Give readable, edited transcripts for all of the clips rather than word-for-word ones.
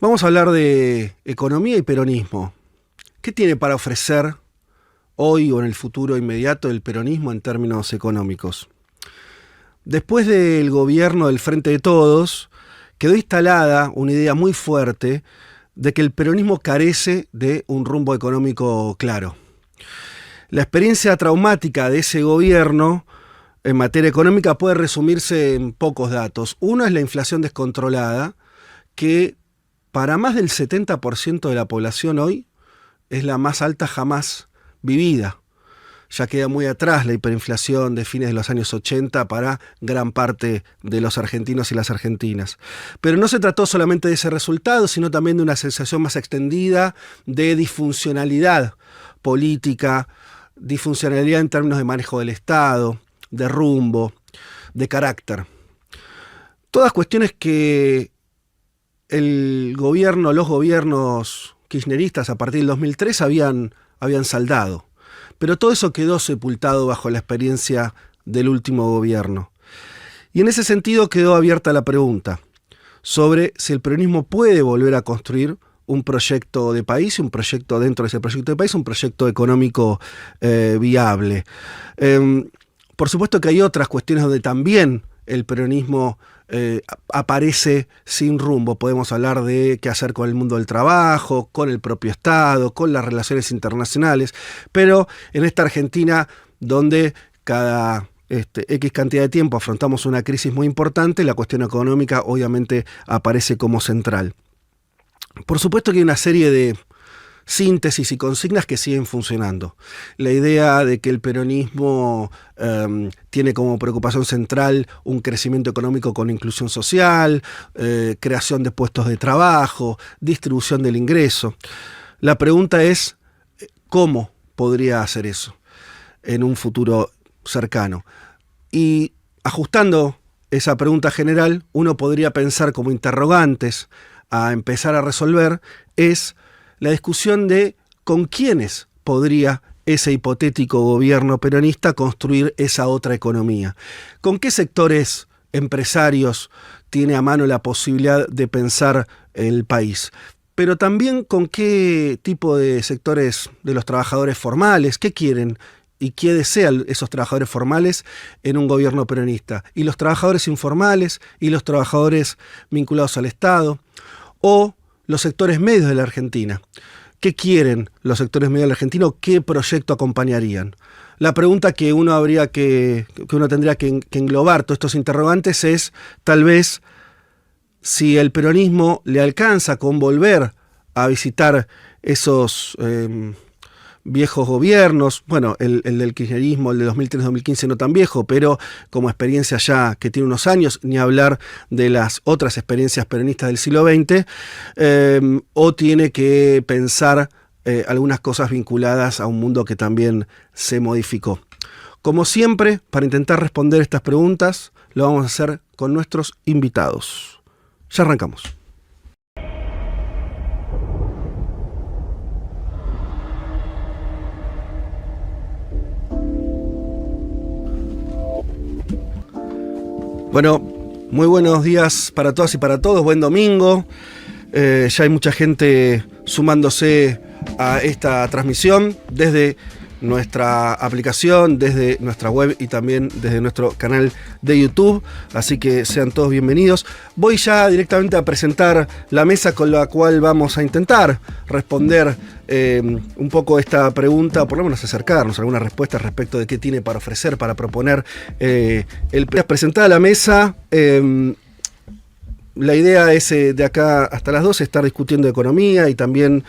Vamos a hablar de economía y peronismo. ¿Qué tiene para ofrecer hoy o en el futuro inmediato el peronismo en términos económicos? Después del gobierno del Frente de Todos, quedó instalada una idea muy fuerte de que el peronismo carece de un rumbo económico claro. La experiencia traumática de ese gobierno en materia económica puede resumirse en pocos datos. Uno es la inflación descontrolada, que para más del 70% de la población hoy es la más alta jamás vivida. Ya queda muy atrás la hiperinflación de fines de los años 80 para gran parte de los argentinos y las argentinas. Pero no se trató solamente de ese resultado, sino también de una sensación más extendida de disfuncionalidad política, disfuncionalidad en términos de manejo del Estado, de rumbo, de carácter. Todas cuestiones que los gobiernos kirchneristas a partir del 2003 habían saldado. Pero todo eso quedó sepultado bajo la experiencia del último gobierno. Y en ese sentido quedó abierta la pregunta sobre si el peronismo puede volver a construir un proyecto de país y un proyecto dentro de ese proyecto de país, un proyecto económico viable. Por supuesto que hay otras cuestiones donde también el peronismo aparece sin rumbo. Podemos hablar de qué hacer con el mundo del trabajo, con el propio Estado, con las relaciones internacionales, pero en esta Argentina donde cada X cantidad de tiempo afrontamos una crisis muy importante, la cuestión económica obviamente aparece como central. Por supuesto que hay una serie de síntesis y consignas que siguen funcionando. La idea de que el peronismo tiene como preocupación central un crecimiento económico con inclusión social, creación de puestos de trabajo, distribución del ingreso. La pregunta es, ¿cómo podría hacer eso en un futuro cercano? Y ajustando esa pregunta general, uno podría pensar como interrogantes a empezar a resolver, es la discusión de con quiénes podría ese hipotético gobierno peronista construir esa otra economía. ¿Con qué sectores empresarios tiene a mano la posibilidad de pensar el país? Pero también con qué tipo de sectores de los trabajadores formales, qué quieren y qué desean esos trabajadores formales en un gobierno peronista. Y los trabajadores informales y los trabajadores vinculados al Estado, o los sectores medios de la Argentina. ¿Qué quieren los sectores medios de la Argentina? ¿Qué proyecto acompañarían? La pregunta que uno tendría que englobar todos estos interrogantes es, tal vez, si el peronismo le alcanza con volver a visitar esos viejos gobiernos, bueno, el del kirchnerismo, el de 2003-2015 no tan viejo, pero como experiencia ya que tiene unos años, ni hablar de las otras experiencias peronistas del siglo XX, o tiene que pensar algunas cosas vinculadas a un mundo que también se modificó. Como siempre, para intentar responder estas preguntas, lo vamos a hacer con nuestros invitados. Ya arrancamos. Bueno, muy buenos días para todas y para todos, buen domingo. Ya hay mucha gente sumándose a esta transmisión desde nuestra aplicación, desde nuestra web y también desde nuestro canal de YouTube, así que sean todos bienvenidos. Voy ya directamente a presentar la mesa con la cual vamos a intentar responder un poco esta pregunta, por lo menos acercarnos a algunas respuestas respecto de qué tiene para ofrecer, para proponer presentada la mesa. La idea es de acá hasta las 12 estar discutiendo economía y también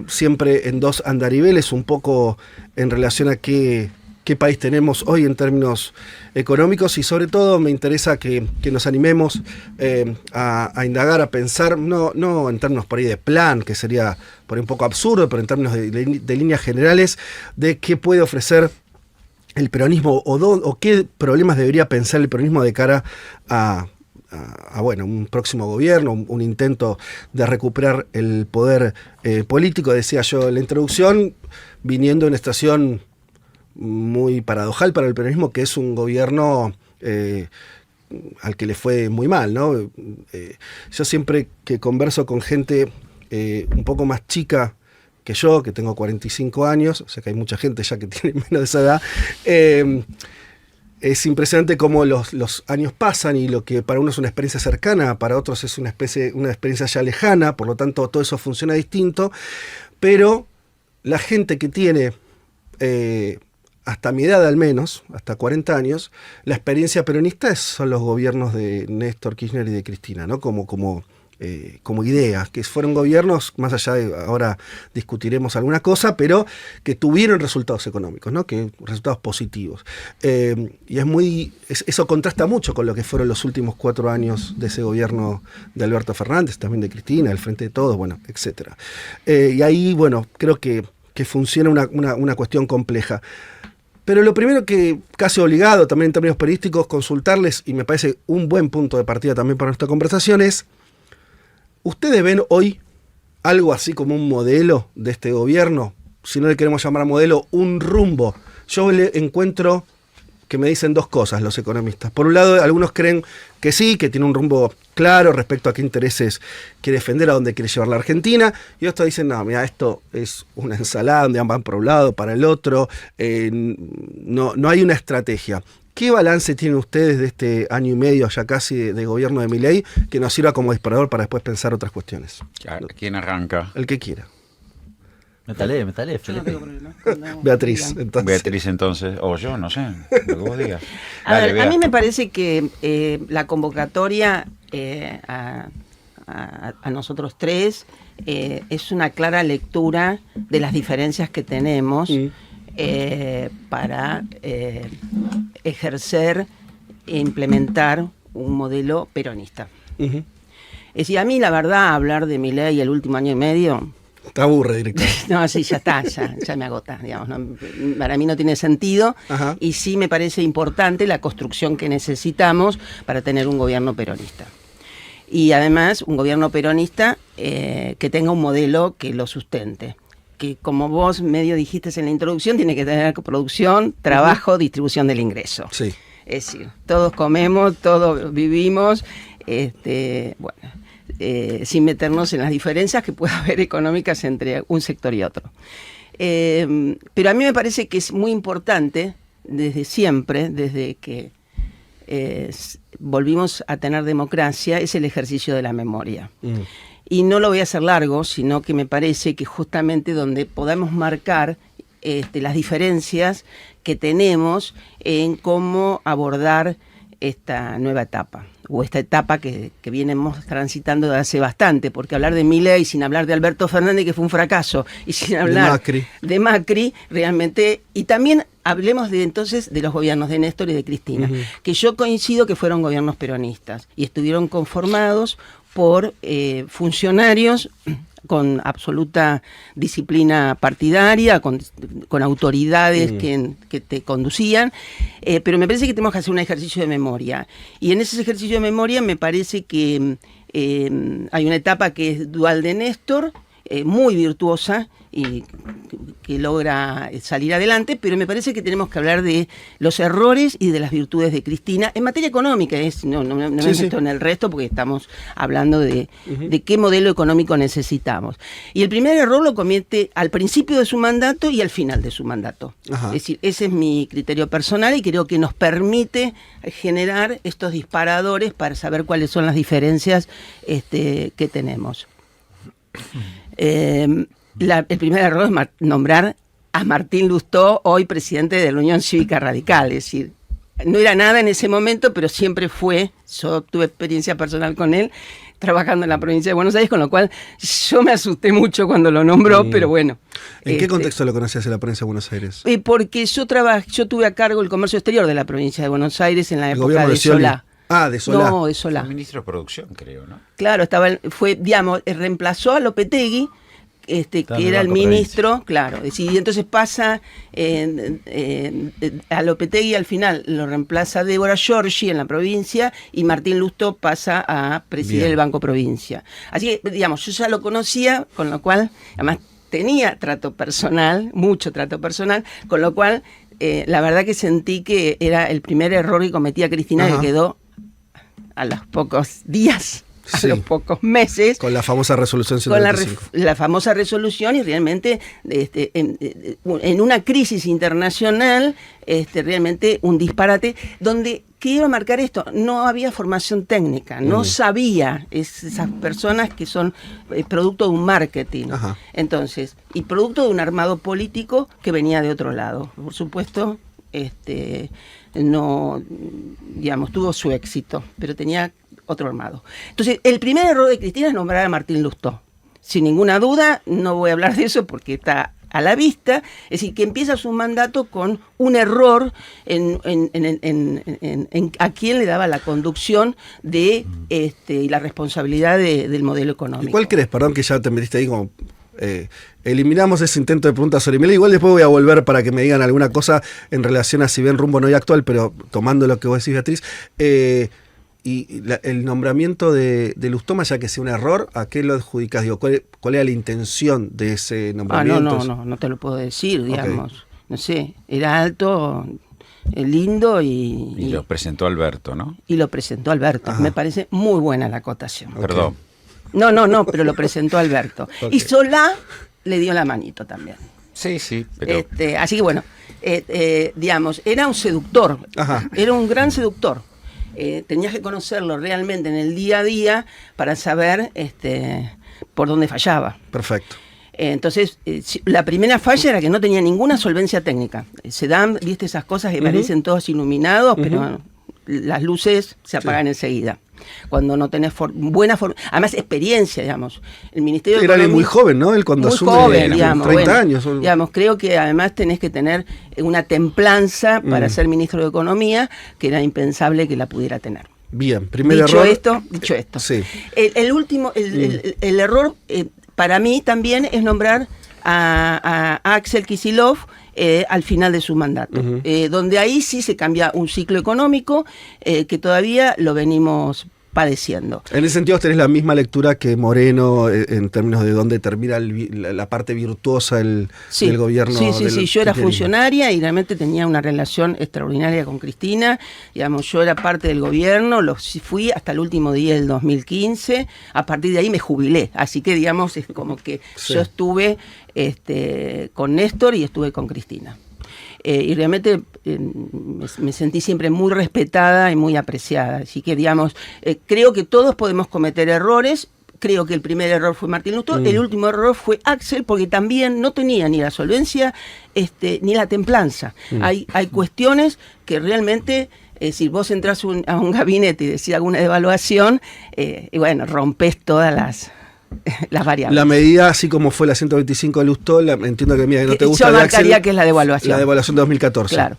siempre en dos andariveles, un poco en relación a qué país tenemos hoy en términos económicos, y sobre todo me interesa que nos animemos a indagar, a pensar, no en términos por ahí de plan, que sería por ahí un poco absurdo, pero en términos de líneas generales de qué puede ofrecer el peronismo o qué problemas debería pensar el peronismo de cara a un próximo gobierno, un intento de recuperar el poder político, decía yo en la introducción, viniendo de una situación muy paradojal para el peronismo, que es un gobierno al que le fue muy mal, ¿no? Yo siempre que converso con gente un poco más chica que yo, que tengo 45 años, o sea que hay mucha gente ya que tiene menos de esa edad, es impresionante cómo los años pasan y lo que para uno es una experiencia cercana, para otros es una experiencia ya lejana, por lo tanto todo eso funciona distinto, pero la gente que tiene, hasta mi edad al menos, hasta 40 años, la experiencia peronista son los gobiernos de Néstor Kirchner y de Cristina, ¿no? Como ideas, que fueron gobiernos, más allá de, ahora discutiremos alguna cosa, pero que tuvieron resultados económicos, ¿no? Que resultados positivos. Y eso contrasta mucho con lo que fueron los últimos 4 años de ese gobierno de Alberto Fernández, también de Cristina, el Frente de Todos, bueno, etcétera. Y ahí, bueno, creo que funciona una cuestión compleja. Pero lo primero que, casi obligado también en términos periodísticos, consultarles, y me parece un buen punto de partida también para nuestra conversación, es: ¿ustedes ven hoy algo así como un modelo de este gobierno? Si no le queremos llamar modelo, un rumbo. Yo le encuentro que me dicen dos cosas los economistas. Por un lado, algunos creen que sí, que tiene un rumbo claro respecto a qué intereses quiere defender, a dónde quiere llevar la Argentina. Y otros dicen, no, mira, esto es una ensalada donde van para un lado, para el otro. No hay una estrategia. ¿Qué balance tienen ustedes de este año y medio ya casi de gobierno de Milei que nos sirva como disparador para después pensar otras cuestiones? ¿Quién arranca? El que quiera. Métale, Felipe. Beatriz, entonces. Beatriz, entonces, o yo, no sé, lo que vos digas. A mí me parece que la convocatoria a nosotros tres es una clara lectura de las diferencias que tenemos para ejercer e implementar un modelo peronista. Es decir, a mí la verdad hablar de Milei el último año y medio... Te aburre, director. No, sí, ya está, ya me agota, digamos. ¿No? Para mí no tiene sentido. Ajá. Y sí me parece importante la construcción que necesitamos para tener un gobierno peronista. Y además un gobierno peronista que tenga un modelo que lo sustente. Que como vos medio dijiste en la introducción, tiene que tener producción, trabajo, distribución del ingreso. Sí. Es decir, todos comemos, todos vivimos, sin meternos en las diferencias que pueda haber económicas entre un sector y otro. Pero a mí me parece que es muy importante, desde siempre, desde que volvimos a tener democracia, es el ejercicio de la memoria. Y no lo voy a hacer largo, sino que me parece que justamente donde podamos marcar las diferencias que tenemos en cómo abordar esta nueva etapa, o esta etapa que vienemos transitando desde hace bastante, porque hablar de Milei sin hablar de Alberto Fernández, que fue un fracaso, y sin hablar de Macri, realmente, y también hablemos entonces de los gobiernos de Néstor y de Cristina, que yo coincido que fueron gobiernos peronistas, y estuvieron conformados por funcionarios con absoluta disciplina partidaria, con autoridades que te conducían, pero me parece que tenemos que hacer un ejercicio de memoria. Y en ese ejercicio de memoria me parece que hay una etapa que es dual de Néstor, muy virtuosa y que logra salir adelante, pero me parece que tenemos que hablar de los errores y de las virtudes de Cristina en materia económica. No me meto en el resto porque estamos hablando de qué modelo económico necesitamos. Y el primer error lo comete al principio de su mandato y al final de su mandato. Ajá. Es decir, ese es mi criterio personal y creo que nos permite generar estos disparadores para saber cuáles son las diferencias que tenemos. El primer error es nombrar a Martín Lustó, hoy presidente de la Unión Cívica Radical. Es decir, no era nada en ese momento, pero siempre fue. Yo tuve experiencia personal con él, trabajando en la provincia de Buenos Aires, con lo cual yo me asusté mucho cuando lo nombró, pero bueno. ¿En qué contexto lo conocías en la provincia de Buenos Aires? Porque yo tuve a cargo el comercio exterior de la provincia de Buenos Aires en la época de Solá. Ah, de Solá. No, de Solá. El ministro de Producción, creo, ¿no? Claro, reemplazó a Lopetegui, que era el ministro, claro. Y entonces pasa a Lopetegui, al final lo reemplaza Débora Giorgi en la provincia y Martín Lustó pasa a presidir el Banco Provincia. Así que, yo ya lo conocía, con lo cual, además tenía trato personal, mucho trato personal, con lo cual la verdad que sentí que era el primer error que cometía Cristina, que quedó a los pocos días, a Sí. los pocos meses, Con la famosa resolución con la, 125. la famosa resolución, y realmente en una crisis internacional, realmente un disparate, donde quiero marcar esto, no había formación técnica, no sabía esas personas que son producto de un marketing. Ajá. Entonces, y producto de un armado político que venía de otro lado. Por supuesto, no, digamos, tuvo su éxito, pero tenía otro armado. Entonces, el primer error de Cristina es nombrar a Martín Lustó. Sin ninguna duda, no voy a hablar de eso porque está a la vista, es decir, que empieza su mandato con un error en a quién le daba la conducción de y la responsabilidad del modelo económico. ¿Y cuál crees? Perdón que ya te metiste ahí como... eliminamos ese intento de preguntas sobre Milei. Igual después voy a volver para que me digan alguna cosa en relación a si bien rumbo no hay actual, pero tomando lo que vos decís, Beatriz. El nombramiento de Lustó, más allá que sea un error, ¿a qué lo adjudicas? Digo, ¿cuál era la intención de ese nombramiento? No te lo puedo decir, digamos. Okay. No sé, era alto, lindo y lo presentó Alberto, ¿no? Y lo presentó Alberto. Ajá. Me parece muy buena la acotación. Okay. Perdón. No, pero lo presentó Alberto. Okay. Y Solá le dio la manito también. Sí, pero... así que bueno, digamos, era un seductor. Ajá. Era un gran seductor. Tenías que conocerlo realmente en el día a día para saber por dónde fallaba. Perfecto. Entonces, la primera falla era que no tenía ninguna solvencia técnica. Se dan, viste, esas cosas que parecen todos iluminados, pero las luces se apagan enseguida. Cuando no tenés buena forma, además experiencia, digamos. El Ministerio de Economía, Economía, muy joven, ¿no? Él cuando muy asume joven, digamos, 30 años. Digamos, creo que además tenés que tener una templanza para ser ministro de Economía, que era impensable que la pudiera tener. Bien, primer dicho error. Dicho esto. Sí. El error para mí también es nombrar a Axel Kicillof al final de su mandato, donde ahí sí se cambia un ciclo económico que todavía lo venimos padeciendo. En ese sentido tenés la misma lectura que Moreno en términos de dónde termina la parte virtuosa del gobierno. Sí, yo era funcionaria y realmente tenía una relación extraordinaria con Cristina. Digamos, yo era parte del gobierno, fui hasta el último día del 2015. A partir de ahí me jubilé. Así que, digamos, es como que yo estuve con Néstor y estuve con Cristina. Y realmente me sentí siempre muy respetada y muy apreciada. Así que, digamos, creo que todos podemos cometer errores. Creo que el primer error fue Martín Lustó, el último error fue Axel, porque también no tenía ni la solvencia ni la templanza. Hay cuestiones que realmente, si vos entras a un gabinete y decís alguna devaluación, y bueno, rompes todas las variables. La medida, así como fue la 125 de Lustó, entiendo que la medida que no te gusta yo de marcaría Axel, que es la devaluación. La devaluación de 2014. Claro,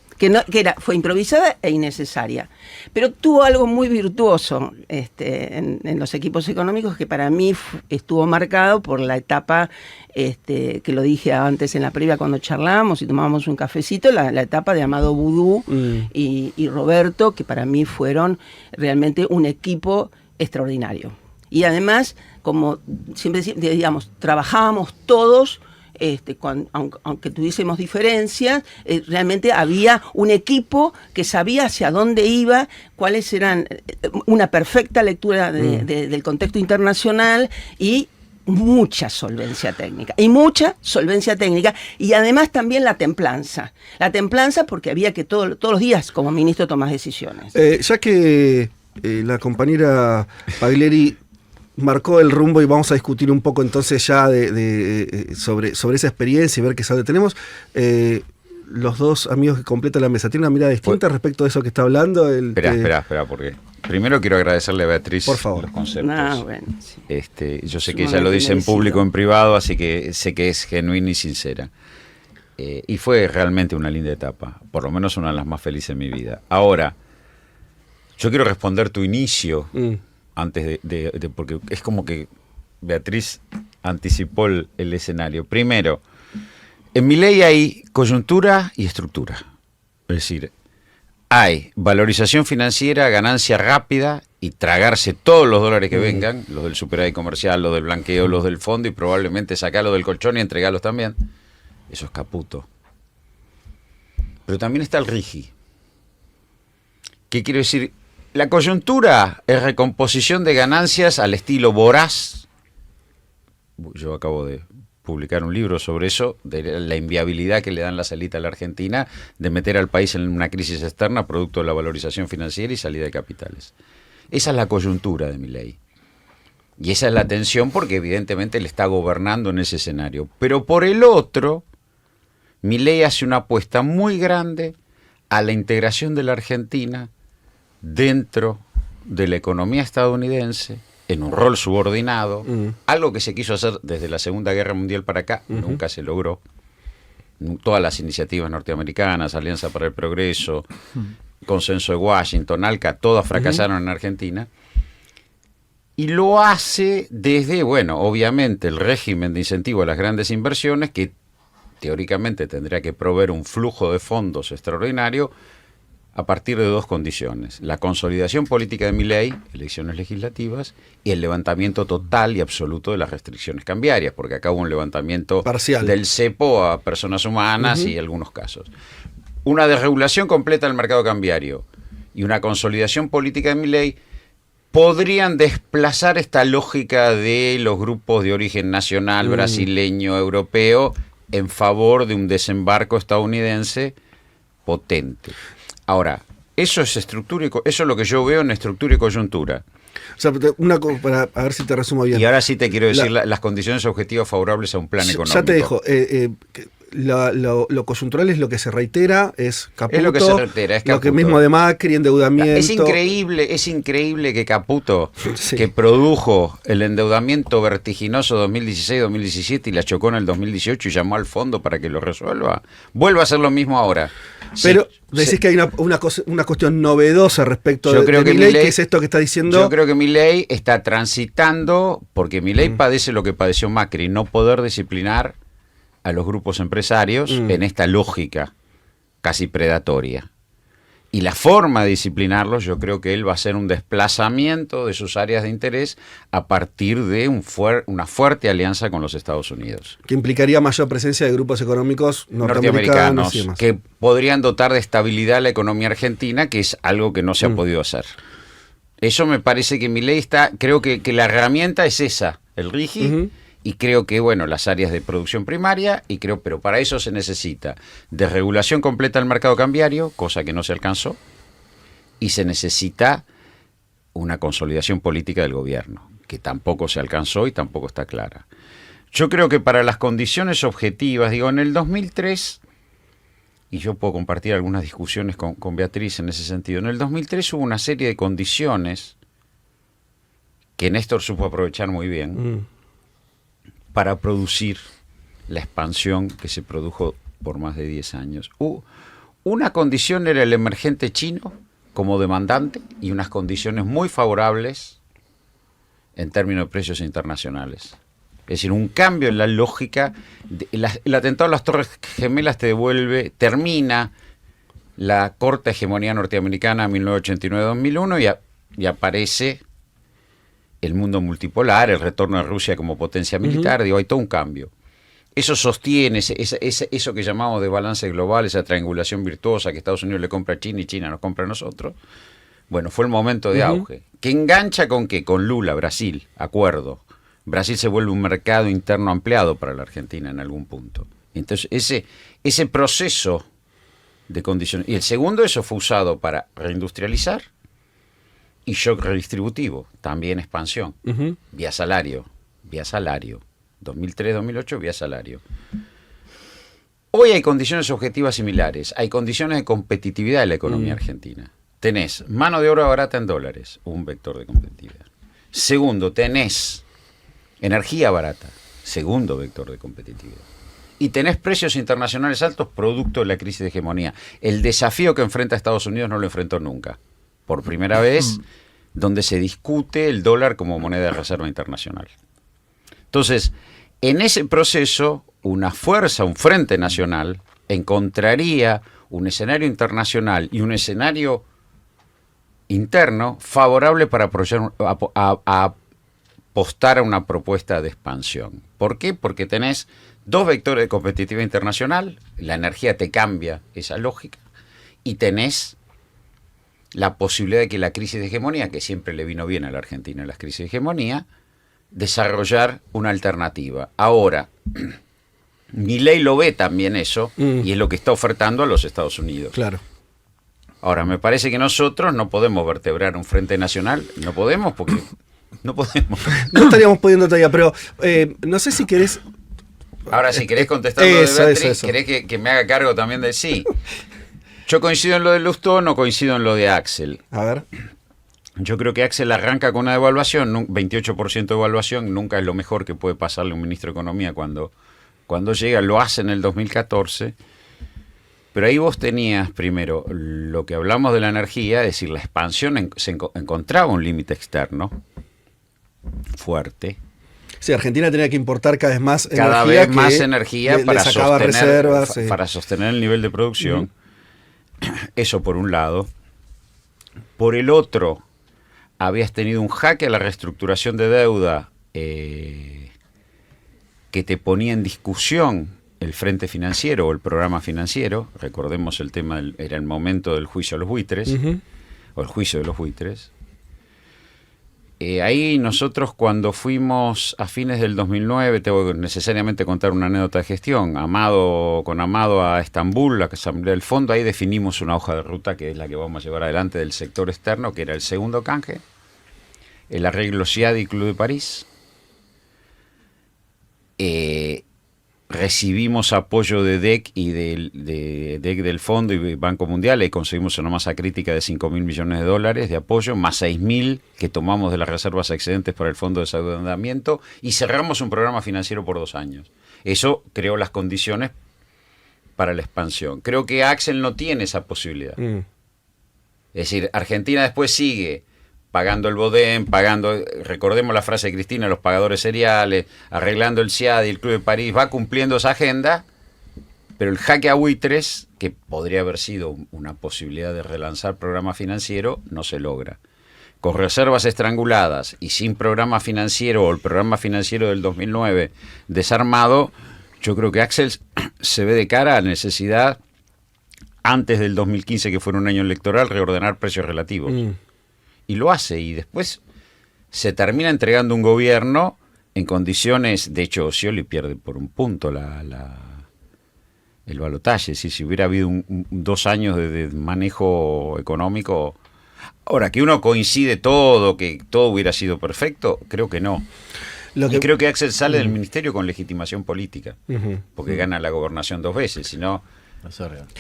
fue improvisada e innecesaria. Pero tuvo algo muy virtuoso en los equipos económicos que para mí estuvo marcado por la etapa, que lo dije antes en la previa cuando charlábamos y tomábamos un cafecito, la etapa de Amado Boudou y Roberto, que para mí fueron realmente un equipo extraordinario. Y además, como siempre digamos, trabajábamos todos, aunque tuviésemos diferencias, realmente había un equipo que sabía hacia dónde iba, cuáles eran una perfecta lectura del contexto internacional y mucha solvencia técnica. Y además también la templanza. La templanza porque había que todos los días como ministro tomar decisiones. Ya que la compañera Paglieri marcó el rumbo y vamos a discutir un poco entonces ya sobre esa experiencia y ver qué saldo tenemos. Los dos amigos que completan la mesa tienen una mirada distinta respecto a eso que está hablando. Espera, porque primero quiero agradecerle a Beatriz por favor los conceptos. Bueno, sí. Yo sé que ella lo dice en público, en privado, así que sé que es genuina y sincera. Y fue realmente una linda etapa, por lo menos una de las más felices de mi vida. Ahora, yo quiero responder tu inicio. Antes porque es como que Beatriz anticipó el escenario. Primero, en Milei hay coyuntura y estructura. Es decir, hay valorización financiera, ganancia rápida y tragarse todos los dólares que vengan, los del superávit comercial, los del blanqueo, los del fondo, y probablemente sacarlos del colchón y entregarlos también. Eso es caputo. Pero también está el RIGI. ¿Qué quiero decir? La coyuntura es recomposición de ganancias al estilo voraz. Yo acabo de publicar un libro sobre eso, de la inviabilidad que le dan las élites a la Argentina de meter al país en una crisis externa producto de la valorización financiera y salida de capitales. Esa es la coyuntura de Milei. Y esa es la tensión porque evidentemente él está gobernando en ese escenario. Pero por el otro, Milei hace una apuesta muy grande a la integración de la Argentina dentro de la economía estadounidense, en un rol subordinado, algo que se quiso hacer desde la Segunda Guerra Mundial para acá, nunca se logró. Todas las iniciativas norteamericanas, Alianza para el Progreso, Consenso de Washington, ALCA, todas fracasaron en Argentina. Y lo hace desde, bueno, obviamente el régimen de incentivo a las grandes inversiones, que teóricamente tendría que proveer un flujo de fondos extraordinario, a partir de dos condiciones: la consolidación política de Milei, elecciones legislativas, y el levantamiento total y absoluto de las restricciones cambiarias, porque acá hubo un levantamiento parcial del cepo a personas humanas y algunos casos. Una desregulación completa del mercado cambiario y una consolidación política de Milei podrían desplazar esta lógica de los grupos de origen nacional, brasileño, europeo, en favor de un desembarco estadounidense potente. Ahora, eso es estructura eso es lo que yo veo en estructura y coyuntura. O sea, para a ver si te resumo bien. Y ahora sí te quiero decir las condiciones objetivas favorables a un plan económico. Ya te dejo. Lo coyuntural es lo que se reitera, es Caputo, es lo que se reitera, es Caputo. Lo que mismo de Macri, endeudamiento. Es increíble que Caputo, que produjo el endeudamiento vertiginoso 2016-2017 y la chocó en el 2018 y llamó al fondo para que lo resuelva, vuelva a hacer lo mismo ahora. Pero decís que hay una cuestión novedosa respecto de Milei, que es esto que está diciendo. Yo creo que Milei está transitando, porque Milei padece lo que padeció Macri, no poder disciplinar a los grupos empresarios en esta lógica casi predatoria. Y la forma de disciplinarlos, yo creo que él va a hacer un desplazamiento de sus áreas de interés a partir de una fuerte alianza con los Estados Unidos. Que implicaría mayor presencia de grupos económicos norteamericanos y demás. Que podrían dotar de estabilidad a la economía argentina, que es algo que no se ha podido hacer. Eso me parece que Milei creo que la herramienta es esa, el RIGI, y creo que, bueno, las áreas de producción primaria, pero para eso se necesita desregulación completa del mercado cambiario, cosa que no se alcanzó, y se necesita una consolidación política del gobierno, que tampoco se alcanzó y tampoco está clara. Yo creo que para las condiciones objetivas, en el 2003, y yo puedo compartir algunas discusiones con Beatriz en ese sentido, en el 2003 hubo una serie de condiciones que Néstor supo aprovechar muy bien, para producir la expansión que se produjo por más de 10 años. Una condición era el emergente chino como demandante y unas condiciones muy favorables en términos de precios internacionales. Es decir, un cambio en la lógica. El atentado a las Torres Gemelas termina la corta hegemonía norteamericana en 1989-2001 y aparece el mundo multipolar, el retorno de Rusia como potencia militar, hay todo un cambio. Eso sostiene eso que llamamos de balance global, esa triangulación virtuosa que Estados Unidos le compra a China y China nos compra a nosotros. Bueno, fue el momento de auge. ¿Que engancha con qué? Con Lula, Brasil, acuerdo. Brasil se vuelve un mercado interno ampliado para la Argentina en algún punto. Entonces, ese proceso de condiciones. Y el segundo, eso fue usado para reindustrializar. Y shock redistributivo, también expansión, vía salario, 2003-2008 vía salario. Hoy hay condiciones objetivas similares, hay condiciones de competitividad de la economía argentina. Tenés mano de obra barata en dólares, un vector de competitividad. Segundo, tenés energía barata, segundo vector de competitividad. Y tenés precios internacionales altos producto de la crisis de hegemonía. El desafío que enfrenta Estados Unidos no lo enfrentó nunca. Por primera vez, donde se discute el dólar como moneda de reserva internacional. Entonces, en ese proceso, una fuerza, un frente nacional, encontraría un escenario internacional y un escenario interno favorable para apostar a una propuesta de expansión. ¿Por qué? Porque tenés dos vectores de competitividad internacional, la energía te cambia esa lógica, y tenés la posibilidad de que la crisis de hegemonía, que siempre le vino bien a la Argentina las crisis de hegemonía, desarrollar una alternativa. Ahora, Milei lo ve también eso, y es lo que está ofertando a los Estados Unidos. Claro. Ahora, me parece que nosotros no podemos vertebrar un frente nacional, no podemos porque no podemos. No estaríamos pudiendo todavía, pero no sé si querés... Ahora, si querés contestar lo de Eso, Beatriz, eso. ¿querés que me haga cargo también de sí? Yo coincido en lo de Lustó, no coincido en lo de Axel. A ver. Yo creo que Axel arranca con una devaluación, 28% de devaluación, nunca es lo mejor que puede pasarle a un ministro de Economía cuando llega, lo hace en el 2014. Pero ahí vos tenías, primero, lo que hablamos de la energía, es decir, la expansión, encontraba un límite externo fuerte. Sí, Argentina tenía que importar cada vez más Cada energía. vez más energía le sacaba reservas. Sí. para sostener el nivel de producción. Eso por un lado. Por el otro, habías tenido un jaque a la reestructuración de deuda que te ponía en discusión el frente financiero o el programa financiero. Recordemos el tema, era el momento del juicio a los buitres, o el juicio de los buitres. Ahí nosotros, cuando fuimos a fines del 2009, tengo que necesariamente contar una anécdota de gestión, con Amado a Estambul, la Asamblea del Fondo, ahí definimos una hoja de ruta que es la que vamos a llevar adelante del sector externo, que era el segundo canje, el arreglo CIADI Club de París. Recibimos apoyo de DEC y de DEC del Fondo y Banco Mundial, y conseguimos una masa crítica de $5.000 millones de apoyo, más 6.000 que tomamos de las reservas excedentes para el Fondo de Endeudamiento, y cerramos un programa financiero por 2 años. Eso creó las condiciones para la expansión. Creo que Axel no tiene esa posibilidad. Es decir, Argentina después sigue pagando el Bodem, recordemos la frase de Cristina, los pagadores seriales, arreglando el CIADI, el Club de París, va cumpliendo esa agenda, pero el jaque a buitres, que podría haber sido una posibilidad de relanzar programa financiero, no se logra. Con reservas estranguladas y sin programa financiero, o el programa financiero del 2009 desarmado, yo creo que Axel se ve de cara a la necesidad, antes del 2015, que fuera un año electoral, reordenar precios relativos. Y lo hace, y después se termina entregando un gobierno en condiciones, de hecho Scioli pierde por un punto el balotaje, si hubiera habido 2 años de manejo económico. Ahora, que uno coincide todo, que todo hubiera sido perfecto, creo que no. Y creo que Axel sale del ministerio con legitimación política, porque gana la gobernación 2 veces, si no...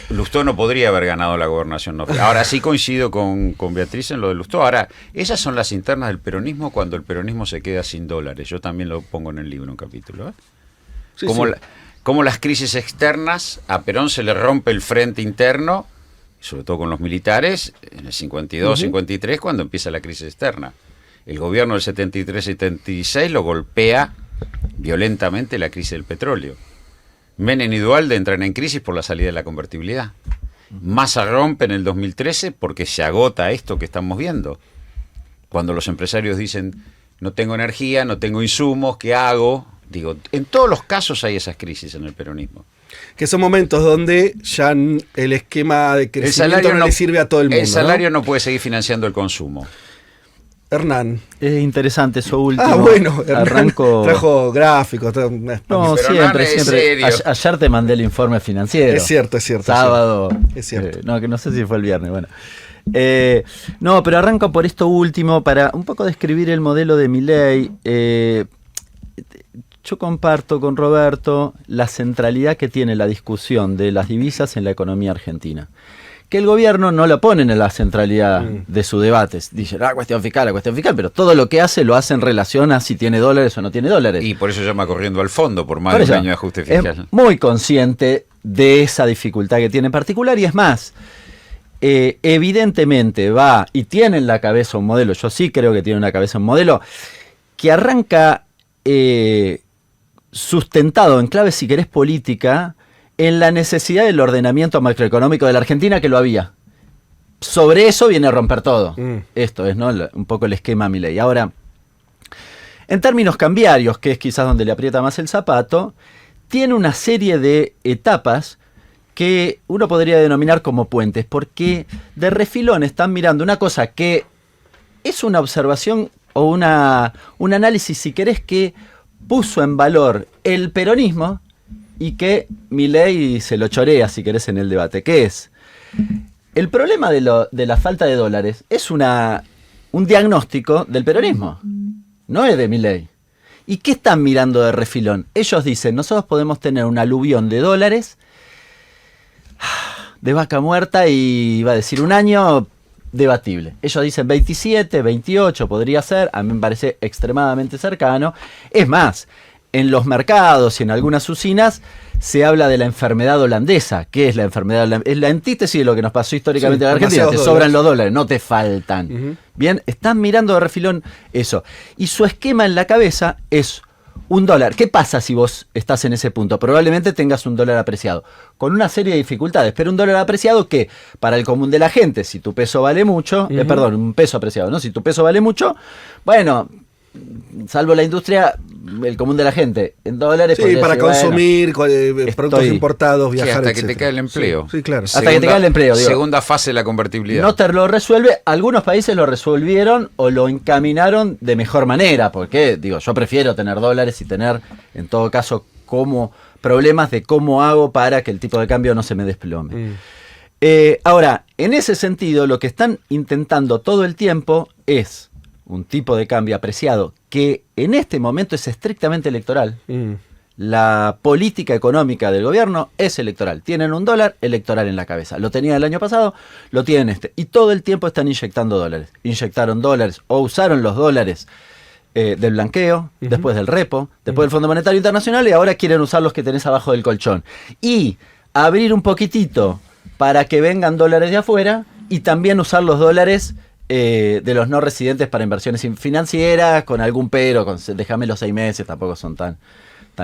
Lustó no podría haber ganado la gobernación. Ahora sí coincido con Beatriz en lo de Lustó. Ahora, esas son las internas del peronismo cuando el peronismo se queda sin dólares. Yo también lo pongo en el libro, un capítulo. Sí, como las crisis externas, a Perón se le rompe el frente interno, sobre todo con los militares, en el 52, 53, cuando empieza la crisis externa. El gobierno del 73-76 lo golpea violentamente la crisis del petróleo. Menem y Duhalde entran en crisis por la salida de la convertibilidad. Massa rompe en el 2013 porque se agota esto que estamos viendo. Cuando los empresarios dicen, no tengo energía, no tengo insumos, ¿qué hago? Digo, en todos los casos hay esas crisis en el peronismo. Que son momentos donde ya el esquema de crecimiento no le sirve a todo el mundo. El salario no puede seguir financiando el consumo. Hernán. Es interesante eso último. Ah, bueno, Hernán arranco... trajo gráficos. No, siempre. Ayer te mandé el informe financiero. Es cierto. Sábado. Es cierto. Que no sé si fue el viernes, bueno. Pero arranco por esto último para un poco describir el modelo de Milei. Yo comparto con Roberto la centralidad que tiene la discusión de las divisas en la economía argentina. Que el gobierno no lo pone en la centralidad de sus debates. Dice, cuestión fiscal, pero todo lo que hace lo hace en relación a si tiene dólares o no tiene dólares. Y por eso llama corriendo al fondo, por más de un año de ajuste fiscal. Es muy consciente de esa dificultad que tiene en particular, y es más, evidentemente va y tiene en la cabeza un modelo, yo sí creo que tiene en la cabeza un modelo, que arranca sustentado en clave, si querés, política, en la necesidad del ordenamiento macroeconómico de la Argentina, que lo había. Sobre eso viene a romper todo. Esto es, ¿no?, un poco el esquema Milei. Ahora, en términos cambiarios, que es quizás donde le aprieta más el zapato, tiene una serie de etapas que uno podría denominar como puentes, porque de refilón están mirando una cosa que es una observación o un análisis, si querés, que puso en valor el peronismo y que Milei se lo chorea, si querés, en el debate, que es el problema de la falta de dólares es un diagnóstico del peronismo, no es de Milei. ¿Y qué están mirando de refilón? Ellos dicen, nosotros podemos tener un aluvión de dólares de vaca muerta y iba a decir un año debatible. Ellos dicen 27, 28 podría ser, a mí me parece extremadamente cercano. Es más, en los mercados y en algunas usinas se habla de la enfermedad holandesa. ¿Qué es la enfermedad holandesa? Es la antítesis de lo que nos pasó históricamente en Argentina. Te sobran los dólares, no te faltan. Bien, están mirando de refilón eso. Y su esquema en la cabeza es un dólar. ¿Qué pasa si vos estás en ese punto? Probablemente tengas un dólar apreciado, con una serie de dificultades, pero un dólar apreciado que, para el común de la gente, si tu peso vale mucho, perdón, un peso apreciado, ¿no? Si tu peso vale mucho, bueno, salvo la industria, el común de la gente, en dólares. Sí, para consumir productos importados, viajar, hasta etcétera. que te cae el empleo. Sí, claro. Hasta que te cae el empleo, digo. Segunda fase de la convertibilidad. No te lo resuelve. Algunos países lo resolvieron o lo encaminaron de mejor manera. Porque, digo, yo prefiero tener dólares y tener, en todo caso, problemas de cómo hago para que el tipo de cambio no se me desplome. Ahora, en ese sentido, lo que están intentando todo el tiempo es un tipo de cambio apreciado que en este momento es estrictamente electoral. La política económica del gobierno es electoral. Tienen un dólar electoral en la cabeza. Lo tenían el año pasado, lo tienen este. Y todo el tiempo están inyectando dólares. Inyectaron dólares o usaron los dólares del blanqueo, después del repo, después del Fondo Monetario Internacional, y ahora quieren usar los que tenés abajo del colchón. Y abrir un poquitito para que vengan dólares de afuera y también usar los dólares de los no residentes para inversiones financieras, con algún pero, déjame los 6 meses, tampoco son tan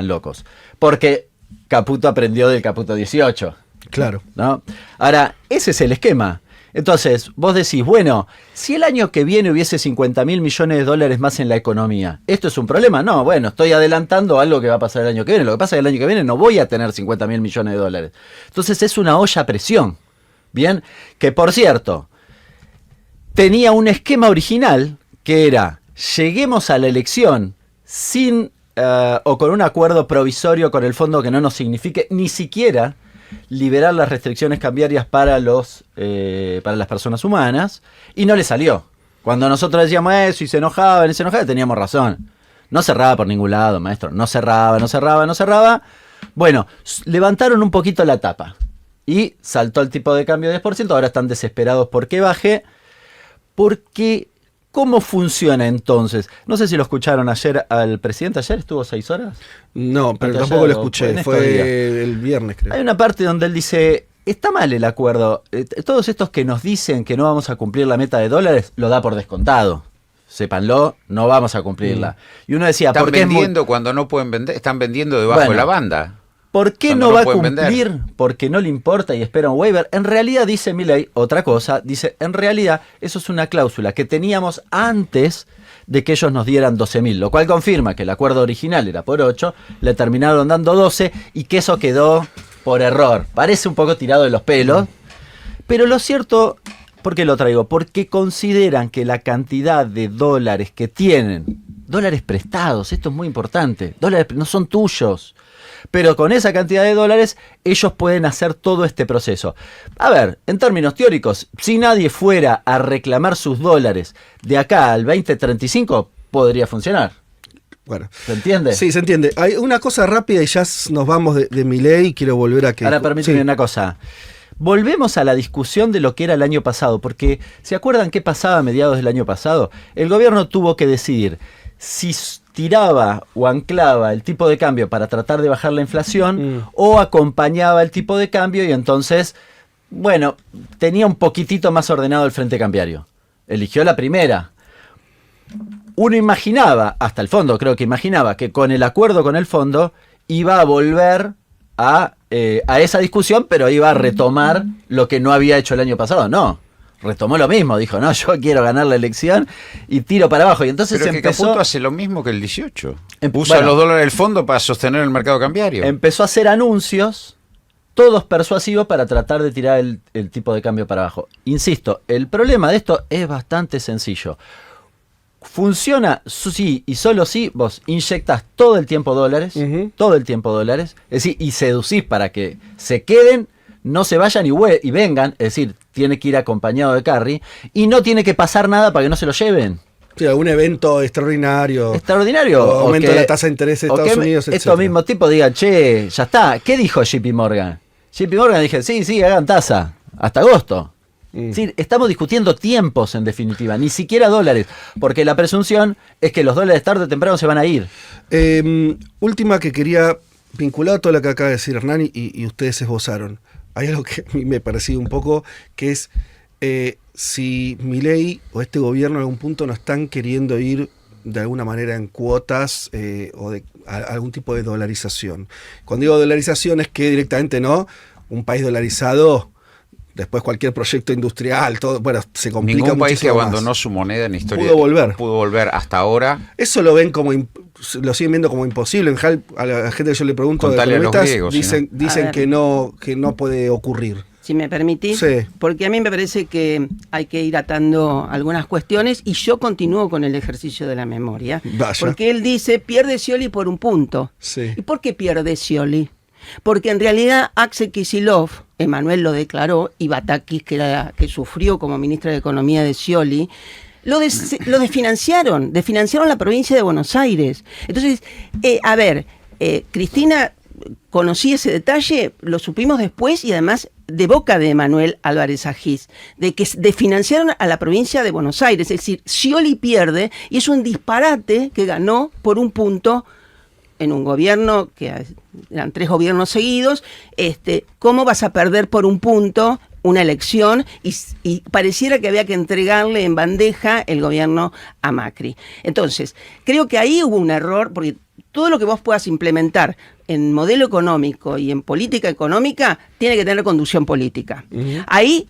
locos. Porque Caputo aprendió del Caputo 18. Claro. ¿No? Ahora, ese es el esquema. Entonces, vos decís, bueno, si el año que viene hubiese 50.000 millones de dólares más en la economía, ¿esto es un problema? No, bueno, estoy adelantando algo que va a pasar el año que viene. Lo que pasa es que el año que viene no voy a tener 50.000 millones de dólares. Entonces es una olla a presión. Bien, que por cierto, tenía un esquema original que era, lleguemos a la elección sin o con un acuerdo provisorio con el fondo que no nos signifique ni siquiera liberar las restricciones cambiarias para las personas humanas, y no le salió. Cuando nosotros decíamos eso y se enojaban, teníamos razón. No cerraba por ningún lado, maestro. No cerraba. Bueno, levantaron un poquito la tapa y saltó el tipo de cambio de 10%. Ahora están desesperados porque baje. Porque, ¿cómo funciona entonces? No sé si lo escucharon ayer al presidente. ¿Ayer estuvo 6 horas? No, pero Antes tampoco ayer, lo escuché. o Fue el viernes, creo. Hay una parte donde él dice, está mal el acuerdo. Todos estos que nos dicen que no vamos a cumplir la meta de dólares, lo da por descontado. Sépanlo, no vamos a cumplirla. Y uno decía, están ¿por qué vendiendo cuando no pueden vender? Están vendiendo debajo de la banda. ¿Por qué Cuando no va a pueden cumplir? vender. Porque no le importa y espera un waiver. En realidad, dice Milei otra cosa. Dice, en realidad, eso es una cláusula que teníamos antes de que ellos nos dieran 12.000, lo cual confirma que el acuerdo original era por 8, le terminaron dando 12 y que eso quedó por error. Parece un poco tirado de los pelos, pero lo cierto, ¿por qué lo traigo? Porque consideran que la cantidad de dólares que tienen, dólares prestados, esto es muy importante, dólares no son tuyos, pero con esa cantidad de dólares ellos pueden hacer todo este proceso. A ver, en términos teóricos, si nadie fuera a reclamar sus dólares de acá al 2035, podría funcionar. Bueno, ¿Se entiende? Sí, se entiende. Hay una cosa rápida y ya nos vamos de Milei. Quiero volver a que... Ahora permíteme una cosa. Volvemos a la discusión de lo que era el año pasado, porque ¿se acuerdan qué pasaba a mediados del año pasado? El gobierno tuvo que decidir si tiraba o anclaba el tipo de cambio para tratar de bajar la inflación o acompañaba el tipo de cambio y entonces, bueno, tenía un poquitito más ordenado el frente cambiario. Eligió la primera. Uno imaginaba, hasta el fondo creo que imaginaba, que con el acuerdo con el fondo iba a volver a esa discusión, pero iba a retomar lo que no había hecho el año pasado. No, retomó lo mismo, dijo, no, yo quiero ganar la elección y tiro para abajo. Y entonces pero empezó... Caputo hace lo mismo que el 18. Usa los dólares del fondo para sostener el mercado cambiario. Empezó a hacer anuncios todos persuasivos para tratar de tirar el tipo de cambio para abajo. Insisto, el problema de esto es bastante sencillo. Funciona sí y solo si vos inyectás todo el tiempo dólares, es decir, y seducís para que se queden, no se vayan y vengan, es decir, tiene que ir acompañado de carry, y no tiene que pasar nada para que no se lo lleven. Sí, algún evento extraordinario. O aumento de la tasa de interés de Estados Unidos, etc. Estos mismos tipos digan, che, ya está. ¿Qué dijo JP Morgan? JP Morgan dije, sí, hagan tasa, hasta agosto. Sí, estamos discutiendo tiempos en definitiva, ni siquiera dólares, porque la presunción es que los dólares tarde o temprano se van a ir. Última que quería, vinculado a todo lo que acaba de decir Hernán y ustedes esbozaron. Hay algo que a mí me pareció un poco, que es si Milei o este gobierno en algún punto no están queriendo ir de alguna manera en cuotas o de algún tipo de dolarización. Cuando digo dolarización es que directamente no, un país dolarizado, después cualquier proyecto industrial, todo, bueno, se complica muchísimo. Ningún país que abandonó más. su moneda en la historia pudo volver hasta ahora. Eso lo ven como lo siguen viendo como imposible. En general, a la gente que yo le pregunto, Contale a los griegos, dicen que no puede ocurrir. Si me permitís, sí. Porque a mí me parece que hay que ir atando algunas cuestiones y yo continúo con el ejercicio de la memoria. Vaya. Porque él dice, pierde Scioli por un punto. Sí. ¿Y por qué pierde Scioli? Porque en realidad Axel Kicillof, Emanuel lo declaró, y Batakis, que sufrió como ministra de Economía de Scioli, lo desfinanciaron la provincia de Buenos Aires. Entonces, Cristina conocía ese detalle, lo supimos después y además de boca de Manuel Álvarez Agis, de que desfinanciaron a la provincia de Buenos Aires. Es decir, Scioli pierde y es un disparate que ganó por un punto en un gobierno, que eran 3 gobiernos seguidos. ¿Cómo vas a perder por un punto una elección? Y pareciera que había que entregarle en bandeja el gobierno a Macri. Entonces, creo que ahí hubo un error, porque todo lo que vos puedas implementar en modelo económico y en política económica tiene que tener conducción política. Ahí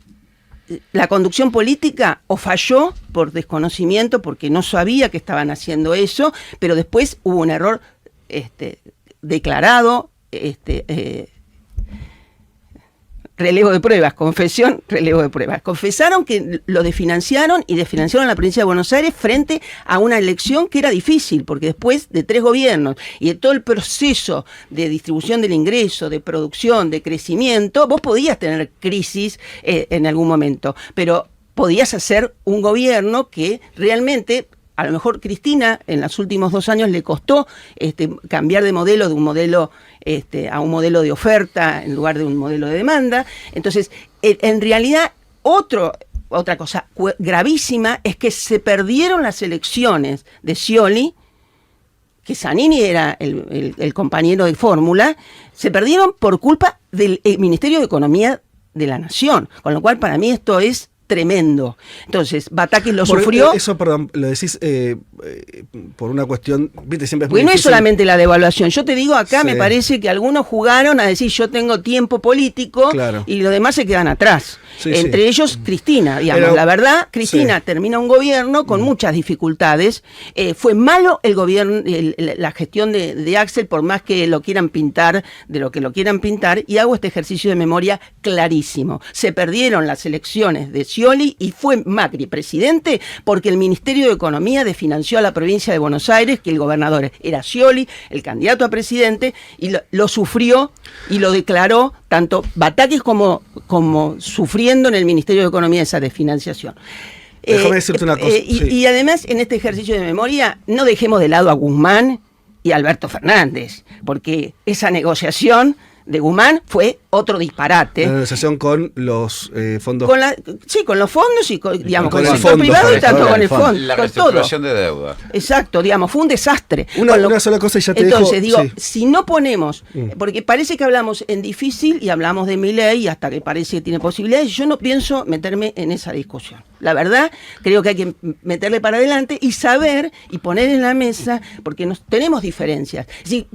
la conducción política o falló por desconocimiento, porque no sabía que estaban haciendo eso, pero después hubo un error declarado, relevo de pruebas, confesión, relevo de pruebas. Confesaron que lo desfinanciaron y desfinanciaron la provincia de Buenos Aires frente a una elección que era difícil, porque después de 3 gobiernos y de todo el proceso de distribución del ingreso, de producción, de crecimiento, vos podías tener crisis en algún momento, pero podías hacer un gobierno que realmente... A lo mejor Cristina en los últimos 2 años le costó cambiar de un modelo a un modelo de oferta en lugar de un modelo de demanda. Entonces, en realidad, otra cosa gravísima es que se perdieron las elecciones de Scioli, que Zanini era el compañero de fórmula, se perdieron por culpa del Ministerio de Economía de la Nación. Con lo cual, para mí esto es tremendo. Entonces, Batakis lo sufrió. Eso, perdón, lo decís por una cuestión, viste, siempre es muy Porque no es difícil. solamente la devaluación. Yo te digo, acá Sí. me parece que algunos jugaron a decir yo tengo tiempo político, Claro. y los demás se quedan atrás. Sí, Entre ellos Cristina, digamos. Pero, la verdad, Cristina sí. termina un gobierno con muchas dificultades. Fue malo el gobierno, la gestión de Axel, por más que lo quieran pintar de lo que lo quieran pintar, y hago este ejercicio de memoria clarísimo. Se perdieron las elecciones de Scioli y fue Macri presidente porque el Ministerio de Economía desfinanció a la provincia de Buenos Aires, que el gobernador era Scioli, el candidato a presidente, y lo sufrió y lo declaró tanto Batakis como sufriendo en el Ministerio de Economía esa desfinanciación. Déjame decirte una cosa. Y además, en este ejercicio de memoria, no dejemos de lado a Guzmán y a Alberto Fernández, porque esa negociación de Guzmán fue otro disparate. La negociación con los fondos. Con los fondos y digamos, con el el sector fondo, privado y con tanto el con el fondo. fondo. La Con todo. reestructuración de deuda. Exacto, digamos, fue un desastre. Una sola cosa y ya te Entonces, dejo. digo, si no ponemos, porque parece que hablamos en difícil y hablamos de Milei hasta que parece que tiene posibilidades, yo no pienso meterme en esa discusión. La verdad, creo que hay que meterle para adelante y saber y poner en la mesa, porque tenemos diferencias. Es decir,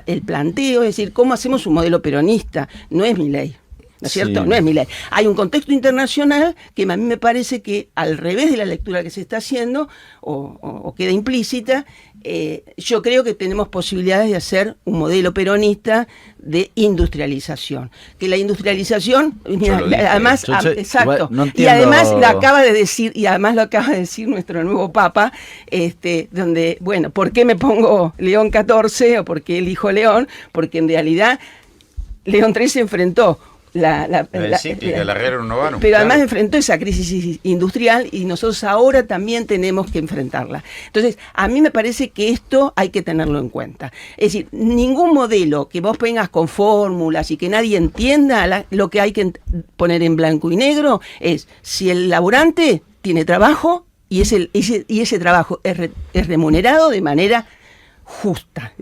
el planteo, es decir, ¿cómo hacemos un modelo peronista? No es Milei. ¿No es cierto? Sí. No es Milei. Hay un contexto internacional que a mí me parece que, al revés de la lectura que se está haciendo, o queda implícita, yo creo que tenemos posibilidades de hacer un modelo peronista de industrialización. Que la industrialización, mira, además, exacto, no y además lo acaba de decir, nuestro nuevo Papa, donde, bueno, ¿por qué me pongo León XIV o por qué elijo León? Porque en realidad León XIII se enfrentó la Rerum Novarum, pero además enfrentó esa crisis industrial y nosotros ahora también tenemos que enfrentarla. Entonces, a mí me parece que esto hay que tenerlo en cuenta. Es decir, ningún modelo que vos vengas con fórmulas y que nadie entienda, lo que hay que poner en blanco y negro es si el laburante tiene trabajo y ese trabajo es remunerado de manera justa.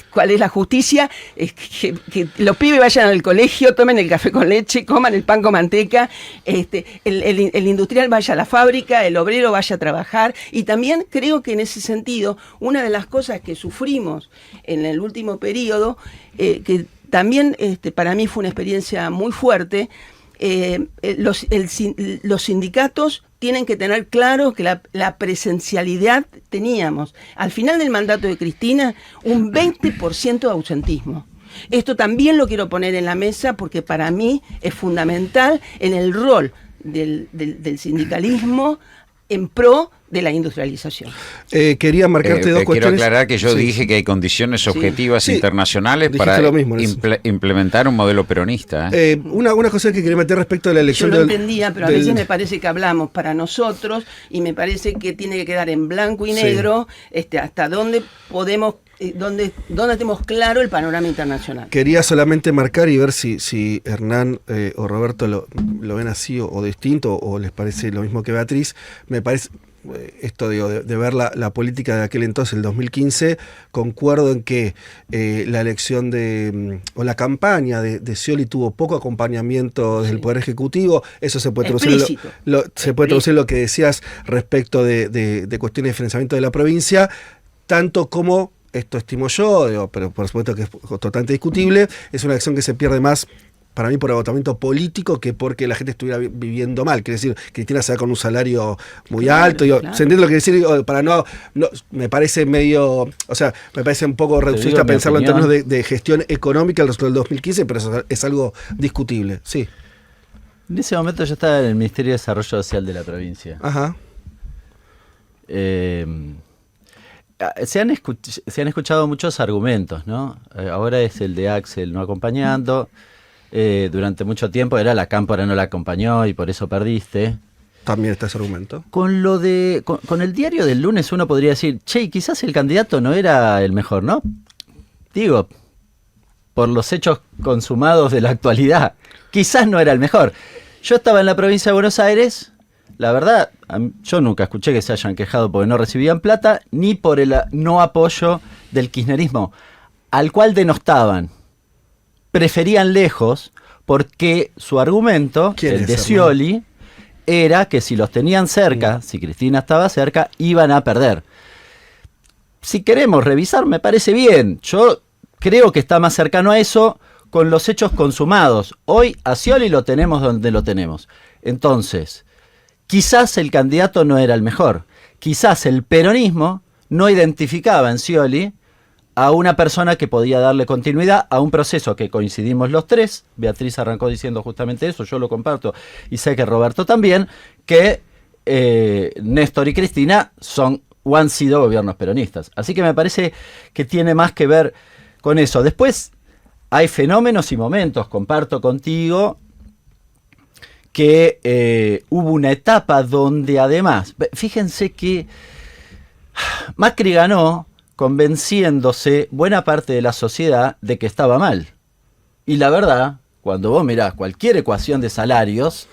¿Cuál es la justicia? Es que los pibes vayan al colegio, tomen el café con leche, coman el pan con manteca, el industrial vaya a la fábrica, el obrero vaya a trabajar. Y también creo que en ese sentido, una de las cosas que sufrimos en el último periodo, que también para mí fue una experiencia muy fuerte, los sindicatos tienen que tener claro que la presencialidad teníamos. Al final del mandato de Cristina, un 20% de ausentismo. Esto también lo quiero poner en la mesa porque para mí es fundamental en el rol del sindicalismo en pro de la industrialización. Quería marcarte dos cuestiones. Quiero aclarar que yo dije que hay condiciones objetivas internacionales para implementar un modelo peronista. Una cosa que quería meter respecto a la elección. Yo lo entendía, pero a veces me parece que hablamos para nosotros y me parece que tiene que quedar en blanco y negro hasta dónde podemos, donde tenemos claro el panorama internacional. Quería solamente marcar y ver si Hernán o Roberto lo ven así o distinto o les parece lo mismo que Beatriz. Me parece esto de ver la política de aquel entonces, el 2015, concuerdo en que la elección o la campaña de Scioli tuvo poco acompañamiento desde el Poder Ejecutivo. Eso se puede traducir en lo que decías respecto de cuestiones de financiamiento de la provincia, tanto como, esto estimo yo, pero por supuesto que es totalmente discutible, es una elección que se pierde más para mí por agotamiento político que porque la gente estuviera viviendo mal. Quiere decir, Cristina se va con un salario muy alto. ¿Se entiende lo que decir? Para no, me parece medio, me parece un poco reduccionista pensarlo en términos de gestión económica el resultado del 2015, pero eso es algo discutible. Sí. En ese momento yo estaba en el Ministerio de Desarrollo Social de la provincia. Ajá. Se han escuchado muchos argumentos, ¿no? Ahora es el de Axel no acompañando. Durante mucho tiempo era la Cámpora no la acompañó y por eso perdiste. También está ese argumento. Con el diario del lunes uno podría decir, che, quizás el candidato no era el mejor, ¿no? Digo, por los hechos consumados de la actualidad, quizás no era el mejor. Yo estaba en la provincia de Buenos Aires, la verdad, yo nunca escuché que se hayan quejado porque no recibían plata, ni por el no apoyo del kirchnerismo, al cual denostaban. Preferían lejos porque su argumento, el de Scioli, era que si los tenían cerca, si Cristina estaba cerca, iban a perder. Si queremos revisar, me parece bien. Yo creo que está más cercano a eso con los hechos consumados. Hoy a Scioli lo tenemos donde lo tenemos. Entonces, quizás el candidato no era el mejor. Quizás el peronismo no identificaba en Scioli a una persona que podía darle continuidad a un proceso que coincidimos los tres. Beatriz arrancó diciendo justamente eso, yo lo comparto, y sé que Roberto también, que Néstor y Cristina han sido gobiernos peronistas. Así que me parece que tiene más que ver con eso. Después hay fenómenos y momentos, comparto contigo, que hubo una etapa donde además, fíjense que Macri ganó convenciéndose buena parte de la sociedad de que estaba mal. Y la verdad, cuando vos mirás cualquier ecuación de salarios,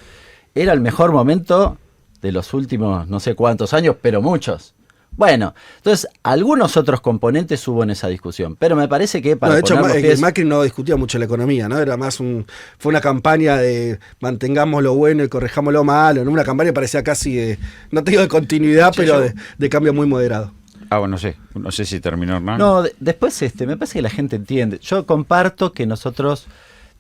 era el mejor momento de los últimos no sé cuántos años, pero muchos. Bueno, entonces algunos otros componentes hubo en esa discusión, pero me parece que para de hecho, Macri no discutía mucho la economía, ¿no? Era más fue una campaña de mantengamos lo bueno y corrijamos lo malo, ¿no? Una campaña que parecía casi no te digo de continuidad, pero de cambio muy moderado. Bueno, no sé si terminó, Hernán. No, después me parece que la gente entiende. Yo comparto que nosotros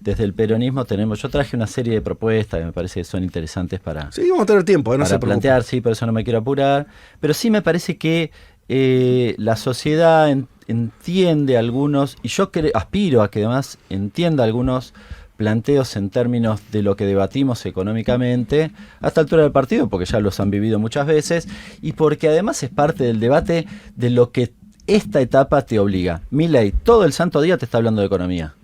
desde el peronismo yo traje una serie de propuestas que me parece que son interesantes para... Sí, vamos a tener tiempo, no para plantear, sí, por eso no me quiero apurar. Pero sí me parece que la sociedad entiende algunos, y yo aspiro a que además entienda algunos planteos en términos de lo que debatimos económicamente a esta altura del partido, porque ya los han vivido muchas veces, y porque además es parte del debate de lo que esta etapa te obliga. Milei todo el santo día te está hablando de economía.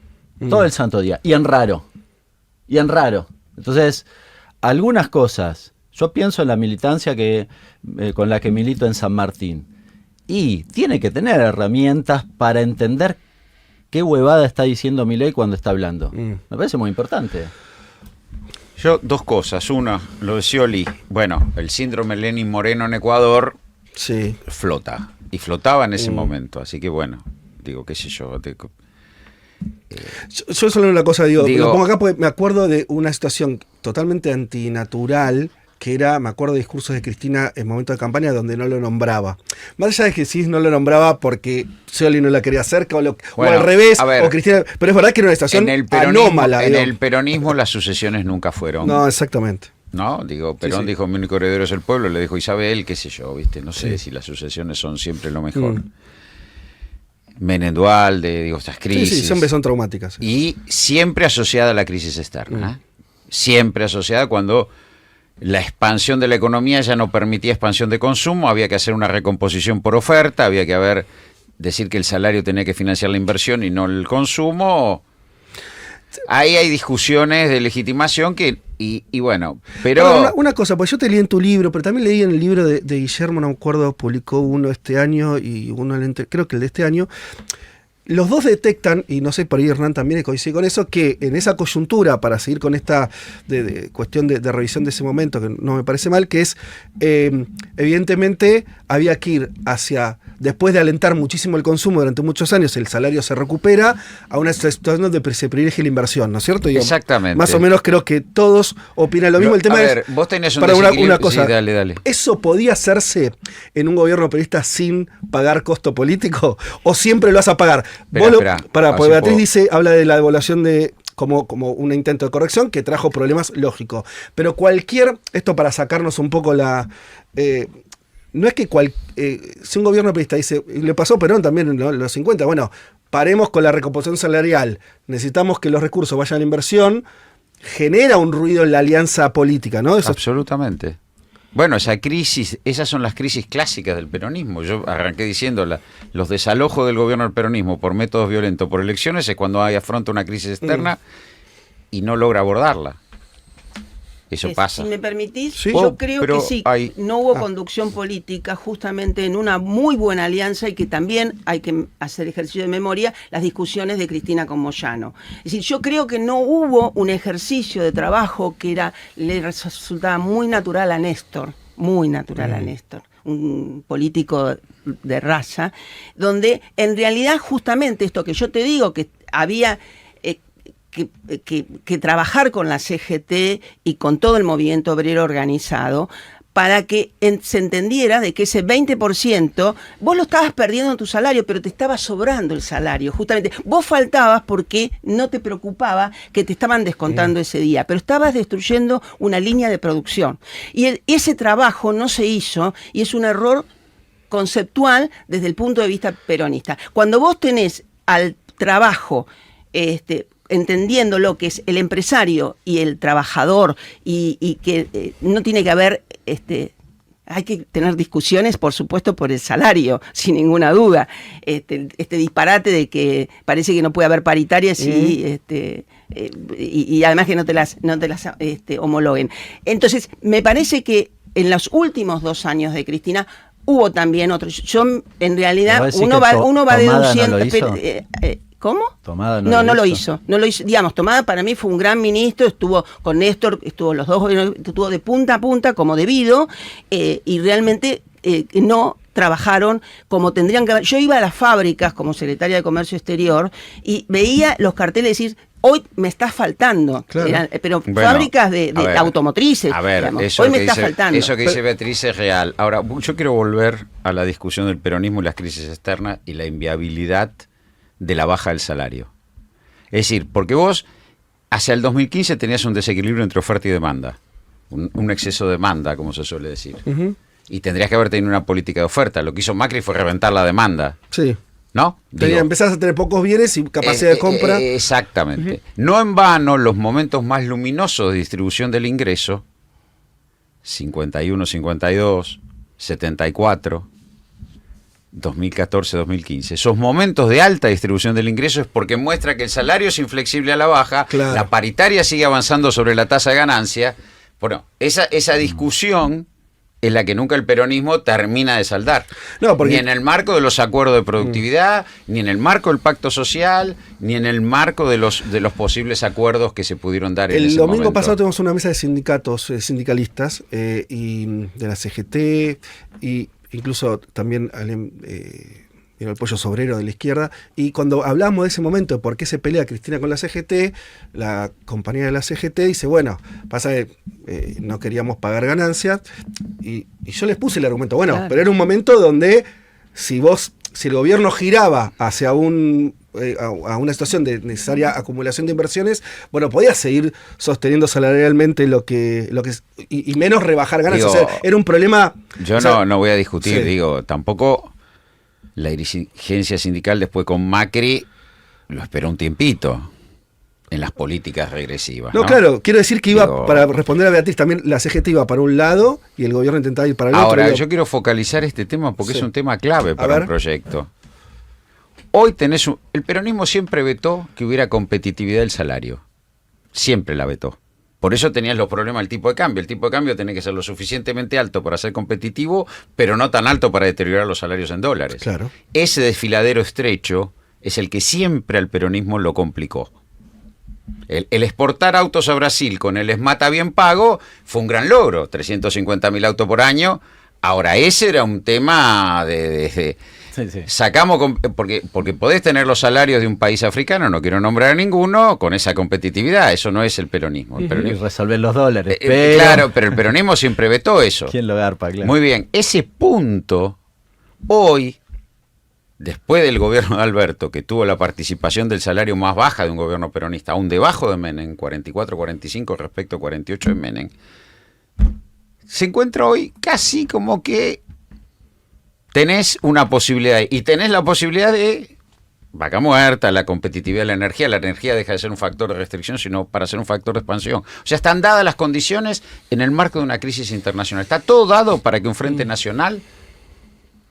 Todo el santo día. Y en raro. Entonces, algunas cosas. Yo pienso en la militancia con la que milito en San Martín. Y tiene que tener herramientas para entender qué huevada está diciendo Milei cuando está hablando. Me parece muy importante. Yo, dos cosas. Una, lo de Scioli. Bueno, el síndrome Lenin Moreno en Ecuador flota. Y flotaba en ese momento. Así que bueno, digo, qué sé yo. Yo solo una cosa digo, lo pongo acá porque me acuerdo de una situación totalmente antinatural, que era, me acuerdo de discursos de Cristina en momentos de campaña donde no lo nombraba. Más allá de que sí no lo nombraba porque Scioli no la quería cerca o al revés, o Cristina, pero es verdad que era una situación anómala. En el peronismo las sucesiones nunca fueron. No, exactamente. ¿No? Digo, Perón dijo, mi único heredero es el pueblo, le dijo Isabel, qué sé yo, ¿viste? No sé si las sucesiones son siempre lo mejor. Menem Duhalde, digo, estas crisis. Sí, siempre son traumáticas. Y siempre asociada a la crisis externa. Siempre asociada cuando la expansión de la economía ya no permitía expansión de consumo, había que hacer una recomposición por oferta, había que decir que el salario tenía que financiar la inversión y no el consumo. Ahí hay discusiones de legitimación y bueno, pero... Una cosa, pues yo te leí en tu libro, pero también leí en el libro de Guillermo, no me acuerdo, publicó uno este año y uno, creo que el de este año. Los dos detectan, y no sé, por ahí Hernán también coincide con eso, que en esa coyuntura, para seguir con esta cuestión de revisión de ese momento, que no me parece mal, que es, evidentemente, había que ir hacia, después de alentar muchísimo el consumo durante muchos años, el salario se recupera, a una situación donde se privilegia la inversión, ¿no es cierto? Exactamente. Más o menos creo que todos opinan lo mismo. El tema es, vos tenés un para una cosa, sí, dale. ¿Eso podía hacerse en un gobierno periodista sin pagar costo político? ¿O siempre lo vas a pagar? Porque Beatriz habla de la devaluación como un intento de corrección que trajo problemas lógicos. Pero esto para sacarnos un poco no es que si un gobierno periodista dice, le pasó a Perón también en los 50, bueno, paremos con la recomposición salarial, necesitamos que los recursos vayan a la inversión, genera un ruido en la alianza política, ¿no? Absolutamente. Bueno, esas son las crisis clásicas del peronismo. Yo arranqué diciendo, los desalojos del gobierno del peronismo por métodos violentos, por elecciones, es cuando afronta una crisis externa y no logra abordarla. Eso pasa. Si me permitís, yo creo que sí, no hubo conducción política justamente en una muy buena alianza y que también hay que hacer ejercicio de memoria, las discusiones de Cristina con Moyano. Es decir, yo creo que no hubo un ejercicio de trabajo que le resultaba muy natural a Néstor, un político de raza, donde en realidad justamente esto que yo te digo, que había... Que trabajar con la CGT y con todo el movimiento obrero organizado para que se entendiera de que ese 20%, vos lo estabas perdiendo en tu salario, pero te estaba sobrando el salario, justamente. Vos faltabas porque no te preocupaba que te estaban descontando ese día, pero estabas destruyendo una línea de producción. Y ese trabajo no se hizo y es un error conceptual desde el punto de vista peronista. Cuando vos tenés al trabajo... entendiendo lo que es el empresario y el trabajador y que no tiene que haber, hay que tener discusiones, por supuesto, por el salario, sin ninguna duda. Este disparate de que parece que no puede haber paritarias y además que no te las homologuen. Entonces, me parece que en los últimos 2 años de Cristina hubo también otros. Yo, en realidad, uno va deduciendo... ¿Cómo? Tomada no lo hizo. Digamos, Tomada para mí fue un gran ministro, estuvo con Néstor, estuvo los dos, estuvo de punta a punta como debido, y realmente no trabajaron como tendrían que haber. Yo iba a las fábricas como secretaria de Comercio Exterior y veía los carteles decir, hoy me está faltando. Claro. Pero fábricas de automotrices. A ver, digamos, hoy me está faltando. Eso que dice Beatriz es real. Ahora, yo quiero volver a la discusión del peronismo y las crisis externas y la inviabilidad de la baja del salario. Es decir, porque vos hacia el 2015 tenías un desequilibrio entre oferta y demanda, un exceso de demanda, como se suele decir. y tendrías que haber tenido una política de oferta. Lo que hizo Macri fue reventar la demanda. Sí. ¿No? Empezás a tener pocos bienes y capacidad de compra. Exactamente. No en vano, los momentos más luminosos de distribución del ingreso, 51, 52, 74, 2014, 2015. Esos momentos de alta distribución del ingreso es porque muestra que el salario es inflexible a la baja, claro. La paritaria sigue avanzando sobre la tasa de ganancia. Bueno, esa discusión es la que nunca el peronismo termina de saldar. No, porque... Ni en el marco de los acuerdos de productividad, ni en el marco del pacto social, ni en el marco de los posibles acuerdos que se pudieron dar en ese momento. El domingo pasado tuvimos una mesa de sindicatos, sindicalistas, y de la CGT, y incluso también el Pollo Sobrero de la izquierda, y cuando hablamos de ese momento de por qué se pelea Cristina con la CGT, la compañera de la CGT dice, bueno, pasa que no queríamos pagar ganancias, y yo les puse el argumento, bueno, claro. Pero era un momento donde si el gobierno giraba hacia a una situación de necesaria acumulación de inversiones, bueno, podía seguir sosteniendo salarialmente lo que y menos rebajar ganancias. Digo, o sea, era un problema. Yo no voy a discutir, sí. Tampoco la dirigencia sindical después con Macri lo esperó un tiempito en las políticas regresivas. No, claro, quiero decir que para responder a Beatriz, también la CGT iba para un lado y el gobierno intentaba ir para el otro. Ahora, yo quiero focalizar este tema porque es un tema clave para el proyecto. Hoy el peronismo siempre vetó que hubiera competitividad del salario. Siempre la vetó. Por eso tenías los problemas del tipo de cambio. El tipo de cambio tenía que ser lo suficientemente alto para ser competitivo, pero no tan alto para deteriorar los salarios en dólares. Claro. Ese desfiladero estrecho es el que siempre al peronismo lo complicó. El exportar autos a Brasil con el ESMATA bien pago fue un gran logro, 350.000 autos por año. Ahora, ese era un tema de sí. Sacamos, porque podés tener los salarios de un país africano, no quiero nombrar a ninguno, con esa competitividad. Eso no es el peronismo. Y resolver los dólares. Claro, pero el peronismo siempre vetó eso. ¿Quién lo garpa? Claro. Muy bien, ese punto, hoy, después del gobierno de Alberto, que tuvo la participación del salario más baja de un gobierno peronista, aún debajo de Menem, 44-45 respecto a 48 de Menem, se encuentra hoy casi como que tenés una posibilidad, y tenés la posibilidad de vaca muerta, la competitividad de la energía deja de ser un factor de restricción, sino para ser un factor de expansión. O sea, están dadas las condiciones en el marco de una crisis internacional. Está todo dado para que un frente nacional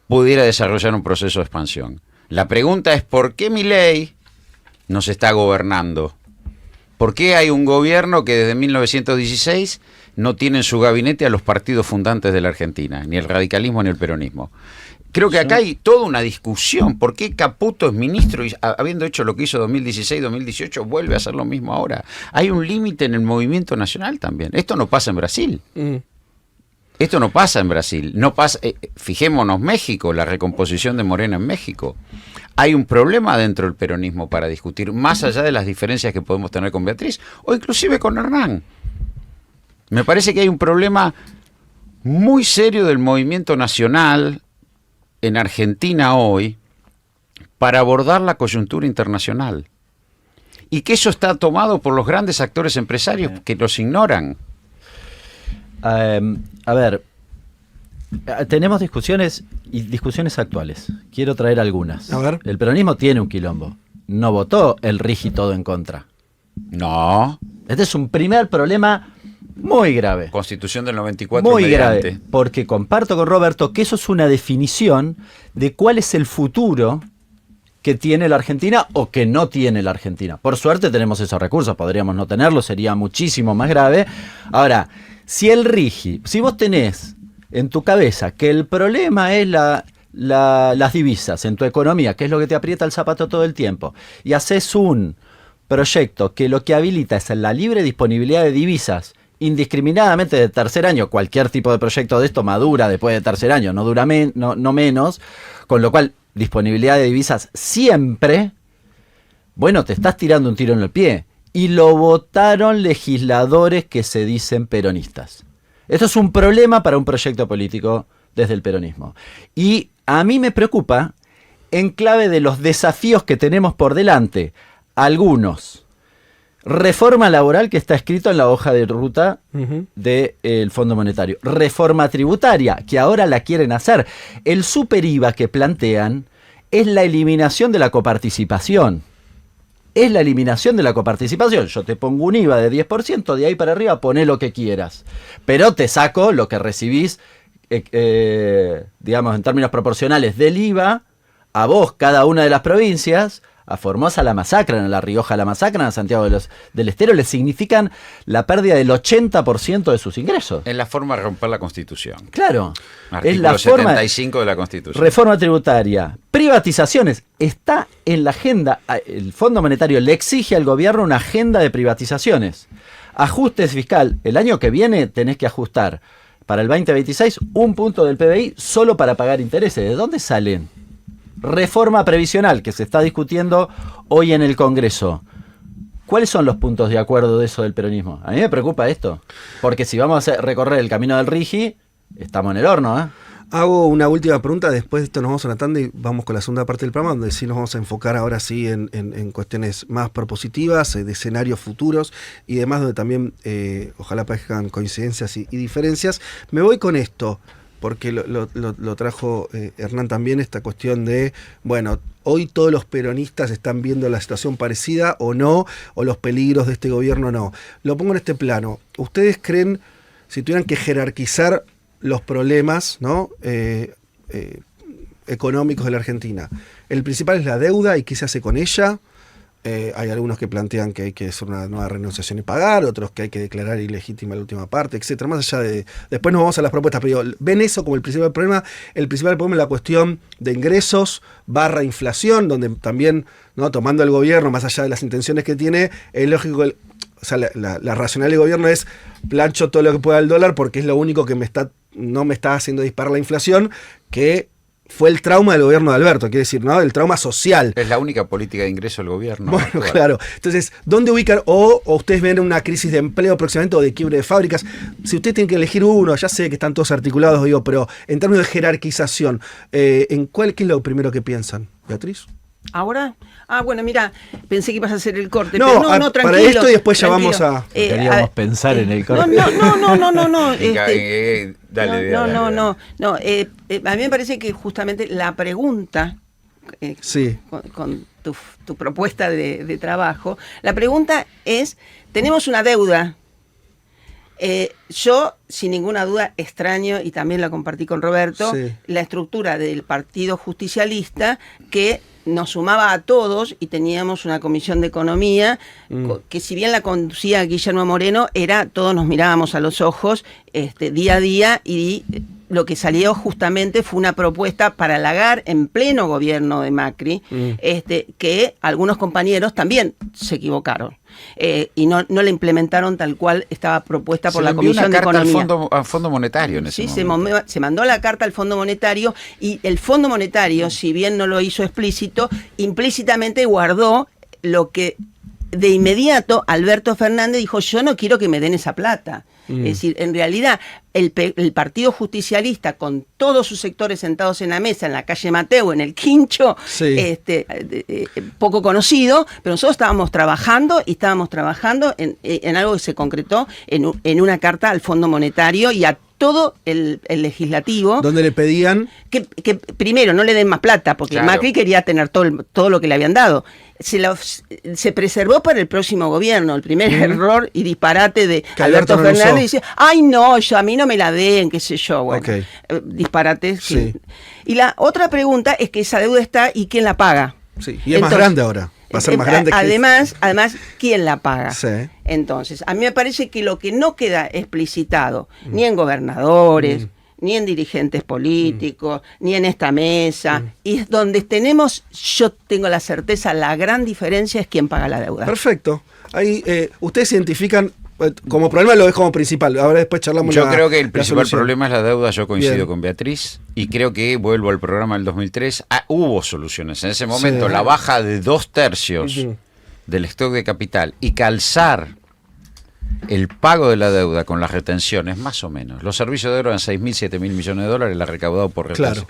pudiera desarrollar un proceso de expansión. La pregunta es, ¿por qué Milei nos está gobernando? ¿Por qué hay un gobierno que desde 1916 no tiene en su gabinete a los partidos fundantes de la Argentina, ni el radicalismo ni el peronismo? Creo que acá hay toda una discusión. ¿Por qué Caputo es ministro y habiendo hecho lo que hizo 2016-2018 vuelve a hacer lo mismo ahora? Hay un límite en el movimiento nacional también. Esto no pasa en Brasil. Esto no pasa en Brasil. No pasa, fijémonos México, la recomposición de Morena en México. Hay un problema dentro del peronismo para discutir, más allá de las diferencias que podemos tener con Beatriz o inclusive con Hernán. Me parece que hay un problema muy serio del movimiento nacional en Argentina hoy para abordar la coyuntura internacional. Y que eso está tomado por los grandes actores empresarios que los ignoran. A ver, tenemos discusiones y discusiones actuales. Quiero traer algunas. A ver. El peronismo tiene un quilombo. No votó el RIGI todo en contra. No. Este es un primer problema muy grave. Constitución del 94 muy mediante. Grave, porque comparto con Roberto que eso es una definición de cuál es el futuro que tiene la Argentina o que no tiene la Argentina. Por suerte tenemos esos recursos, podríamos no tenerlos, sería muchísimo más grave. Ahora, si vos tenés en tu cabeza que el problema es las divisas en tu economía, que es lo que te aprieta el zapato todo el tiempo, y haces un proyecto que lo que habilita es la libre disponibilidad de divisas indiscriminadamente de tercer año, cualquier tipo de proyecto de esto madura después de tercer año, no dura no menos, con lo cual disponibilidad de divisas siempre, bueno, te estás tirando un tiro en el pie. Y lo votaron legisladores que se dicen peronistas. Esto es un problema para un proyecto político desde el peronismo. Y a mí me preocupa, en clave de los desafíos que tenemos por delante, algunos. Reforma laboral que está escrito en la hoja de ruta del Fondo Monetario. Reforma tributaria, que ahora la quieren hacer. El super IVA que plantean es la eliminación de la coparticipación. Es la eliminación de la coparticipación. Yo te pongo un IVA de 10%, de ahí para arriba poné lo que quieras. Pero te saco lo que recibís, digamos, en términos proporcionales del IVA, a vos, cada una de las provincias. A Formosa la masacran, a La Rioja la masacran, a Santiago del Estero le significan la pérdida del 80% de sus ingresos. Es la forma de romper la Constitución. Claro. Artículo es la 75 de la Constitución. Reforma tributaria. Privatizaciones. Está en la agenda. El Fondo Monetario le exige al gobierno una agenda de privatizaciones. Ajustes fiscal. El año que viene tenés que ajustar para el 2026 un punto del PBI solo para pagar intereses. ¿De dónde salen? Reforma previsional que se está discutiendo hoy en el Congreso. ¿Cuáles son los puntos de acuerdo de eso del peronismo? A mí me preocupa esto, porque si vamos a recorrer el camino del Rigi, estamos en el horno, ¿eh? Hago una última pregunta, después de esto nos vamos a una tanda y vamos con la segunda parte del programa, donde sí nos vamos a enfocar ahora sí en cuestiones más propositivas, de escenarios futuros y demás, donde también ojalá parezcan coincidencias y diferencias. Me voy con esto, porque lo trajo Hernán también, esta cuestión de, bueno, hoy todos los peronistas están viendo la situación parecida o no, o los peligros de este gobierno no. Lo pongo en este plano. ¿Ustedes creen, si tuvieran que jerarquizar los problemas, ¿no? Económicos de la Argentina, el principal es la deuda y qué se hace con ella? Hay algunos que plantean que hay que hacer una nueva renegociación y pagar, otros que hay que declarar ilegítima la última parte, etcétera. Más allá de... Después nos vamos a las propuestas, pero ¿ven eso como el principal problema? El principal problema es la cuestión de ingresos / inflación, donde también, ¿no? Tomando el gobierno, más allá de las intenciones que tiene, es lógico, o sea, la racional del gobierno es plancho todo lo que pueda al dólar porque es lo único que no me está haciendo disparar la inflación, que fue el trauma del gobierno de Alberto, quiere decir, ¿no? El trauma social. Es la única política de ingreso del gobierno. Bueno, actual. claro. Entonces, ¿dónde ubican? O ustedes ven una crisis de empleo próximamente o de quiebre de fábricas. Si ustedes tienen que elegir uno, ya sé que están todos articulados, digo, pero en términos de jerarquización, ¿qué es lo primero que piensan? ¿Beatriz? ¿Ahora? Bueno, mira, pensé que ibas a hacer el corte. No, pero no, tranquilo. Para esto y después ya vamos a... Queríamos pensar en el corte. No. Dale. No. A mí me parece que justamente la pregunta, sí, con tu propuesta de trabajo, la pregunta es, tenemos una deuda. Yo, sin ninguna duda, extraño, y también la compartí con Roberto, sí, la estructura del Partido Justicialista que nos sumaba a todos y teníamos una comisión de economía que, si bien la conducía Guillermo Moreno, todos nos mirábamos a los ojos día a día, y lo que salió justamente fue una propuesta para halagar en pleno gobierno de Macri, que algunos compañeros también se equivocaron. Y no la implementaron tal cual estaba propuesta por la Comisión de Economía. Al Fondo Monetario en ese momento. Se mandó la carta al Fondo Monetario, y el Fondo Monetario, si bien no lo hizo explícito, implícitamente guardó lo que de inmediato Alberto Fernández dijo: yo no quiero que me den esa plata. Es decir, en realidad el Partido Justicialista, con todos sus sectores sentados en la mesa, en la calle Mateo, en el Quincho, sí, poco conocido, pero nosotros estábamos trabajando en algo que se concretó en una carta al Fondo Monetario y a todo el legislativo. Donde le pedían que primero no le den más plata, porque claro, Macri quería tener todo lo que le habían dado. Se preservó para el próximo gobierno. El primer error y disparate de que Alberto no Fernández dice: ay no, a mí no me la den, qué sé yo. Bueno, disparates. Sí. Y la otra pregunta es que esa deuda está, ¿y quién la paga? Sí, y es más grande ahora. Va a ser más grande. Además, ¿quién la paga? Sí. Entonces, a mí me parece que lo que no queda explicitado ni en gobernadores, ni en dirigentes políticos, ni en esta mesa, y es donde yo tengo la certeza, la gran diferencia es quién paga la deuda. Perfecto. Ahí ustedes identifican como problema, lo ves como principal. Ahora después charlamos. Yo creo que el principal solución. problema es la deuda. Yo coincido Bien. con Beatriz, y creo que, vuelvo al programa del 2003, hubo soluciones. En ese momento, Sí. la baja de 2/3 del stock de capital y calzar el pago de la deuda con las retenciones, más o menos. Los servicios de deuda eran 6.000, 7.000 millones de dólares, la recaudado por retención. Claro.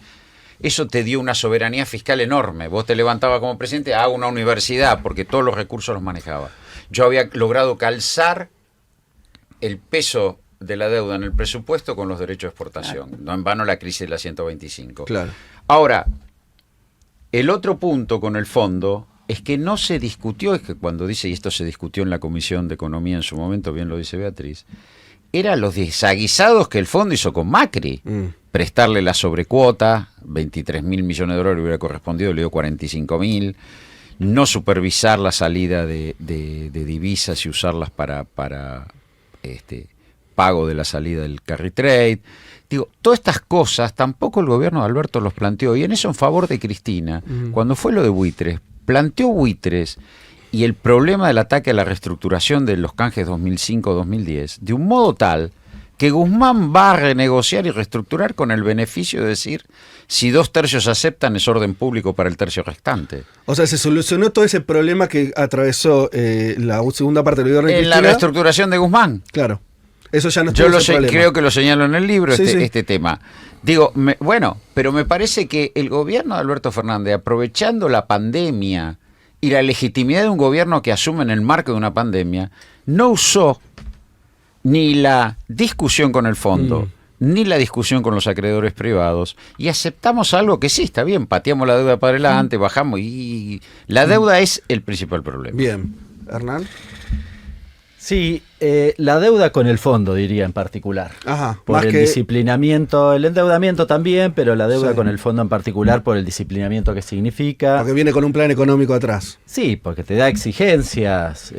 eso te dio una soberanía fiscal enorme. Vos te levantabas como presidente, hago una universidad, porque todos los recursos los manejaba. Yo había logrado calzar el peso de la deuda en el presupuesto con los derechos de exportación. Claro. No en vano la crisis de la 125. Claro. Ahora, el otro punto con el fondo es que no se discutió, es que cuando dice, y esto se discutió en la Comisión de Economía en su momento, bien lo dice Beatriz, eran los desaguisados que el fondo hizo con Macri. Prestarle la sobrecuota, 23.000 millones de dólares hubiera correspondido, le dio 45.000. No supervisar la salida de divisas y usarlas para pago de la salida del carry trade. Digo, todas estas cosas tampoco el gobierno de Alberto los planteó, y en eso en favor de Cristina, cuando fue lo de buitres, planteó buitres y el problema del ataque a la reestructuración de los canjes 2005-2010 de un modo tal que Guzmán va a renegociar y reestructurar con el beneficio de decir, si 2/3 aceptan es orden público para el tercio restante. O sea, se solucionó todo ese problema que atravesó la segunda parte del gobierno de Cristina. En la reestructuración de Guzmán. Claro. Eso ya no Yo creo que lo señalo en el libro, este tema. Digo, pero me parece que el gobierno de Alberto Fernández, aprovechando la pandemia y la legitimidad de un gobierno que asume en el marco de una pandemia, no usó ni la discusión con el fondo, ni la discusión con los acreedores privados, y aceptamos algo que sí, está bien, pateamos la deuda para adelante, bajamos, y la deuda es el principal problema. Bien. Hernán. Sí, la deuda con el fondo, diría en particular. Ajá, por el disciplinamiento, el endeudamiento también, pero la deuda con el fondo en particular por el disciplinamiento que significa. Porque viene con un plan económico atrás. Sí, porque te da exigencias.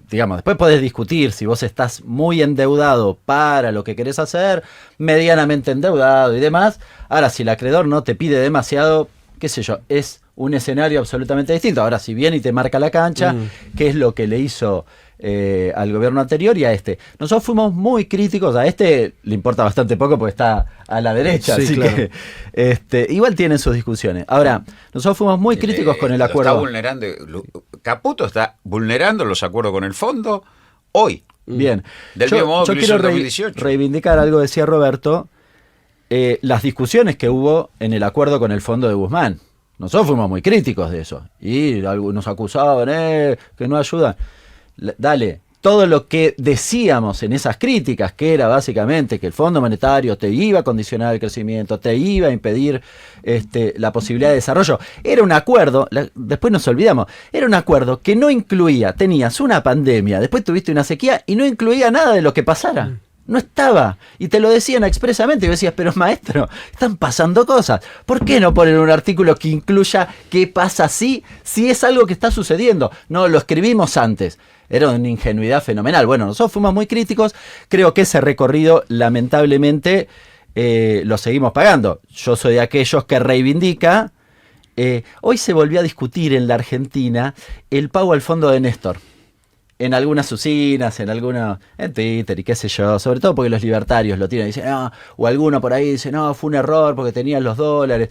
Digamos, después podés discutir si vos estás muy endeudado para lo que querés hacer, medianamente endeudado y demás. Ahora, si el acreedor no te pide demasiado, qué sé yo, es un escenario absolutamente distinto. Ahora, si viene y te marca la cancha, ¿qué es lo que le hizo al gobierno anterior y a este? Nosotros fuimos muy críticos, a este le importa bastante poco porque está a la derecha, sí, así claro. que igual tienen sus discusiones. Ahora, nosotros fuimos muy críticos con el acuerdo. Está vulnerando, Caputo está vulnerando los acuerdos con el fondo hoy. Bien. Del mismo modo que lo hizo quiero en 2018. reivindicar algo, decía Roberto, las discusiones que hubo en el acuerdo con el fondo de Guzmán. Nosotros fuimos muy críticos de eso. Y nos acusaban que no ayudan. Dale, todo lo que decíamos en esas críticas, que era básicamente que el Fondo Monetario te iba a condicionar el crecimiento, te iba a impedir la posibilidad de desarrollo, era un acuerdo, después nos olvidamos, era un acuerdo que no incluía, tenías una pandemia, después tuviste una sequía y no incluía nada de lo que pasara. No estaba, y te lo decían expresamente, y decías, pero maestro, están pasando cosas, ¿por qué no poner un artículo que incluya qué pasa si es algo que está sucediendo? No, lo escribimos antes, era una ingenuidad fenomenal. Bueno, nosotros fuimos muy críticos, creo que ese recorrido lamentablemente lo seguimos pagando. Yo soy de aquellos que reivindica, hoy se volvió a discutir en la Argentina el pago al fondo de Néstor. En algunas usinas, en Twitter y qué sé yo, sobre todo porque los libertarios lo tienen, dicen, o alguno por ahí dice, no, fue un error porque tenían los dólares.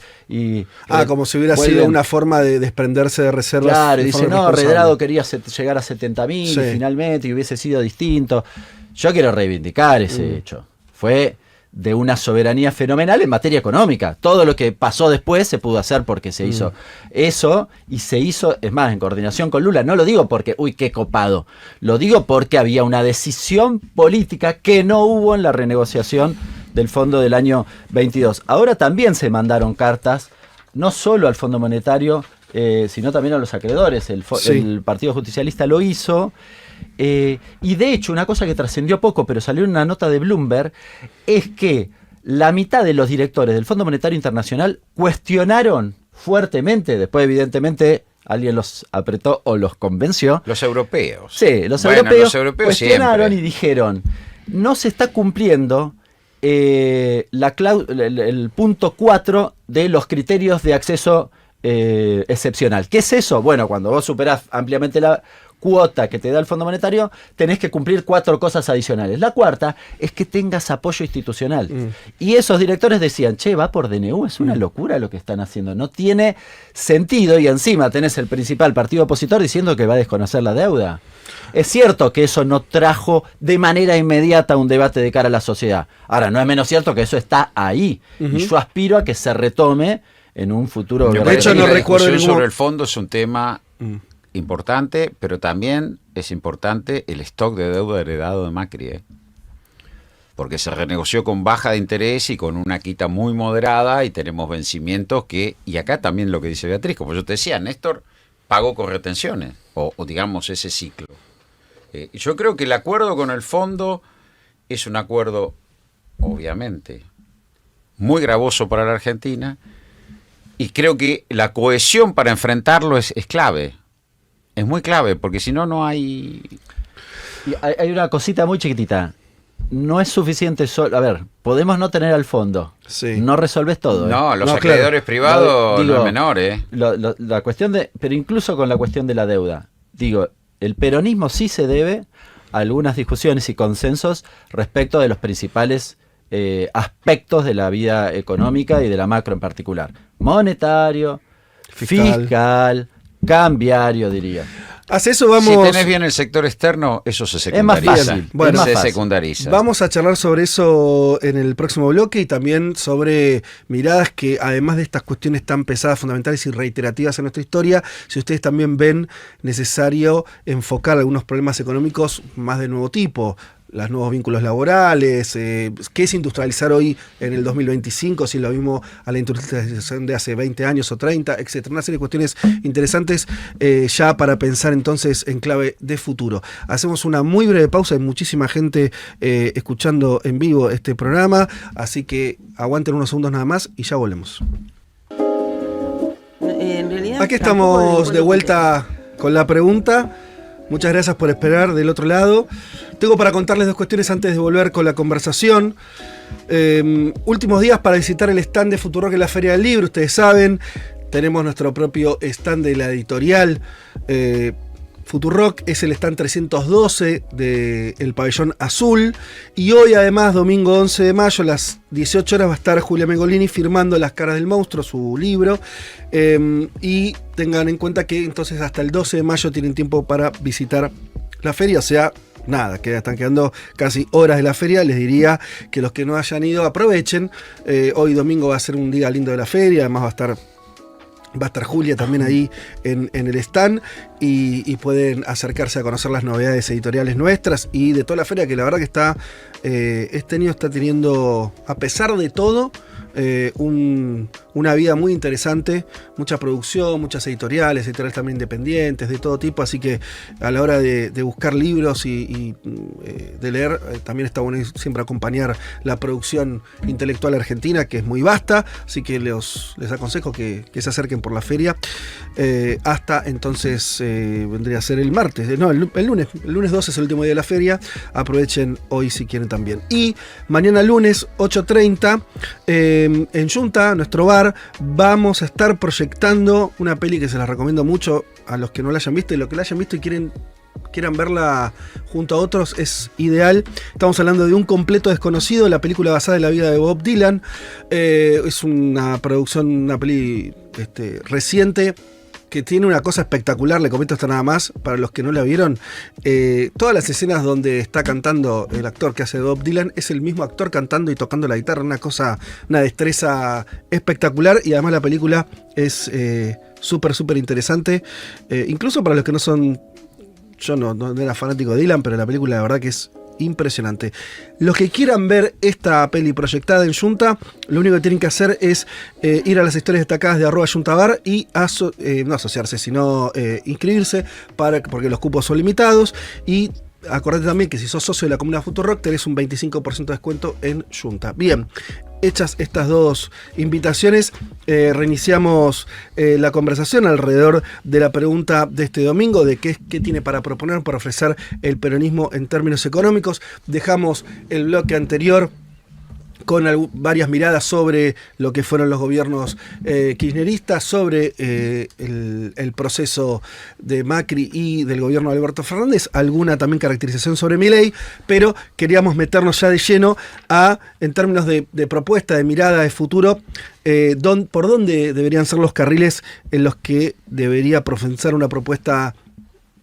Como si hubiera sido una forma de desprenderse de reservas. Claro, y dice, no, Redrado quería llegar a 70.000 sí. Finalmente, y hubiese sido distinto. Yo quiero reivindicar ese hecho. Fue de una soberanía fenomenal en materia económica. Todo lo que pasó después se pudo hacer porque se hizo eso, y se hizo, es más, en coordinación con Lula. No lo digo porque, uy, qué copado. Lo digo porque había una decisión política que no hubo en la renegociación del fondo del año 22. Ahora también se mandaron cartas, no solo al Fondo Monetario, sino también a los acreedores. El Partido Justicialista lo hizo. Y de hecho, una cosa que trascendió poco, pero salió en una nota de Bloomberg, es que la mitad de los directores del Fondo Monetario Internacional cuestionaron fuertemente, después evidentemente alguien los apretó o los convenció. Los europeos. Sí, los europeos cuestionaron siempre. Y dijeron, no se está cumpliendo el punto 4 de los criterios de acceso excepcional. ¿Qué es eso? Bueno, cuando vos superás ampliamente la cuota que te da el Fondo Monetario, tenés que cumplir 4 cosas adicionales. La cuarta es que tengas apoyo institucional. Y esos directores decían, che, va por DNU, es una locura lo que están haciendo, no tiene sentido, y encima tenés el principal partido opositor diciendo que va a desconocer la deuda. Es cierto que eso no trajo de manera inmediata un debate de cara a la sociedad. Ahora, no es menos cierto que eso está ahí. Y yo aspiro a que se retome en un futuro. De hecho, no recuerdo ningún... sobre el fondo es un tema importante, pero también es importante el stock de deuda heredado de Macri, porque se renegoció con baja de interés y con una quita muy moderada, y tenemos vencimientos que, y acá también lo que dice Beatriz, como yo te decía, Néstor pagó con retenciones, o digamos ese ciclo. Yo creo que el acuerdo con el fondo es un acuerdo, obviamente, muy gravoso para la Argentina, y creo que la cohesión para enfrentarlo es clave. Es muy clave, porque si no, no hay... Y hay una cosita muy chiquitita. No es suficiente solo... A ver, podemos no tener al fondo. Sí. No resolves todo. No, los No, acreedores privados Digo, no es menor, La cuestión de... Pero incluso con la cuestión de la deuda. Digo, el peronismo sí se debe a algunas discusiones y consensos respecto de los principales aspectos de la vida económica y de la macro en particular. Monetario, fiscal, cambiario, diría. Hace eso vamos... Si tenés bien el sector externo, eso se secundariza. Es más fácil. Bueno, se es más fácil. secundariza. Vamos a charlar sobre eso en el próximo bloque, y también sobre miradas que, además de estas cuestiones tan pesadas, fundamentales y reiterativas en nuestra historia, si ustedes también ven necesario enfocar algunos problemas económicos más de nuevo tipo, los nuevos vínculos laborales, qué es industrializar hoy en el 2025, si lo mismo a la industrialización de hace 20 años o 30, etcétera. Una serie de cuestiones interesantes ya para pensar entonces en clave de futuro. Hacemos una muy breve pausa, hay muchísima gente escuchando en vivo este programa, así que aguanten unos segundos nada más y ya volvemos. En realidad, Aquí estamos de vuelta con la pregunta. Muchas gracias por esperar del otro lado. Tengo para contarles 2 cuestiones antes de volver con la conversación. Últimos días para visitar el stand de Futurock en la Feria del Libro. Ustedes saben, tenemos nuestro propio stand de la editorial. Futurock es el stand 312 del Pabellón Azul. Y hoy, además, domingo 11 de mayo, a las 18 horas, va a estar Julia Mengolini firmando Las Caras del Monstruo, su libro. Y tengan en cuenta que entonces hasta el 12 de mayo tienen tiempo para visitar la feria. O sea, nada, que están quedando casi horas de la feria. Les diría que los que no hayan ido aprovechen. Hoy domingo va a ser un día lindo de la feria. Además va a estar Julia también ahí en el stand, y pueden acercarse a conocer las novedades editoriales nuestras y de toda la feria, que la verdad que está este año está teniendo, a pesar de todo, una vida muy interesante, mucha producción, muchas editoriales también independientes, de todo tipo, así que a la hora de buscar libros y de leer, también está bueno siempre acompañar la producción intelectual argentina, que es muy vasta, así que les aconsejo que se acerquen por la feria. Hasta entonces vendría a ser el martes, no, el lunes 12 es el último día de la feria, aprovechen hoy si quieren también. Y mañana lunes 8:30 en Junta, nuestro bar, vamos a estar proyectando una peli que se las recomiendo mucho a los que no la hayan visto, y los que la hayan visto y quieran verla junto a otros, es ideal. Estamos hablando de Un completo desconocido, la película basada en la vida de Bob Dylan. Es una producción, una peli reciente, que tiene una cosa espectacular. Le comento esto nada más para los que no la vieron. Todas las escenas donde está cantando el actor que hace de Bob Dylan es el mismo actor cantando y tocando la guitarra, una destreza espectacular, y además la película es súper interesante, incluso para los que no son... Yo no era fanático de Dylan, pero la película la verdad que es impresionante. Los que quieran ver esta peli proyectada en Junta, lo único que tienen que hacer es ir a las historias destacadas de @juntabar y no asociarse, sino inscribirse, porque los cupos son limitados. Y acordate también que si sos socio de la comunidad Futurock tenés un 25% de descuento en Junta. Bien, hechas estas 2 invitaciones, reiniciamos la conversación alrededor de la pregunta de este domingo, de qué tiene para proponer, para ofrecer el peronismo en términos económicos. Dejamos el bloque anterior con varias miradas sobre lo que fueron los gobiernos kirchneristas, sobre el proceso de Macri y del gobierno de Alberto Fernández, alguna también caracterización sobre Milei, pero queríamos meternos ya de lleno en términos de propuesta, de mirada, de futuro, por dónde deberían ser los carriles en los que debería profundizar una propuesta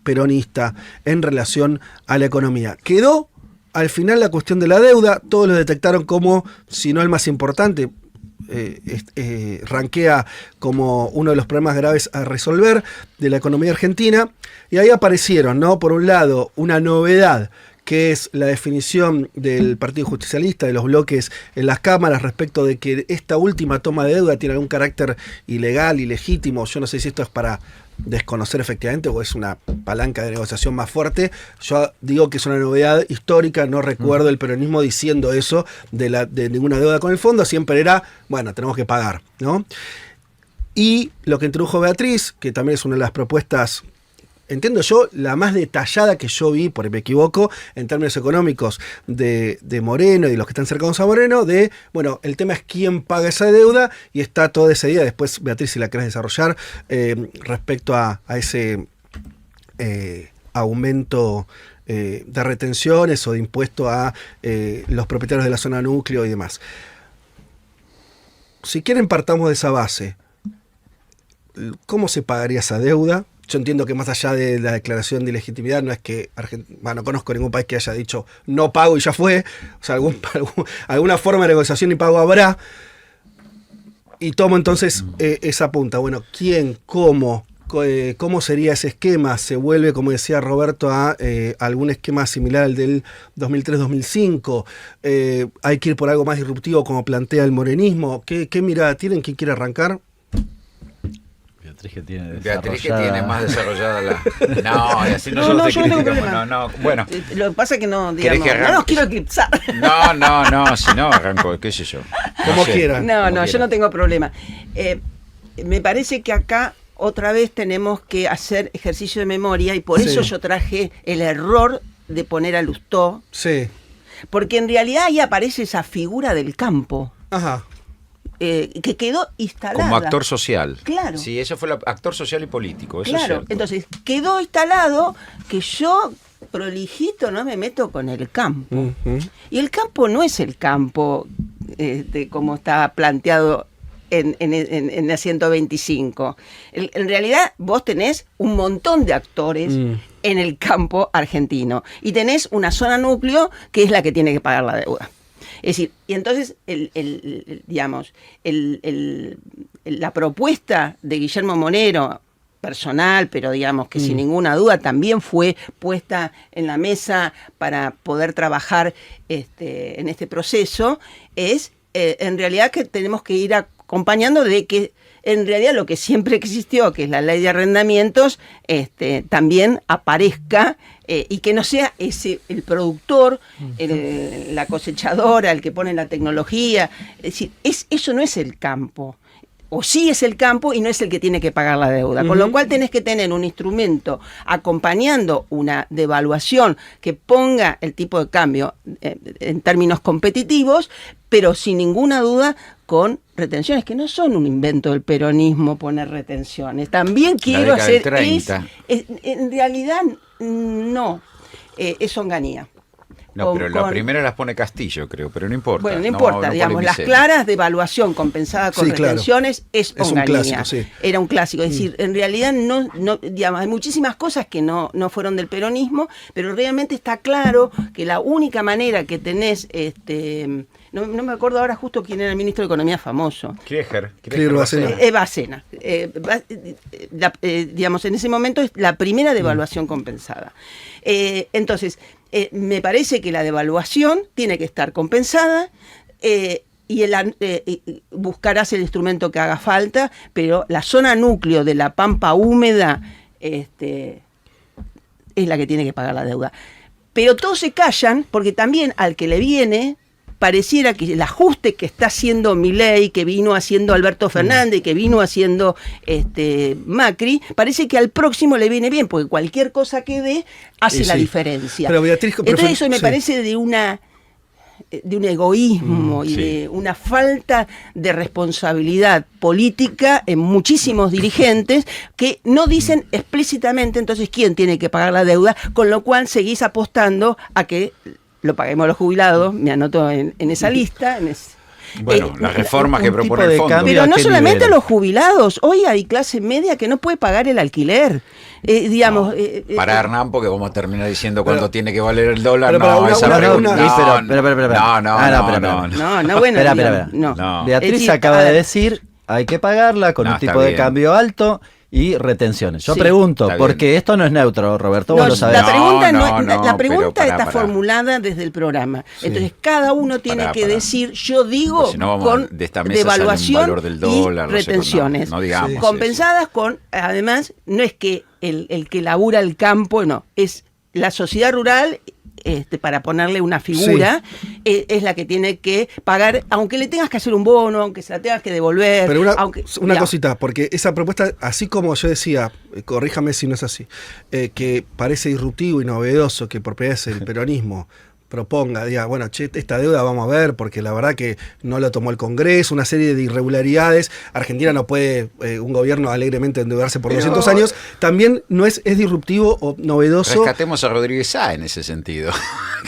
peronista en relación a la economía. Quedó al final la cuestión de la deuda, todos lo detectaron como, si no el más importante, rankea como uno de los problemas graves a resolver de la economía argentina, y ahí aparecieron, ¿no? Por un lado, una novedad, que es la definición del Partido Justicialista, de los bloques en las cámaras, respecto de que esta última toma de deuda tiene algún carácter ilegal, ilegítimo. Yo no sé si esto es para desconocer efectivamente o es una palanca de negociación más fuerte. Yo digo que es una novedad histórica, no recuerdo el peronismo diciendo eso de ninguna deuda con el fondo, siempre era, bueno, tenemos que pagar, ¿no? Y lo que introdujo Beatriz, que también es una de las propuestas, entiendo yo, la más detallada que yo vi, por ahí me equivoco, en términos económicos de Moreno y los que están cercanos a Moreno, bueno, el tema es quién paga esa deuda, y está toda esa idea, después Beatriz, si la querés desarrollar, respecto a ese aumento de retenciones o de impuesto a los propietarios de la zona núcleo y demás. Si quieren, partamos de esa base. ¿Cómo se pagaría esa deuda? Yo entiendo que más allá de la declaración de ilegitimidad, no es que no conozco ningún país que haya dicho no pago y ya fue. O sea, alguna forma de negociación y pago habrá. Y tomo entonces esa punta. Bueno, ¿quién? ¿Cómo? ¿Cómo sería ese esquema? ¿Se vuelve, como decía Roberto, a algún esquema similar al del 2003-2005? ¿Hay que ir por algo más disruptivo como plantea el morenismo? ¿Qué mirada tienen? ¿Quién quiere arrancar? Beatriz que tiene más desarrollada la... No, y así nosotros yo no tengo problema. No, bueno. Lo que pasa es que no, digamos, no los quiero eclipsar. No, si no arranco, qué sé yo. Como quieran. No, yo no tengo problema. Me parece que acá otra vez tenemos que hacer ejercicio de memoria, y por eso yo traje el error de poner a Lustó. Sí. Porque en realidad ahí aparece esa figura del campo. Ajá. Que quedó instalada. Como actor social. Claro. Sí, ese fue el actor social y político, eso claro, es cierto. Entonces quedó instalado que yo, prolijito, no me meto con el campo. Uh-huh. Y el campo no es el campo como está planteado en la 125. En realidad vos tenés un montón de actores en el campo argentino, y tenés una zona núcleo que es la que tiene que pagar la deuda. Es decir, y entonces, la propuesta de Guillermo Moreno, personal, pero digamos que sin ninguna duda también fue puesta en la mesa para poder trabajar en este proceso, es en realidad que tenemos que ir acompañando de que en realidad lo que siempre existió, que es la ley de arrendamientos, también aparezca, y que no sea el productor, la cosechadora, el que pone la tecnología. Es decir, eso no es el campo. O sí es el campo y no es el que tiene que pagar la deuda. Con lo cual tenés que tener un instrumento acompañando una devaluación que ponga el tipo de cambio en términos competitivos, pero sin ninguna duda con retenciones, que no son un invento del peronismo poner retenciones. También quiero hacer... en realidad no, es onganía. No, pero la primera las pone Castillo, creo, pero no importa. Bueno, no importa, digamos, las claras de evaluación compensada con retenciones, es onganía. Un clásico, sí. Era un clásico, es decir, en realidad no, digamos, hay muchísimas cosas que no fueron del peronismo, pero realmente está claro que la única manera que tenés, no me acuerdo ahora justo quién era el ministro de Economía famoso. Bacena. Digamos, en ese momento es la primera devaluación compensada. Entonces, me parece que la devaluación tiene que estar compensada, y buscarás el instrumento que haga falta, pero la zona núcleo de la pampa húmeda es la que tiene que pagar la deuda. Pero todos se callan porque también al que le viene pareciera que el ajuste que está haciendo Milei, que vino haciendo Alberto Fernández, que vino haciendo Macri, parece que al próximo le viene bien, porque cualquier cosa que dé hace la diferencia. Pero Beatriz, entonces eso me parece de una de un egoísmo y de una falta de responsabilidad política en muchísimos dirigentes que no dicen explícitamente entonces quién tiene que pagar la deuda, con lo cual seguís apostando a que lo paguemos los jubilados, me anoto en esa lista, Bueno, las reformas que un propone tipo de el fondo. cambio. pero no ¿a qué solamente nivel? los jubilados, hoy hay clase media que no puede pagar el alquiler. Digamos. Para Hernán, porque vamos a terminar diciendo cuánto tiene que valer el dólar. pero para No, una- esa una- pregunta. una- Sí, pero- No, espera. No, bueno. Espera, digamos, espera. no. No. Beatriz Es decir, acaba a de ver, decir, hay que pagarla con No, un está tipo de bien. cambio alto y retenciones. Yo Sí. pregunto, Está porque bien. esto no es neutro, Roberto, No, vos lo sabés. la pregunta, No, la pero pregunta pará, está pará. formulada desde el programa. Sí. Entonces, cada uno tiene Pará, que pará. decir, yo digo, Pues si no vamos con de esta mesa sale un devaluación valor del dólar, y no sé, retenciones. no digamos Sí. eso. Compensadas con, además, no es que el que labura el campo, no, es la sociedad rural. Para ponerle una figura, es la que tiene que pagar, aunque le tengas que hacer un bono, aunque se la tengas que devolver. Pero aunque, una digamos, cosita, porque esa propuesta, así como yo decía, corríjame si no es así, que parece disruptivo y novedoso que por primera vez el peronismo proponga, diga, bueno, che, esta deuda vamos a ver, porque la verdad que no lo tomó el Congreso, una serie de irregularidades. Argentina no puede, un gobierno alegremente endeudarse por Pero- 200 años. También no es disruptivo o novedoso. Rescatemos a Rodríguez Sá en ese sentido,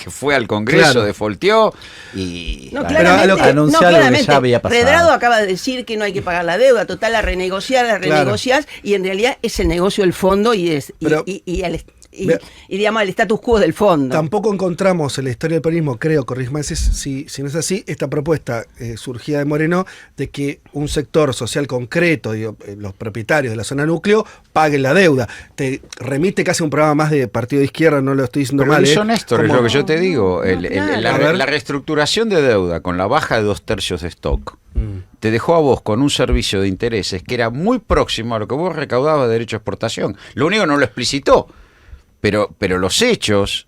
que fue al Congreso, Claro. defolteó y... No, Pero claramente, a lo que anunció algo que claramente, ya había pasado. Redrado acaba de decir que no hay que pagar la deuda, total, la Claro. renegociás, y en realidad es el negocio del fondo y Pero- digamos el status quo del fondo. Tampoco encontramos en la historia del peronismo, creo, corrígeme si no es así, esta propuesta surgida de Moreno de que un sector social concreto, digo, los propietarios de la zona núcleo, paguen la deuda. Te remite casi a un programa más de partido de izquierda, no lo estoy diciendo Pero mal. hizo Néstor, es Como- lo que yo te digo. claro. A ver. La reestructuración de deuda con la baja de 2/3 de stock te dejó a vos con un servicio de intereses que era muy próximo a lo que vos recaudabas de derecho a exportación. Lo único no lo explicitó. Pero en los hechos,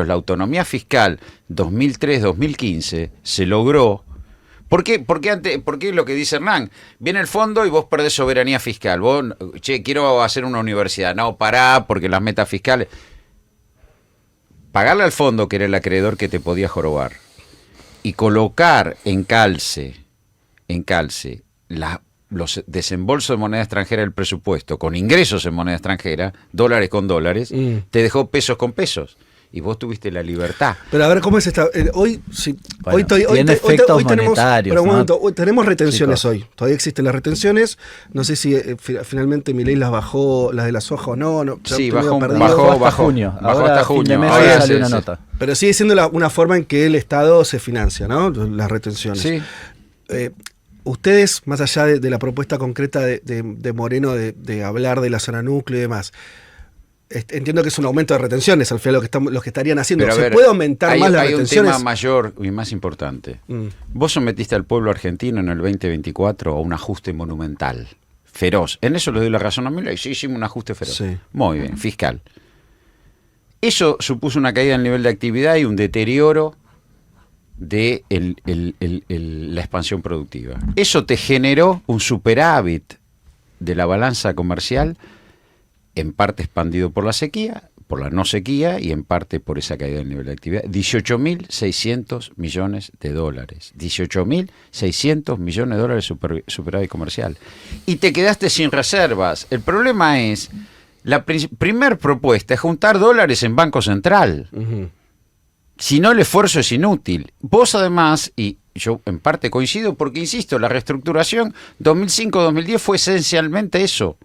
la autonomía fiscal 2003-2015 se logró. ¿Por qué lo que dice Hernán? Viene el fondo y vos perdés soberanía fiscal. Vos, che, quiero hacer una universidad. No, pará, porque las metas fiscales... Pagarle al fondo, que era el acreedor que te podía jorobar, y colocar en calce los desembolsos de moneda extranjera del presupuesto con ingresos en moneda extranjera, dólares con dólares, te dejó pesos con pesos. Y vos tuviste la libertad. Pero a ver, ¿cómo es esta? Hoy, sí, Bueno, hoy tiene efectos tenemos, monetarios, pero un ¿no? momento, hoy tenemos retenciones Chicos. hoy. Todavía existen las retenciones. No sé si finalmente Milei las bajó, las de la soja o no. Sí, ya estoy medio bajó, perdido. Bajó hasta junio. Bajó Ahora, hasta fin de junio. mes, Ahora salió sí, una sí. nota. Pero sigue siendo una forma en que el Estado se financia, ¿no? Las retenciones. Sí. Ustedes, más allá de la propuesta concreta de Moreno de hablar de la zona núcleo y demás, entiendo que es un aumento de retenciones al final lo que estarían haciendo. Pero a ¿Se ver, puede aumentar más las hay un retenciones? tema mayor y más importante. Mm. Vos sometiste al pueblo argentino en el 2024 a un ajuste monumental, feroz. En eso le doy la razón a Milei. Sí, hicimos un ajuste feroz. Sí. Muy bien, fiscal. Eso supuso una caída en el nivel de actividad y un deterioro de la expansión productiva. Eso te generó un superávit de la balanza comercial, en parte expandido por la sequía, por la no sequía y en parte por esa caída del nivel de actividad. 18.600 millones de dólares. 18.600 millones de dólares superávit comercial. Y te quedaste sin reservas. El problema es, la primer propuesta es juntar dólares en Banco Central. Ujú. Si no, el esfuerzo es inútil. Vos además, y yo en parte coincido, porque insisto, la reestructuración 2005-2010 fue esencialmente eso.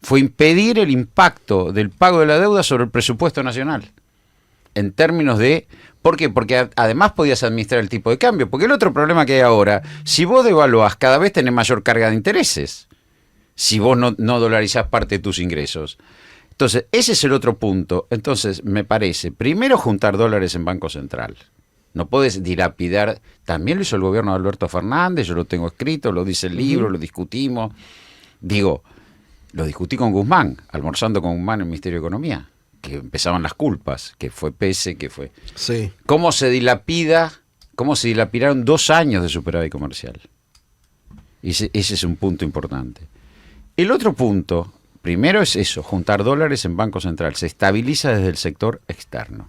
Fue impedir el impacto del pago de la deuda sobre el presupuesto nacional. En términos de... ¿Por qué? Porque además podías administrar el tipo de cambio. Porque el otro problema que hay ahora, si vos devaluás, cada vez tenés mayor carga de intereses. Si vos no dolarizás parte de tus ingresos. Entonces, ese es el otro punto. Entonces, me parece, primero juntar dólares en Banco Central. No podés dilapidar. También lo hizo el gobierno de Alberto Fernández, yo lo tengo escrito, lo dice el libro, lo discutimos. Digo, lo discutí con Guzmán, almorzando con Guzmán en el Ministerio de Economía, que empezaban las culpas, que fue Pese, que fue... Sí. ¿Cómo se dilapidaron 2 años de superávit comercial? Ese es un punto importante. El otro punto, primero es eso, juntar dólares en Banco Central. Se estabiliza desde el sector externo.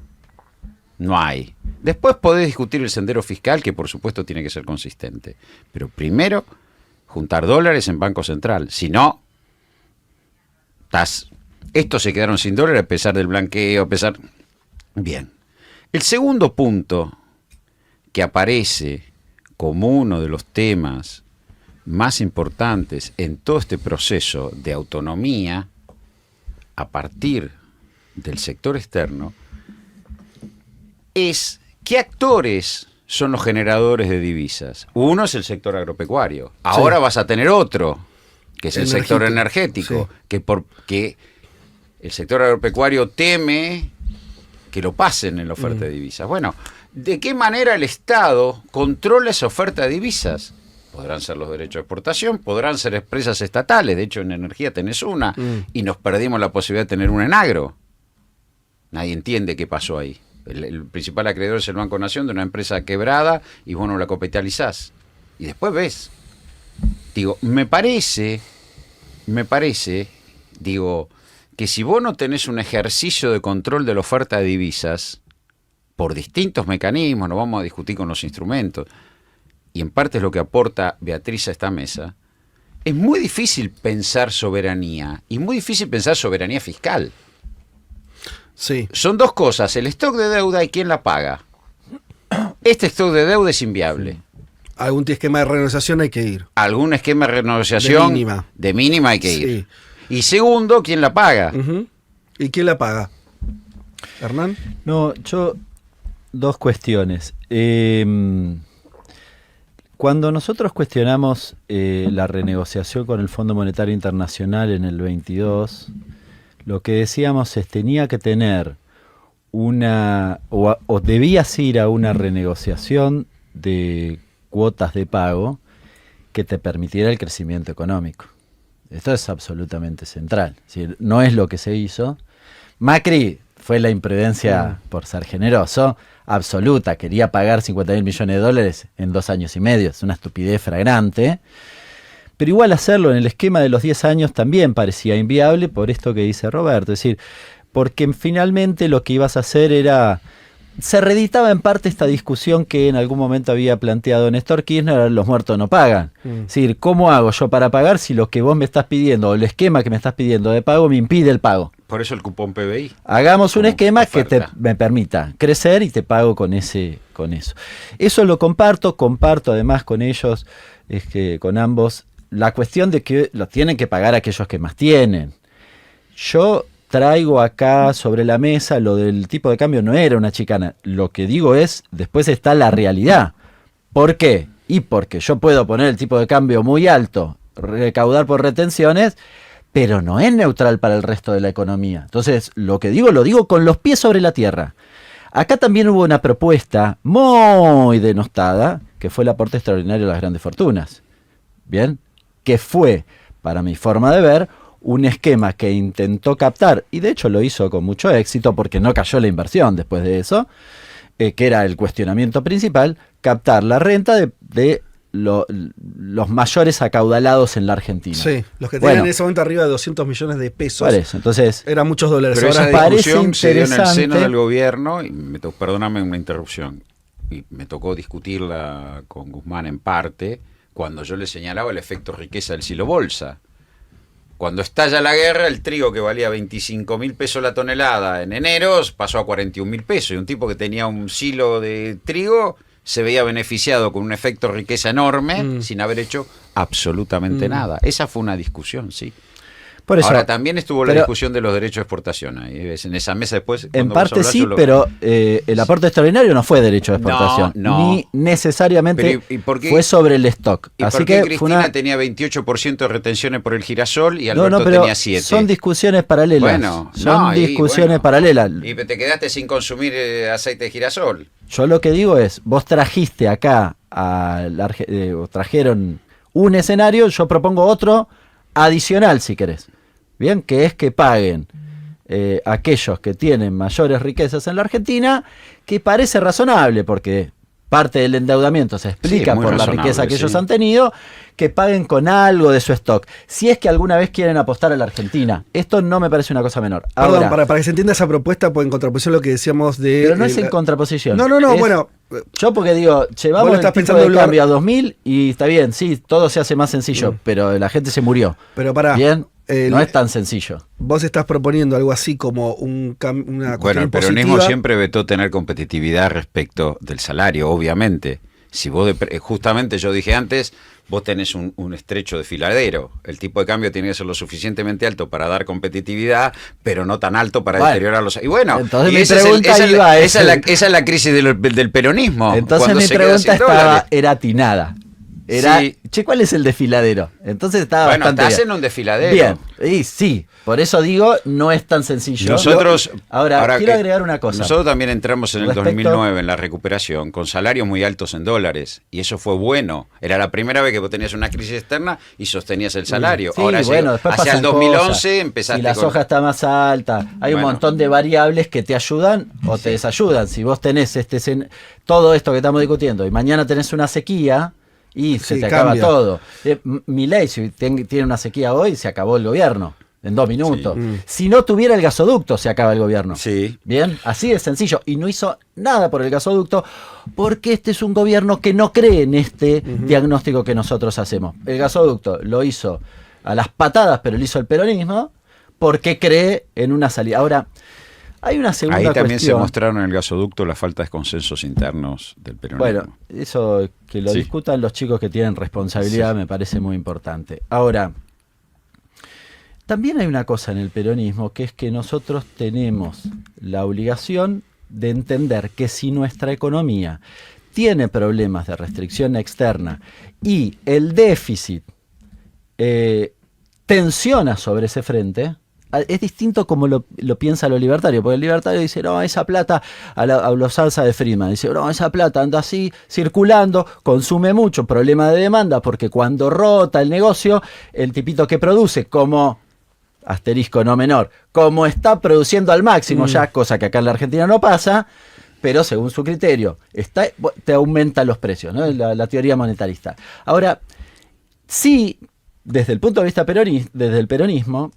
No hay. Después podés discutir el sendero fiscal, que por supuesto tiene que ser consistente. Pero primero, juntar dólares en Banco Central. Si no, estos se quedaron sin dólares a pesar del blanqueo, a pesar... Bien. El segundo punto que aparece como uno de los temas más importantes en todo este proceso de autonomía a partir del sector externo es qué actores son los generadores de divisas. Uno es el sector agropecuario. Ahora vas a tener otro, que es el sector energético, que el sector agropecuario teme que lo pasen en la oferta de divisas. Bueno, ¿de qué manera el Estado controla esa oferta de divisas? Podrán ser los derechos de exportación, podrán ser empresas estatales. De hecho, en energía tenés una y nos perdimos la posibilidad de tener una en agro. Nadie entiende qué pasó ahí. El principal acreedor es el Banco Nación de una empresa quebrada y vos no la capitalizás. Y después ves. Digo, me parece, que si vos no tenés un ejercicio de control de la oferta de divisas, por distintos mecanismos, no vamos a discutir con los instrumentos, y en parte es lo que aporta Beatriz a esta mesa, es muy difícil pensar soberanía, y muy difícil pensar soberanía fiscal. Sí. Son dos cosas, el stock de deuda y quién la paga. Este stock de deuda es inviable. Algún esquema de renegociación hay que ir. Algún esquema de renegociación de mínima hay que ir. Y segundo, ¿quién la paga? ¿Y quién la paga? ¿Hernán? No, dos cuestiones. Cuando nosotros cuestionamos la renegociación con el Fondo Monetario Internacional en el 22, lo que decíamos es tenía que tener o debías ir a una renegociación de cuotas de pago que te permitiera el crecimiento económico. Esto es absolutamente central. Es decir, no es lo que se hizo. Macri fue la imprudencia, por ser generoso, absoluta. Quería pagar 50.000 millones de dólares en 2 años y medio. Es una estupidez flagrante. Pero igual hacerlo en el esquema de los 10 años también parecía inviable por esto que dice Roberto. Es decir, porque finalmente lo que ibas a hacer era... Se reeditaba en parte esta discusión que en algún momento había planteado Néstor Kirchner, los muertos no pagan. Es decir, ¿cómo hago yo para pagar si lo que vos me estás pidiendo o el esquema que me estás pidiendo de pago me impide el pago? Por eso el cupón PBI. Hagamos un esquema que me permita crecer y te pago con eso. Eso lo comparto además con ellos, con ambos, la cuestión de que lo tienen que pagar aquellos que más tienen. Yo traigo acá sobre la mesa lo del tipo de cambio, no era una chicana. Lo que digo es, después está la realidad. ¿Por qué? Y porque yo puedo poner el tipo de cambio muy alto, recaudar por retenciones, pero no es neutral para el resto de la economía. Entonces, lo digo con los pies sobre la tierra. Acá también hubo una propuesta muy denostada, que fue el aporte extraordinario de las grandes fortunas. ¿Bien? Que fue, para mi forma de ver, un esquema que intentó captar, y de hecho lo hizo con mucho éxito porque no cayó la inversión después de eso, que era el cuestionamiento principal, captar la renta de los mayores acaudalados en la Argentina. Sí, los que tenían en ese momento arriba de 200 millones de pesos. Por eso, entonces... Eran muchos dólares. Pero ahora esa discusión se dio en el seno del gobierno, y perdóname una interrupción, y me tocó discutirla con Guzmán en parte, cuando yo le señalaba el efecto riqueza del silo bolsa. Cuando estalla la guerra, el trigo que valía 25.000 pesos la tonelada en enero pasó a 41.000 pesos. Y un tipo que tenía un silo de trigo se veía beneficiado con un efecto riqueza enorme sin haber hecho absolutamente nada. Esa fue una discusión, sí. Por eso, ahora, también estuvo la discusión de los derechos de exportación. Ahí ves, en esa mesa después... En parte sí, pero el aporte extraordinario no fue derecho de exportación. Ni necesariamente fue sobre el stock. ¿Y así por qué que Cristina tenía 28% de retenciones por el girasol y Alberto tenía 7%? Son discusiones paralelas. Bueno, discusiones paralelas. Y te quedaste sin consumir aceite de girasol. Yo lo que digo es, vos trajiste acá, trajeron un escenario, yo propongo otro adicional si querés. Bien, que es que paguen aquellos que tienen mayores riquezas en la Argentina, que parece razonable porque parte del endeudamiento se explica Sí, muy por la razonable, riqueza que sí. ellos han tenido, que paguen con algo de su stock. Si es que alguna vez quieren apostar a la Argentina. Esto no me parece una cosa menor. Perdón, Ahora, para que se entienda esa propuesta, pues en contraposición a lo que decíamos de... pero no es en contraposición. No, Es- bueno, Yo porque digo, Vos llevamos lo el estás tipo pensando de en lugar- cambio a 2000 y está bien, sí, todo se hace más sencillo, pero la gente se murió. pero pará. Bien, el- no es tan sencillo. Vos estás proponiendo algo así como una Bueno, cuestión el peronismo impositiva. siempre vetó tener competitividad respecto del salario, obviamente. Si vos justamente yo dije antes, vos tenés un estrecho desfiladero. El tipo de cambio tiene que ser lo suficientemente alto para dar competitividad, pero no tan alto para Bueno, deteriorar los... Y bueno, entonces y mi pregunta esa iba a esa ese. esa es la crisis del peronismo. Entonces cuando mi se queda pregunta sin dólares. era atinada. Era, Sí. che, ¿cuál es el desfiladero? Entonces estaba Bueno, bastante estás bien. en un desfiladero. Bien, y sí, por eso digo, no es tan sencillo. Nosotros, Ahora, quiero que agregar una cosa. Nosotros también entramos en el Respecto- 2009 en la recuperación con salarios muy altos en dólares y eso fue bueno. Era la primera vez que vos tenías una crisis externa y sostenías el salario. Sí, Ahora bueno, después hacia pasan el 2011 cosas. empezaste Si la con... soja está más alta, hay un Bueno. montón de variables que te ayudan o te desayudan. Si vos tenés todo esto que estamos discutiendo y mañana tenés una sequía y se Sí, te acaba cambia. todo. Milei, si tiene una sequía hoy, se acabó el gobierno en 2 minutos. Sí. Si no tuviera el gasoducto, se acaba el gobierno. Sí. Bien, así de sencillo. Y no hizo nada por el gasoducto porque este es un gobierno que no cree en este diagnóstico que nosotros hacemos. El gasoducto lo hizo a las patadas, pero lo hizo el peronismo porque cree en una salida. Ahora, hay una segunda Ahí también cuestión. se mostraron en el gasoducto la falta de consensos internos del peronismo. Bueno, eso que lo Sí. discutan los chicos que tienen responsabilidad Sí. me parece muy importante. Ahora, también hay una cosa en el peronismo que es que nosotros tenemos la obligación de entender que si nuestra economía tiene problemas de restricción externa y el déficit tensiona sobre ese frente, es distinto como lo piensa lo libertario, porque el libertario dice, no, esa plata, a la usanza de Friedman, dice, no, esa plata anda así, circulando, consume mucho, problema de demanda, porque cuando rota el negocio, el tipito que produce, como, asterisco no menor, como está produciendo al máximo ya, cosa que acá en la Argentina no pasa, pero según su criterio, te aumenta los precios, ¿no? La teoría monetarista. Ahora, sí, desde el punto de vista desde el peronismo,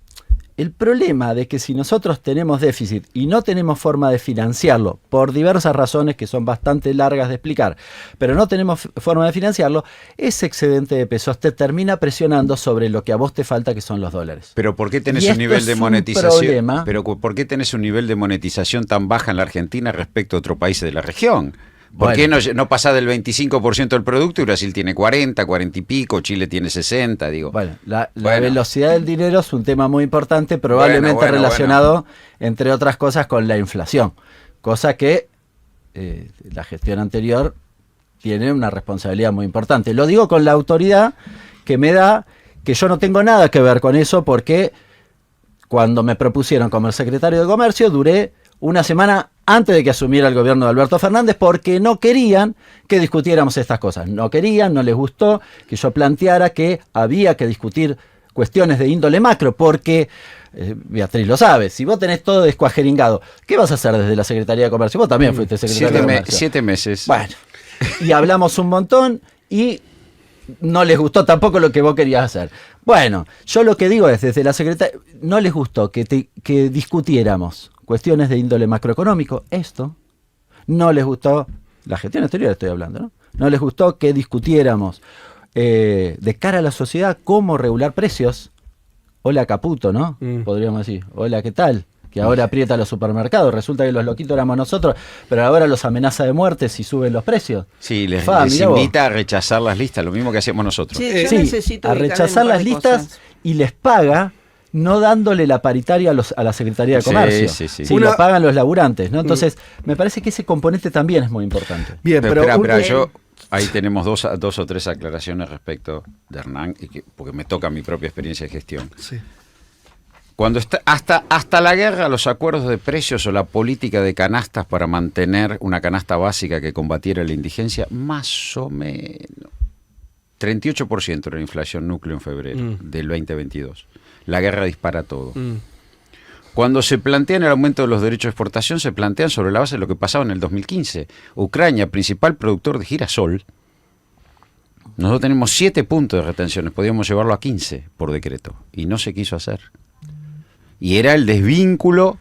el problema de que si nosotros tenemos déficit y no tenemos forma de financiarlo, por diversas razones que son bastante largas de explicar, pero no tenemos forma de financiarlo, ese excedente de pesos te termina presionando sobre lo que a vos te falta, que son los dólares. Pero ¿por qué tenés Y un esto nivel es de un monetización? problema. Pero ¿por qué tenés un nivel de monetización tan baja en la Argentina respecto a otros países de la región? ¿Por qué no pasa del 25% del producto y Brasil tiene 40, 40 y pico, Chile tiene 60, digo? Bueno, la Bueno. velocidad del dinero es un tema muy importante, probablemente Bueno, relacionado, entre otras cosas, con la inflación. Cosa que la gestión anterior tiene una responsabilidad muy importante. Lo digo con la autoridad que me da, que yo no tengo nada que ver con eso, porque cuando me propusieron como el secretario de Comercio, duré una semana antes de que asumiera el gobierno de Alberto Fernández, porque no querían que discutiéramos estas cosas. No querían, no les gustó que yo planteara que había que discutir cuestiones de índole macro, porque, Beatriz lo sabe, si vos tenés todo descuajeringado, ¿qué vas a hacer desde la Secretaría de Comercio? Vos también fuiste secretario de Comercio. 7 meses. Bueno, y hablamos un montón y no les gustó tampoco lo que vos querías hacer. Bueno, yo lo que digo es, desde la Secretaría, no les gustó que discutiéramos cuestiones de índole macroeconómico, esto, no les gustó, la gestión anterior estoy hablando, ¿no? No les gustó que discutiéramos de cara a la sociedad cómo regular precios. Hola Caputo, ¿no? Podríamos decir, hola, ¿qué tal? Que ahora aprieta los supermercados, resulta que los loquitos éramos nosotros, pero ahora los amenaza de muerte si suben los precios. Sí, les mirá vos. invita a rechazar las listas, lo mismo que hacemos nosotros. Sí, yo Sí, necesito a ubicarme en rechazar un par las de listas cosas. y les paga no dándole la paritaria a la Secretaría de Sí, Comercio. sí. Lo pagan los laburantes, ¿no? Entonces, me parece que ese componente también es muy importante. Bien, pero espera, yo ahí tenemos dos o tres aclaraciones respecto de Hernán, porque me toca mi propia experiencia de gestión. sí. Cuando hasta la guerra, los acuerdos de precios o la política de canastas para mantener una canasta básica que combatiera la indigencia, más o menos 38% era la inflación núcleo en febrero del 2022. La guerra dispara todo. Cuando se plantean el aumento de los derechos de exportación, se plantean sobre la base de lo que pasaba en el 2015. Ucrania, principal productor de girasol, nosotros tenemos 7 puntos de retenciones, podíamos llevarlo a 15 por decreto, y no se quiso hacer. Y era el desvínculo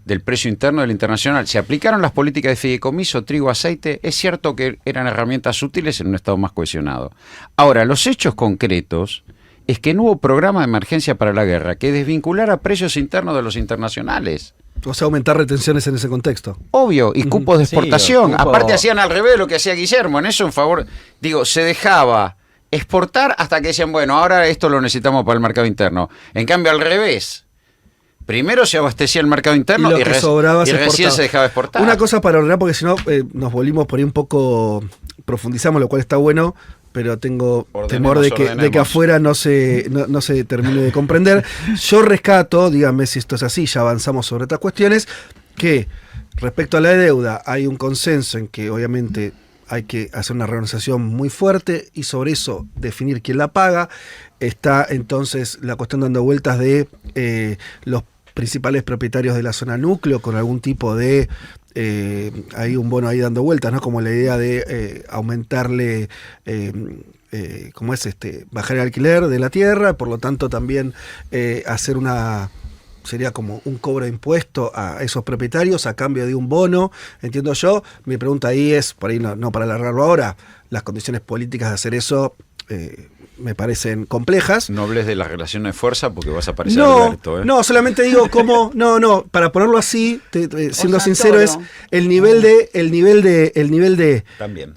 del precio interno del internacional. Se aplicaron las políticas de fideicomiso, trigo, aceite. Es cierto que eran herramientas útiles en un estado más cohesionado. Ahora, los hechos concretos es que no hubo programa de emergencia para la guerra que desvinculara precios internos de los internacionales. O sea, aumentar retenciones en ese contexto. Obvio, y cupos de Sí, exportación. los cupos- Aparte hacían al revés de lo que hacía Guillermo. En eso, en favor, digo, se dejaba exportar hasta que decían, bueno, ahora esto lo necesitamos para el mercado interno. En cambio, al revés. Primero se abastecía el mercado interno lo que sobraba y se recién exportaba. se dejaba exportar. Una cosa para ordenar, porque si no nos volvimos por ahí un poco, profundizamos, lo cual está bueno, pero tengo temor de que Ordenemos. afuera no se termine de comprender. Yo rescato, díganme si esto es así, ya avanzamos sobre otras cuestiones, que respecto a la deuda hay un consenso en que obviamente hay que hacer una reorganización muy fuerte y sobre eso definir quién la paga. Está entonces la cuestión dando vueltas de los principales propietarios de la zona núcleo con algún tipo de hay un bono ahí dando vueltas, ¿no? Como la idea de aumentarle ¿cómo es bajar el alquiler de la tierra, por lo tanto también hacer sería como un cobro de impuesto a esos propietarios a cambio de un bono, entiendo yo. Mi pregunta ahí es, por ahí no para alargarlo ahora, las condiciones políticas de hacer eso me parecen complejas. No hables de las relaciones de fuerza porque vas a parecer No, Alberto, ¿eh? no, solamente digo cómo, para ponerlo así, siendo Santoro. sincero, es el nivel de También.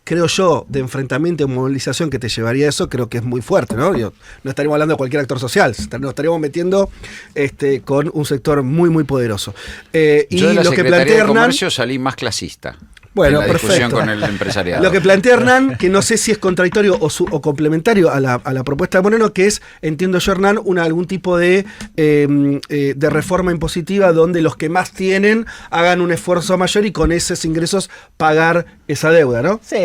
creo yo, de enfrentamiento y movilización que te llevaría a eso, creo que es muy fuerte, ¿no? No estaríamos hablando de cualquier actor social, nos estaríamos metiendo con un sector muy, muy poderoso. Y Yo de la lo que Secretaría plantea de Hernán, Comercio salí más clasista. bueno, en la discusión perfecto. con el empresariado. Lo que plantea Hernán, que no sé si es contradictorio o complementario a la propuesta de Moreno, que es, entiendo yo, Hernán, algún tipo de reforma impositiva donde los que más tienen hagan un esfuerzo mayor y con esos ingresos pagar esa deuda, ¿no? Sí,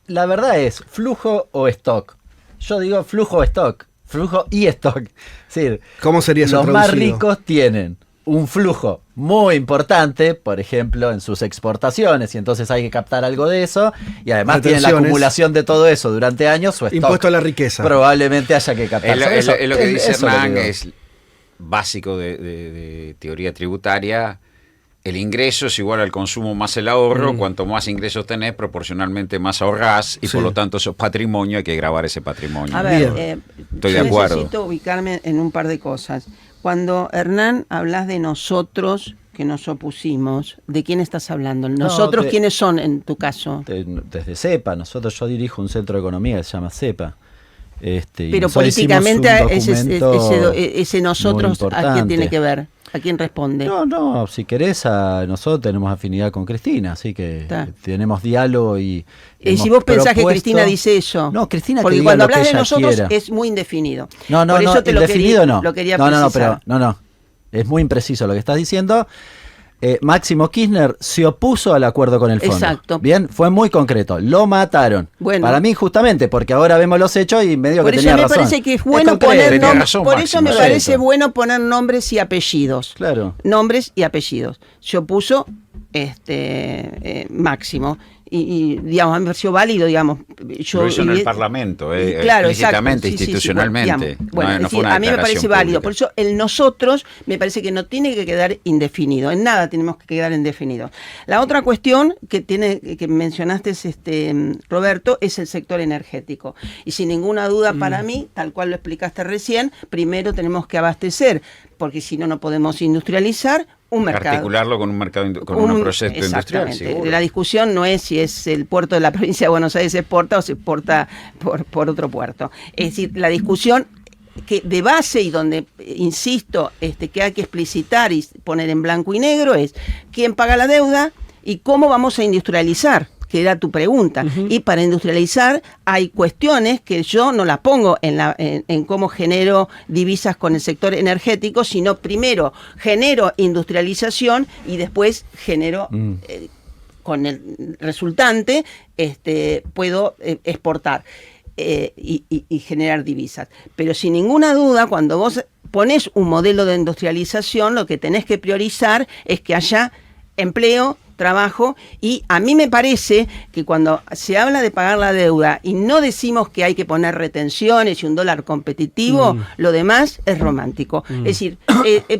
la verdad es flujo o stock. Yo digo flujo o stock, flujo y stock. Es decir, ¿Cómo sería eso los más traducido? ricos tienen un flujo muy importante, por ejemplo, en sus exportaciones, y entonces hay que captar algo de eso, y además tienen la Retenciones. acumulación de todo eso durante años, su stock Impuesto a la riqueza. probablemente haya que captar. Es lo que dice eso Hernán, digo. es básico de teoría tributaria. El ingreso es igual al consumo más el ahorro. Cuanto más ingresos tenés, proporcionalmente más ahorrás, y Sí. por lo tanto eso es patrimonio, hay que grabar ese patrimonio. A ver, Bien. Estoy de yo acuerdo. necesito ubicarme en un par de cosas. Cuando Hernán hablas de nosotros que nos opusimos, ¿de quién estás hablando? ¿Nosotros quiénes son en tu caso? Desde CEPA, yo dirijo un centro de economía que se llama CEPA. Y Pero nosotros hicimos políticamente un documento ese nosotros, muy ¿a quién tiene importante. que ver? ¿A quién responde? No, si querés, nosotros tenemos afinidad con Cristina, así que Está. tenemos diálogo y Si vos pensás que propuesto- Cristina dice eso. No, Cristina, porque que diga cuando lo que hablas de ella nosotros quiera. es muy indefinido. No, Por eso te lo indefinido quería, no. lo quería no, precisar. no. Es muy impreciso lo que estás diciendo. Máximo Kirchner se opuso al acuerdo con el fondo. Exacto. Bien, fue muy concreto. Lo mataron. Bueno. Para mí, justamente, porque ahora vemos los hechos y medio Por que eso tenía me razón. parece que es bueno concreto. poner Tenía nombres. razón, Por Máximo. eso me Perfecto. parece bueno poner nombres y apellidos. Claro. Nombres y apellidos. Se opuso Máximo. Y digamos, me pareció válido, digamos. Lo hizo en el Parlamento, claro, explícitamente, exacto, sí, sí, institucionalmente. Bueno, no es decir, fue una a mí me parece declaración válido. pública. Por eso el nosotros me parece que no tiene que quedar indefinido. En nada tenemos que quedar indefinido. La otra cuestión que mencionaste, Roberto, es el sector energético. Y sin ninguna duda para mí, tal cual lo explicaste recién, primero tenemos que abastecer, porque si no, no podemos industrializar un mercado. Articularlo con un mercado, con un proyecto industrial. Exactamente. Seguro. La discusión no es si es el puerto de la provincia de Buenos Aires se exporta o se exporta por otro puerto. Es decir, la discusión que de base y donde, insisto, que hay que explicitar y poner en blanco y negro es quién paga la deuda y cómo vamos a industrializar, que era tu pregunta. Y para industrializar hay cuestiones que yo no las pongo en cómo genero divisas con el sector energético, sino primero genero industrialización y después genero con el resultante puedo exportar y generar divisas. Pero sin ninguna duda, cuando vos pones un modelo de industrialización, lo que tenés que priorizar es que haya empleo, trabajo, y a mí me parece que cuando se habla de pagar la deuda y no decimos que hay que poner retenciones y un dólar competitivo, lo demás es romántico. Es decir,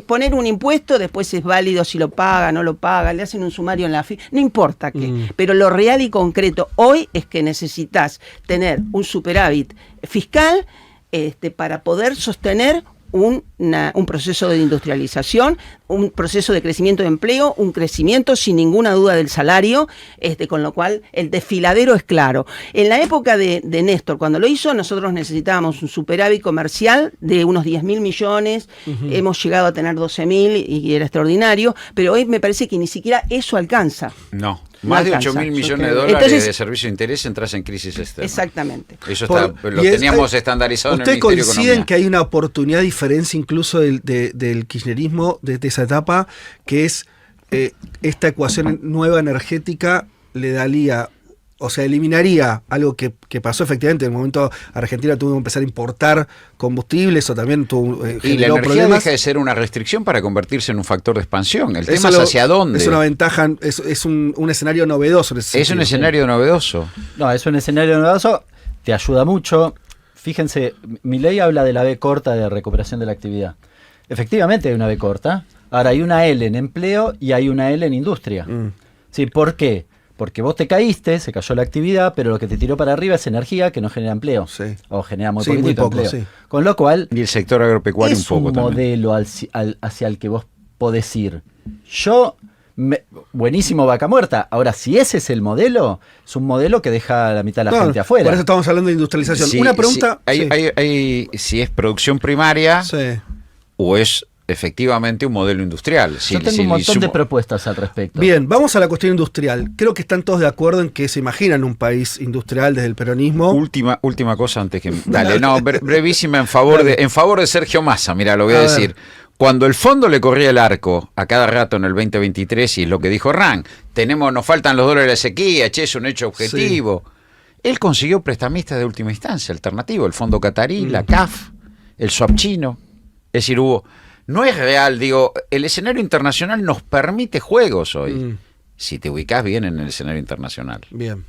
poner un impuesto después es válido si lo paga, no lo paga, le hacen un sumario en la no importa qué, pero lo real y concreto hoy es que necesitas tener un superávit fiscal para poder sostener un proceso de industrialización, un proceso de crecimiento de empleo, un crecimiento sin ninguna duda del salario, con lo cual el desfiladero es claro. En la época de Néstor, cuando lo hizo, nosotros necesitábamos un superávit comercial de unos 10.000 millones, hemos llegado a tener 12.000 y era extraordinario, pero hoy me parece que ni siquiera eso alcanza. No. Más de 8.000 millones de dólares entonces, de servicio de interés entras en crisis externa. Exactamente. Eso lo teníamos estandarizado en el Ministerio de Economía. ¿Ustedes coinciden que hay una oportunidad diferencia incluso del kirchnerismo desde esa etapa, que es esta ecuación nueva energética le daría, o sea, eliminaría algo que pasó efectivamente en el momento Argentina tuvo que empezar a importar combustibles o también generó y la energía problemas. Deja de ser una restricción para convertirse en un factor de expansión. El tema es hacia dónde. Es una ventaja, es un escenario novedoso. Es un escenario novedoso. No, es un escenario novedoso, te ayuda mucho. Fíjense, Milei habla de la B corta de recuperación de la actividad. Efectivamente hay una B corta. Ahora hay una L en empleo y hay una L en industria. Sí, ¿por qué? Porque vos te caíste, se cayó la actividad, pero lo que te tiró para arriba es energía que no genera empleo. Sí. O genera muy poquitito empleo. Sí. Con lo cual, y el sector agropecuario un poco también. Es un modelo hacia el que vos podés ir. Buenísimo Vaca Muerta. Ahora, si ese es el modelo, es un modelo que deja a la mitad de la gente afuera. Por eso estamos hablando de industrialización. Sí, una pregunta. Si es producción primaria o es efectivamente un modelo industrial. Yo tengo un montón de propuestas al respecto. Bien, vamos a la cuestión industrial. Creo que están todos de acuerdo en que se imaginan un país industrial desde el peronismo. Última cosa antes que... Dale, brevísima en favor de Sergio Massa, mira, lo voy a decir. Cuando el fondo le corría el arco a cada rato en el 2023, y es lo que dijo Hernán, nos faltan los dólares de sequía, es un hecho objetivo. Sí. Él consiguió prestamistas de última instancia, alternativo, el Fondo Catarí, la CAF, el swap chino. Es decir, no es real, el escenario internacional nos permite juegos hoy. Si te ubicás bien en el escenario internacional. Bien.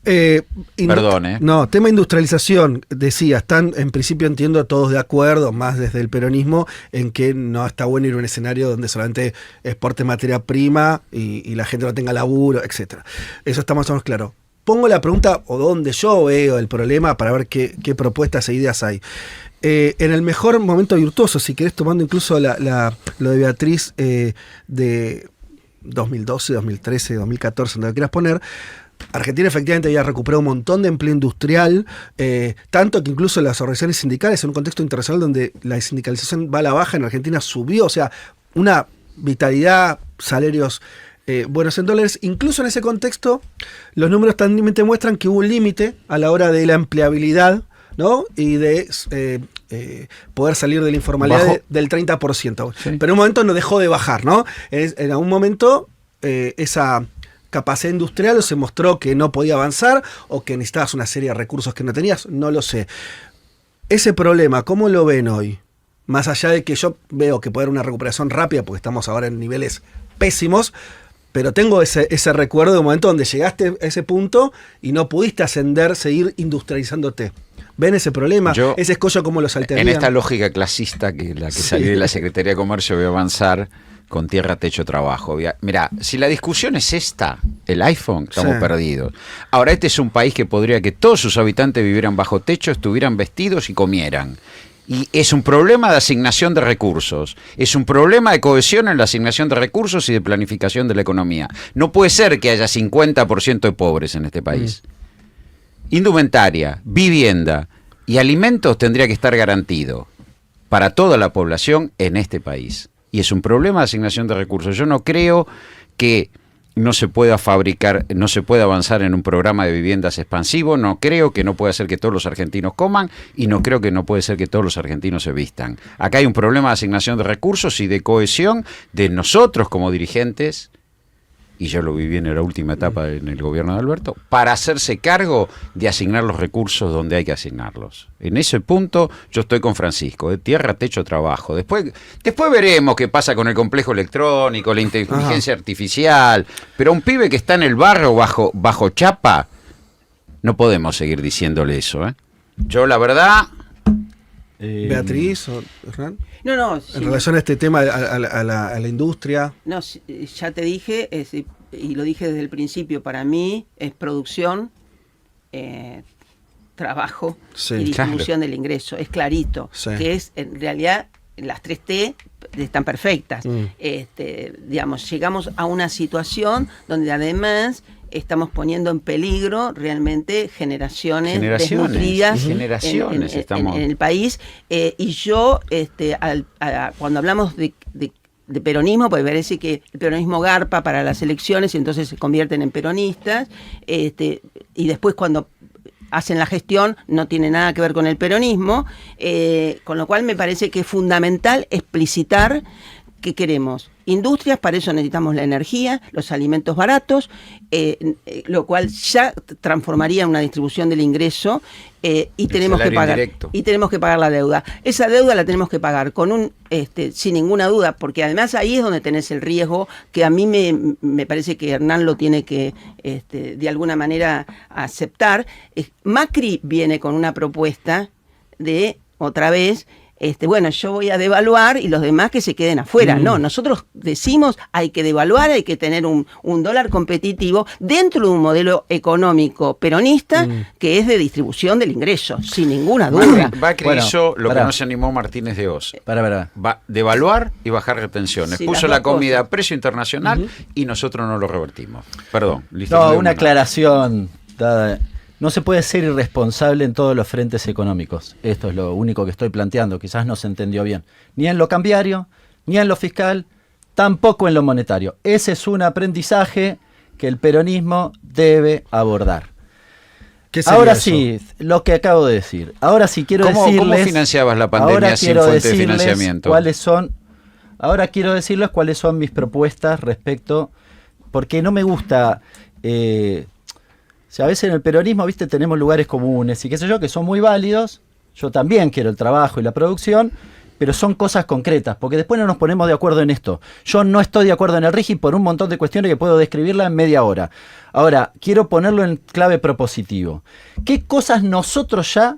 Perdón, No, tema industrialización, decía, están, en principio entiendo todos de acuerdo, más desde el peronismo, en que no está bueno ir a un escenario donde solamente exporte materia prima y la gente no tenga laburo, etcétera. Eso está más o menos claro. Pongo la pregunta, o donde yo veo el problema, para ver qué propuestas e ideas hay. En el mejor momento virtuoso, si querés, tomando incluso lo de Beatriz de 2012, 2013, 2014, donde lo quieras poner, Argentina efectivamente había recuperado un montón de empleo industrial, tanto que incluso las organizaciones sindicales, en un contexto internacional donde la sindicalización va a la baja, en Argentina subió, o sea, una vitalidad, salarios buenos en dólares. Incluso en ese contexto, los números también te muestran que hubo un límite a la hora de la empleabilidad, ¿no? Y de poder salir de la informalidad del 30%. Sí. Pero en un momento no dejó de bajar, ¿no? En algún momento esa capacidad industrial se mostró que no podía avanzar o que necesitabas una serie de recursos que no tenías, no lo sé. Ese problema, ¿cómo lo ven hoy? Más allá de que yo veo que puede haber una recuperación rápida, porque estamos ahora en niveles pésimos, pero tengo ese recuerdo de un momento donde llegaste a ese punto y no pudiste ascender, seguir industrializándote. ¿Ven ese problema? ¿Ese escollo cómo lo saltearían? En esta lógica clasista que salí de la Secretaría de Comercio, voy a avanzar con tierra, techo, trabajo. Mirá, si la discusión es esta, el iPhone, estamos perdidos. Ahora, este es un país que podría que todos sus habitantes vivieran bajo techo, estuvieran vestidos y comieran. Y es un problema de asignación de recursos, es un problema de cohesión en la asignación de recursos y de planificación de la economía. No puede ser que haya 50% de pobres en este país. Indumentaria, vivienda y alimentos tendría que estar garantido para toda la población en este país. Y es un problema de asignación de recursos. Yo no creo que no se pueda fabricar, no se pueda avanzar en un programa de viviendas expansivo, no creo que no pueda ser que todos los argentinos coman y no creo que no puede ser que todos los argentinos se vistan. Acá hay un problema de asignación de recursos y de cohesión de nosotros como dirigentes y yo lo viví en la última etapa en el gobierno de Alberto, para hacerse cargo de asignar los recursos donde hay que asignarlos. En ese punto yo estoy con Francisco, de tierra, techo, trabajo. Después veremos qué pasa con el complejo electrónico, la inteligencia artificial, pero a un pibe que está en el barrio bajo chapa, no podemos seguir diciéndole eso, ¿eh? Yo la verdad... Beatriz o Hernán, No, en relación a este tema, a la industria. No, ya te dije, y lo dije desde el principio, para mí es producción, trabajo Sí, y distribución del ingreso. Es clarito, Sí. que es en realidad las 3T están perfectas. Digamos, llegamos a una situación donde además estamos poniendo en peligro realmente generaciones desnutridas generaciones en el país. Y yo, cuando hablamos de peronismo, pues parece que el peronismo garpa para las elecciones y entonces se convierten en peronistas, y después cuando hacen la gestión no tiene nada que ver con el peronismo, con lo cual me parece que es fundamental explicitar que queremos industrias, para eso necesitamos la energía, los alimentos baratos, lo cual ya transformaría en una distribución del ingreso, y tenemos que pagar indirecto. y tenemos que pagar la deuda. Esa deuda la tenemos que pagar con sin ninguna duda, porque además ahí es donde tenés el riesgo que a mí me parece que Hernán lo tiene que de alguna manera aceptar. Macri viene con una propuesta de otra vez, bueno, yo voy a devaluar y los demás que se queden afuera. No, nosotros decimos hay que devaluar, hay que tener un dólar competitivo dentro de un modelo económico peronista que es de distribución del ingreso, sin ninguna duda. Macri hizo lo que no se animó Martínez de Oz. Va devaluar y bajar retenciones. Sí, Puso las la dos comida cosas. a precio internacional y nosotros no lo revertimos. Perdón. listo, No, digo una nada. aclaración dada. No se puede ser irresponsable en todos los frentes económicos. Esto es lo único que estoy planteando. Quizás no se entendió bien. Ni en lo cambiario, ni en lo fiscal, tampoco en lo monetario. Ese es un aprendizaje que el peronismo debe abordar. ¿Qué sería Ahora eso? sí, lo que acabo de decir. Ahora sí quiero decirles... ¿Cómo financiabas la pandemia ahora sin quiero fuente de decirles financiamiento? Ahora quiero decirles cuáles son mis propuestas respecto... Porque no me gusta... O sea, a veces en el peronismo, viste, tenemos lugares comunes y qué sé yo, que son muy válidos. Yo también quiero el trabajo y la producción, pero son cosas concretas, porque después no nos ponemos de acuerdo en esto. Yo no estoy de acuerdo en el RIGI por un montón de cuestiones que puedo describirla en media hora. Ahora, quiero ponerlo en clave propositivo. ¿Qué cosas nosotros ya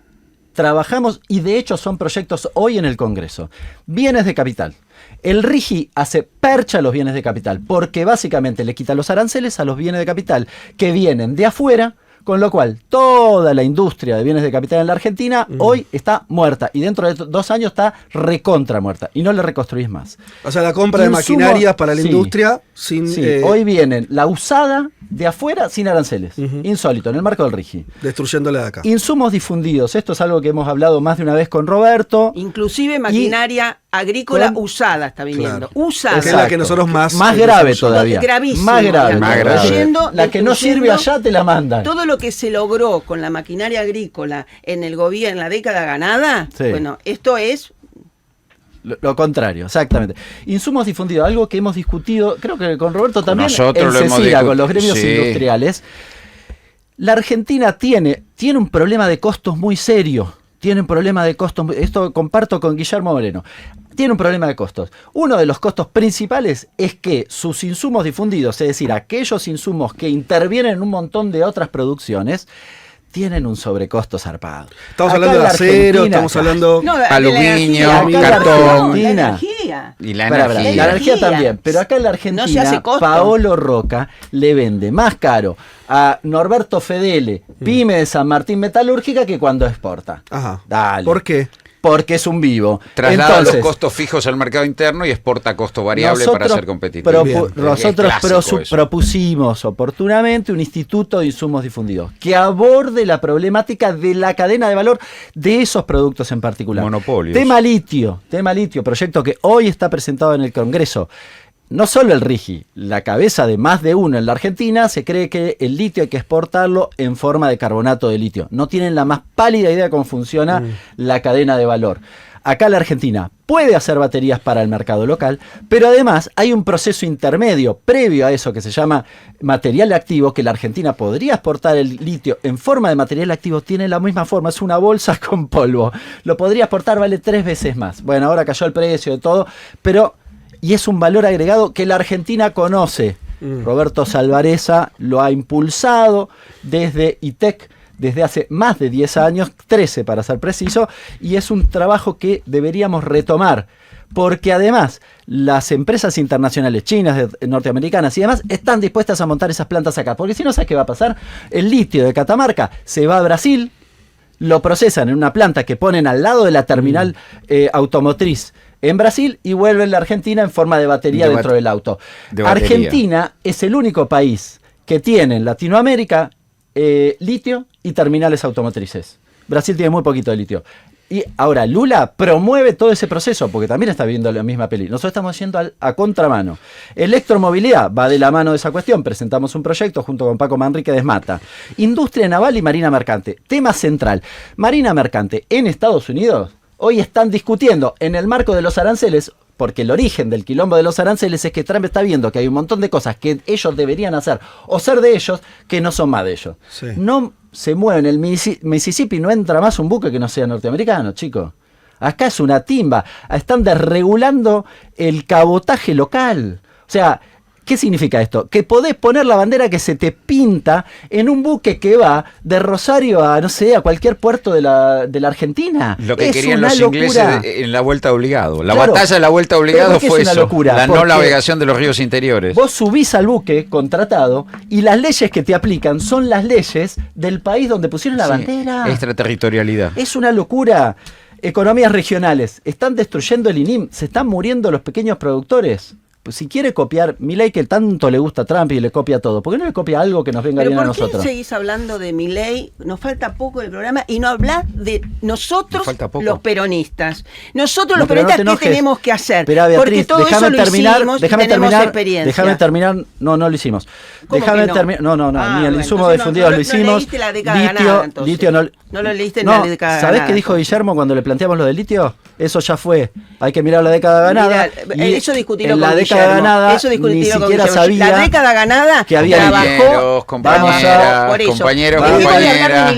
trabajamos y de hecho son proyectos hoy en el Congreso? Bienes de capital. El RIGI hace percha a los bienes de capital porque básicamente le quita los aranceles a los bienes de capital que vienen de afuera, con lo cual toda la industria de bienes de capital en la Argentina hoy está muerta y dentro de 2 años está recontra muerta y no le reconstruís más. O sea, la compra de maquinarias para la industria sin... Sí, hoy vienen la usada de afuera sin aranceles. Insólito, en el marco del RIGI. destruyéndola de acá. Insumos difundidos, esto es algo que hemos hablado más de una vez con Roberto. Inclusive maquinaria agrícola usada está viniendo. Claro. Usada. Que es la que nosotros más grave estamos todavía. Gravísimo, Más grave. digamos. Más grave. La que no sirve allá te la mandan. Todo lo que se logró con la maquinaria agrícola en el gobierno en la década ganada, Sí. bueno, esto es Lo contrario, exactamente. Insumos difundidos, algo que hemos discutido, creo que con Roberto también, Nosotros en lo hemos Cecina, con los gremios sí. industriales. La Argentina tiene un problema de costos muy serio. Tiene un problema de costos, esto comparto con Guillermo Moreno. Tiene un problema de costos. Uno de los costos principales es que sus insumos difundidos, es decir, aquellos insumos que intervienen en un montón de otras producciones, tienen un sobrecosto zarpado. Estamos Acá hablando en de la acero, Argentina, estamos hablando... no, de la Aluminio, energía. acá en la cartón. No, la Argentina. energía. Y la Pará, energía. la energía Energía. también, pero acá en la Argentina, No se hace costo. Paolo Roca le vende más caro a Norberto Fedele, pyme de San Martín Metalúrgica, que cuando exporta. Ajá. Dale. ¿Por qué? Porque es un vivo. Traslada Entonces, los costos fijos al mercado interno y exporta costo variable para ser competitivo. Bien. Nosotros Es clásico eso. propusimos oportunamente un instituto de insumos difundidos que aborde la problemática de la cadena de valor de esos productos en particular. Monopolios. Tema litio, proyecto que hoy está presentado en el Congreso. No solo el RIGI, la cabeza de más de uno en la Argentina se cree que el litio hay que exportarlo en forma de carbonato de litio. No tienen la más pálida idea de cómo funciona la cadena de valor. acá la Argentina puede hacer baterías para el mercado local, pero además hay un proceso intermedio previo a eso que se llama material activo, que la Argentina podría exportar el litio en forma de material activo, tiene la misma forma, es una bolsa con polvo. Lo podría exportar, vale 3 veces más. Bueno, ahora cayó el precio de todo, pero y es un valor agregado que la Argentina conoce. Roberto Salvarezza lo ha impulsado desde ITEC, desde hace más de 10 años, 13 para ser preciso, y es un trabajo que deberíamos retomar, porque además las empresas internacionales chinas, norteamericanas y demás están dispuestas a montar esas plantas acá, porque si no, ¿sabes qué va a pasar? El litio de Catamarca se va a Brasil, lo procesan en una planta que ponen al lado de la terminal automotriz en Brasil y vuelven a la Argentina en forma de batería dentro del auto. Argentina es el único país que tiene en Latinoamérica litio y terminales automotrices. Brasil tiene muy poquito de litio. Y ahora Lula promueve todo ese proceso, porque también está viendo la misma peli. Nosotros estamos yendo a contramano. Electromovilidad va de la mano de esa cuestión. Presentamos un proyecto junto con Paco Manrique de Esmata. Industria naval y marina mercante. Tema central. Marina mercante en Estados Unidos. Hoy están discutiendo en el marco de los aranceles, porque el origen del quilombo de los aranceles es que Trump está viendo que hay un montón de cosas que ellos deberían hacer o ser de ellos que no son más de ellos. Sí. No se mueve en el Mississippi, no entra más un buque que no sea norteamericano, chicos. Acá es una timba. Están desregulando el cabotaje local. O sea, ¿qué significa esto? Que podés poner la bandera que se te pinta en un buque que va de Rosario a, no sé, a cualquier puerto de la Argentina. Lo que querían los ingleses en la vuelta obligado. La batalla de la vuelta obligado fue eso. La no navegación de los ríos interiores. Vos subís al buque contratado y las leyes que te aplican son las leyes del país donde pusieron la bandera. Extraterritorialidad. Es una locura. Economías regionales. Están destruyendo el INIM. Se están muriendo los pequeños productores. Si quiere copiar Milei, que tanto le gusta a Trump y le copia todo, ¿por qué no le copia algo que nos venga bien a nosotros? ¿Por qué seguís hablando de Milei? Nos falta poco del programa y no hablar de nosotros los peronistas. Nosotros los peronistas, ¿qué tenemos que hacer? Pero, Beatriz, porque todo eso lo hicimos y tenemos experiencia. Déjame terminar. No lo hicimos. Déjame terminar. No. Ni el insumo de fundidos lo hicimos. No leíste la década ganada, entonces. Litio no lo leíste en la década ganada. ¿Sabés qué dijo Guillermo cuando le planteamos lo del litio? Eso ya fue. Hay que mirar la década ganada. Mirá, eso discutirlo con la década Guillermo. ganada. Eso Ni siquiera sabía la década ganada que había trabajó compañeros.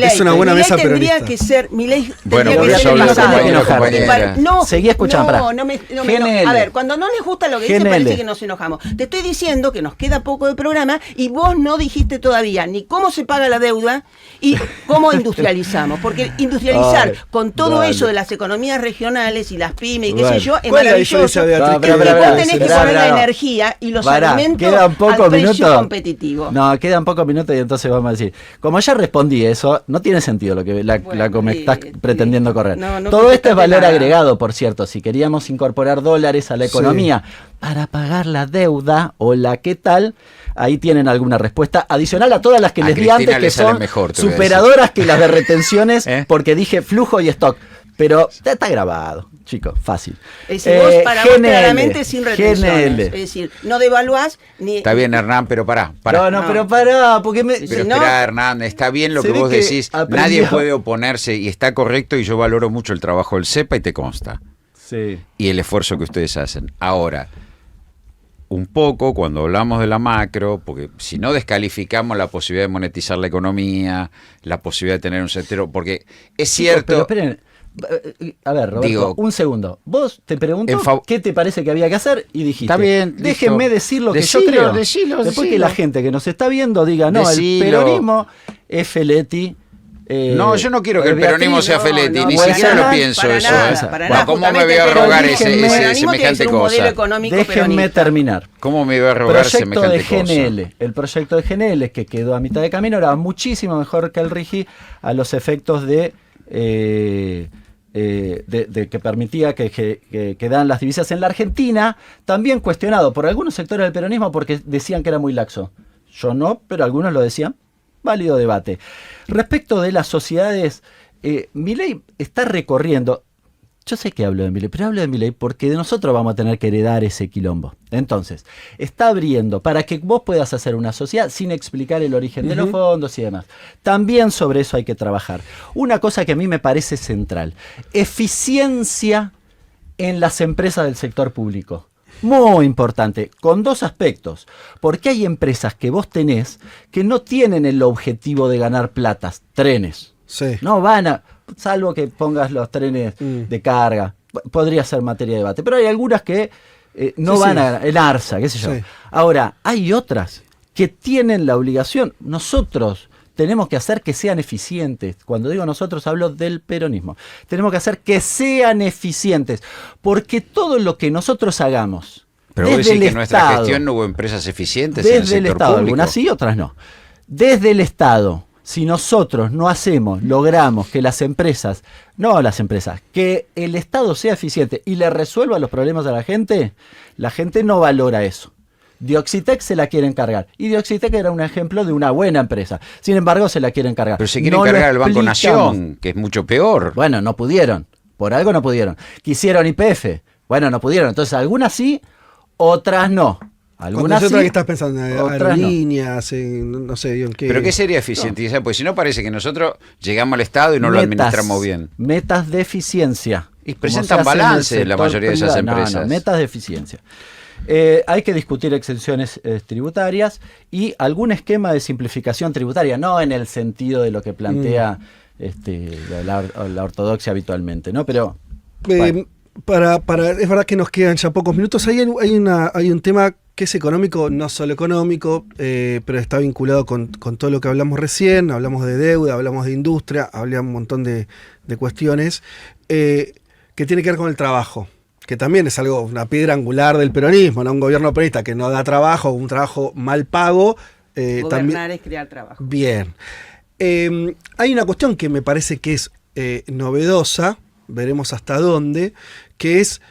Es una buena mesa tendría peronista. que ser Milei. Bueno, por eso hablo de compañera. No, seguí escuchando. A ver, cuando no les gusta lo que dice parece que nos enojamos. Te estoy diciendo que nos queda poco de programa y vos no dijiste todavía ni cómo se paga la deuda y cómo industrializamos, porque industrializar con todo eso de las economías regionales y las pymes y qué sé yo es maravilloso. Vos tenés que poner la energía y los alimentos al precio competitivo. No, quedan pocos minutos y entonces vamos a decir, como ya respondí eso, no tiene sentido lo que me estás pretendiendo correr. Todo esto es valor agregado, por cierto. Si queríamos incorporar dólares a la economía para pagar la deuda o la qué tal, ahí tienen alguna respuesta adicional a todas las que les di antes, que son superadoras que las de retenciones, porque dije flujo y stock. Pero está grabado, chicos, fácil. Es decir, vos para vos claramente sin retenciones. Es decir, no devaluás ni... Está bien, Hernán, pero pará. No, pero pará, porque me... Pero espera, Hernán, está bien lo que vos decís. Nadie puede oponerse y está correcto y yo valoro mucho el trabajo del CEPA y te consta. Sí. Y el esfuerzo que ustedes hacen. Ahora, un poco cuando hablamos de la macro, porque si no descalificamos la posibilidad de monetizar la economía, la posibilidad de tener un sector, porque es cierto... Pero esperen, a ver, Roberto, un segundo. Vos te pregunto qué te parece que había que hacer y dijiste, está bien, déjenme decir lo que yo creo. Después que la gente que nos está viendo diga, no, el peronismo es Feletti. No, yo no quiero que el peronismo sea Feletti, ni siquiera lo pienso eso. ¿Cómo me voy a rogar semejante cosa? Déjenme terminar. ¿Cómo me voy a rogar semejante cosa? El proyecto de GNL, que quedó a mitad de camino, era muchísimo mejor que el RIGI a los efectos de que permitía que dan las divisas en la Argentina, también cuestionado por algunos sectores del peronismo porque decían que era muy laxo. Yo no, pero algunos lo decían. Válido debate. Respecto de las sociedades, Milei está recorriendo. Yo sé que hablo de Milei, pero hablo de Milei porque de nosotros vamos a tener que heredar ese quilombo. Entonces, está abriendo para que vos puedas hacer una sociedad sin explicar el origen de los fondos y demás. También sobre eso hay que trabajar. Una cosa que a mí me parece central: eficiencia en las empresas del sector público. Muy importante, con dos aspectos. Porque hay empresas que vos tenés que no tienen el objetivo de ganar platas, trenes. Sí. No van a, salvo que pongas los trenes de carga, podría ser materia de debate. Pero hay algunas que no van a ganar, el ARSA, qué sé yo. Sí. Ahora, hay otras que tienen la obligación, nosotros tenemos que hacer que sean eficientes. Cuando digo nosotros hablo del peronismo. Tenemos que hacer que sean eficientes, porque todo lo que nosotros hagamos, Pero vos desde decís el que en nuestra Estado, gestión no hubo empresas eficientes en el desde el sector Estado, público. algunas sí, otras no. Desde el Estado, si nosotros no hacemos, logramos que las empresas, que el Estado sea eficiente y le resuelva los problemas a la gente no valora eso. Dioxitec se la quieren cargar. Y Dioxitec era un ejemplo de una buena empresa. Sin embargo, se la quieren cargar. Pero se quieren No lo cargar el Banco explicamos. Nación, que es mucho peor. Bueno, no pudieron. Por algo no pudieron. Quisieron YPF. Bueno, no pudieron. Entonces, algunas sí, otras no. Algunas sí, ¿Qué estás pensando? otras Aerolíneas, no sé, digo, ¿en qué? ¿Pero qué sería eficientizar? Porque si no parece que nosotros llegamos al Estado y no lo administramos bien. Metas de eficiencia. Y Como presentan se hace en el balance la sector mayoría de esas privado. empresas. No, metas de eficiencia. Hay que discutir exenciones tributarias y algún esquema de simplificación tributaria, no en el sentido de lo que plantea la ortodoxia habitualmente, ¿no? Pero bueno. Es verdad que nos quedan ya pocos minutos. Hay un tema que es económico, no solo económico, pero está vinculado con todo lo que hablamos recién. Hablamos de deuda, hablamos de industria, hablamos un montón de cuestiones que tiene que ver con el trabajo, que también es algo, una piedra angular del peronismo, ¿no? Un gobierno peronista que no da trabajo, un trabajo mal pago. Gobernar también, es crear trabajo. bien. Hay una cuestión que me parece que es novedosa, veremos hasta dónde, que es